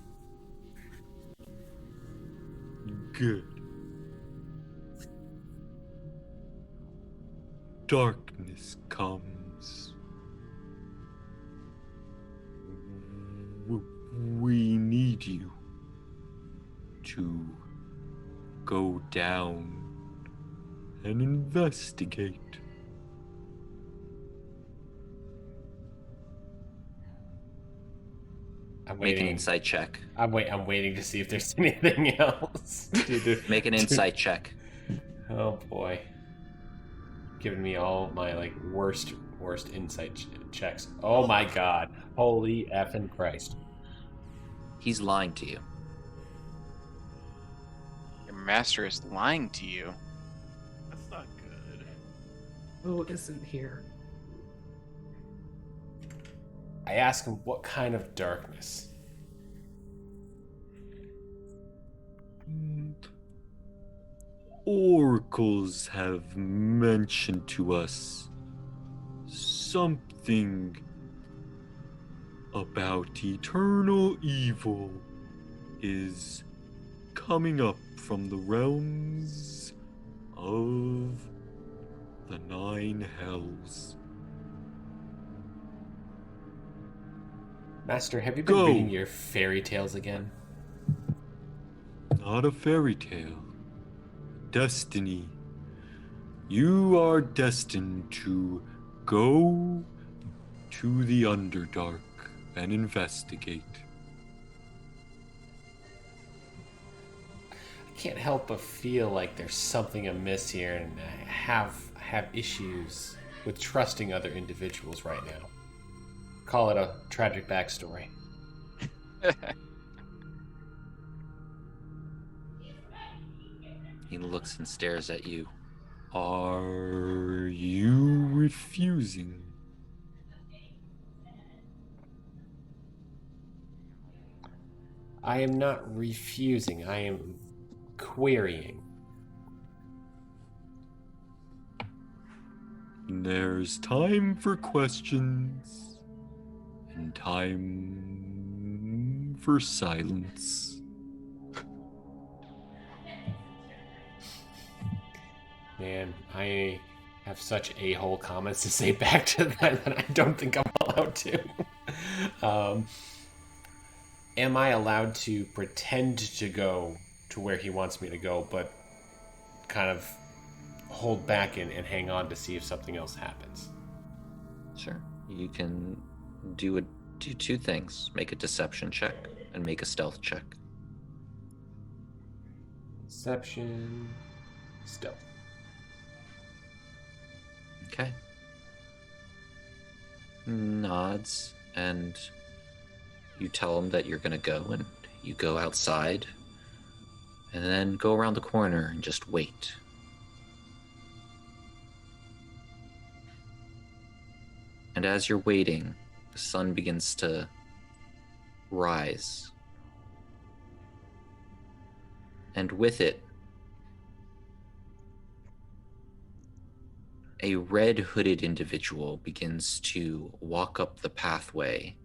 Good. Darkness comes. We need you to go down and investigate. I'm Make an waiting. insight check. I'm waiting to see if there's anything else. Make an insight check. Oh boy. Giving me all my worst insight checks. Oh my god. Holy effing Christ. He's lying to you. Your master is lying to you. That's not good. Who isn't here? I ask him what kind of darkness. Oracles have mentioned to us something about eternal evil is coming up from the realms of the Nine Hells. Master, have you been Go. reading your fairy tales again? Not a fairy tale. destiny. You are destined to go to the Underdark and investigate. I can't help but feel like there's something amiss here, and I have issues with trusting other individuals right now. Call it a tragic backstory. He looks and stares at you. Are you refusing? I am not refusing. I am querying. There's time for questions and time for silence. Man, I have such a-hole comments to say back to that I don't think I'm allowed to. Am I allowed to pretend to go to where he wants me to go, but kind of hold back and hang on to see if something else happens? Sure. You can do two things. Make a deception check and make a stealth check. Deception, stealth. Okay. Nods, and you tell him that you're going to go, and you go outside, and then go around the corner and just wait. And as you're waiting, the sun begins to rise. And with it, a red hooded individual begins to walk up the pathway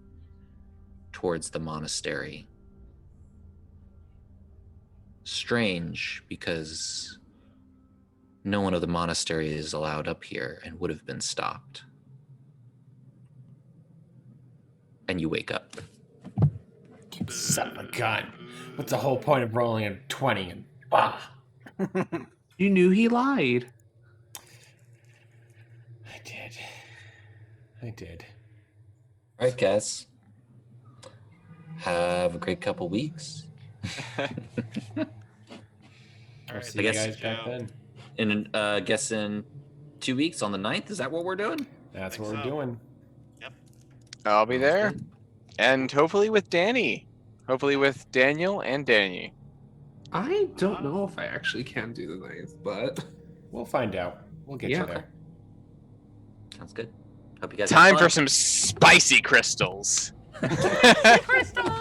towards the monastery. Strange, because no one of the monastery is allowed up here and would have been stopped. And you wake up. Son of a gun. What's the whole point of rolling a 20 and You knew he lied. I did. All right, guys. Have a great couple weeks. I'll see I you guess- guys back then. In guess in 2 weeks on the 9th, is that what we're doing? That's Think what we're so. doing. I'll be Sounds there. good. And hopefully with Danny. Hopefully with Daniel and Danny. I don't know if I actually can do the 9th, but We'll find out. We'll get Yeah. you there. Sounds good. Hope you guys have Time fun. for some spicy crystals. Crystals!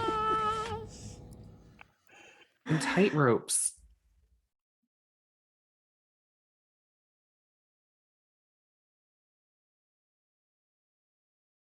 and tight ropes.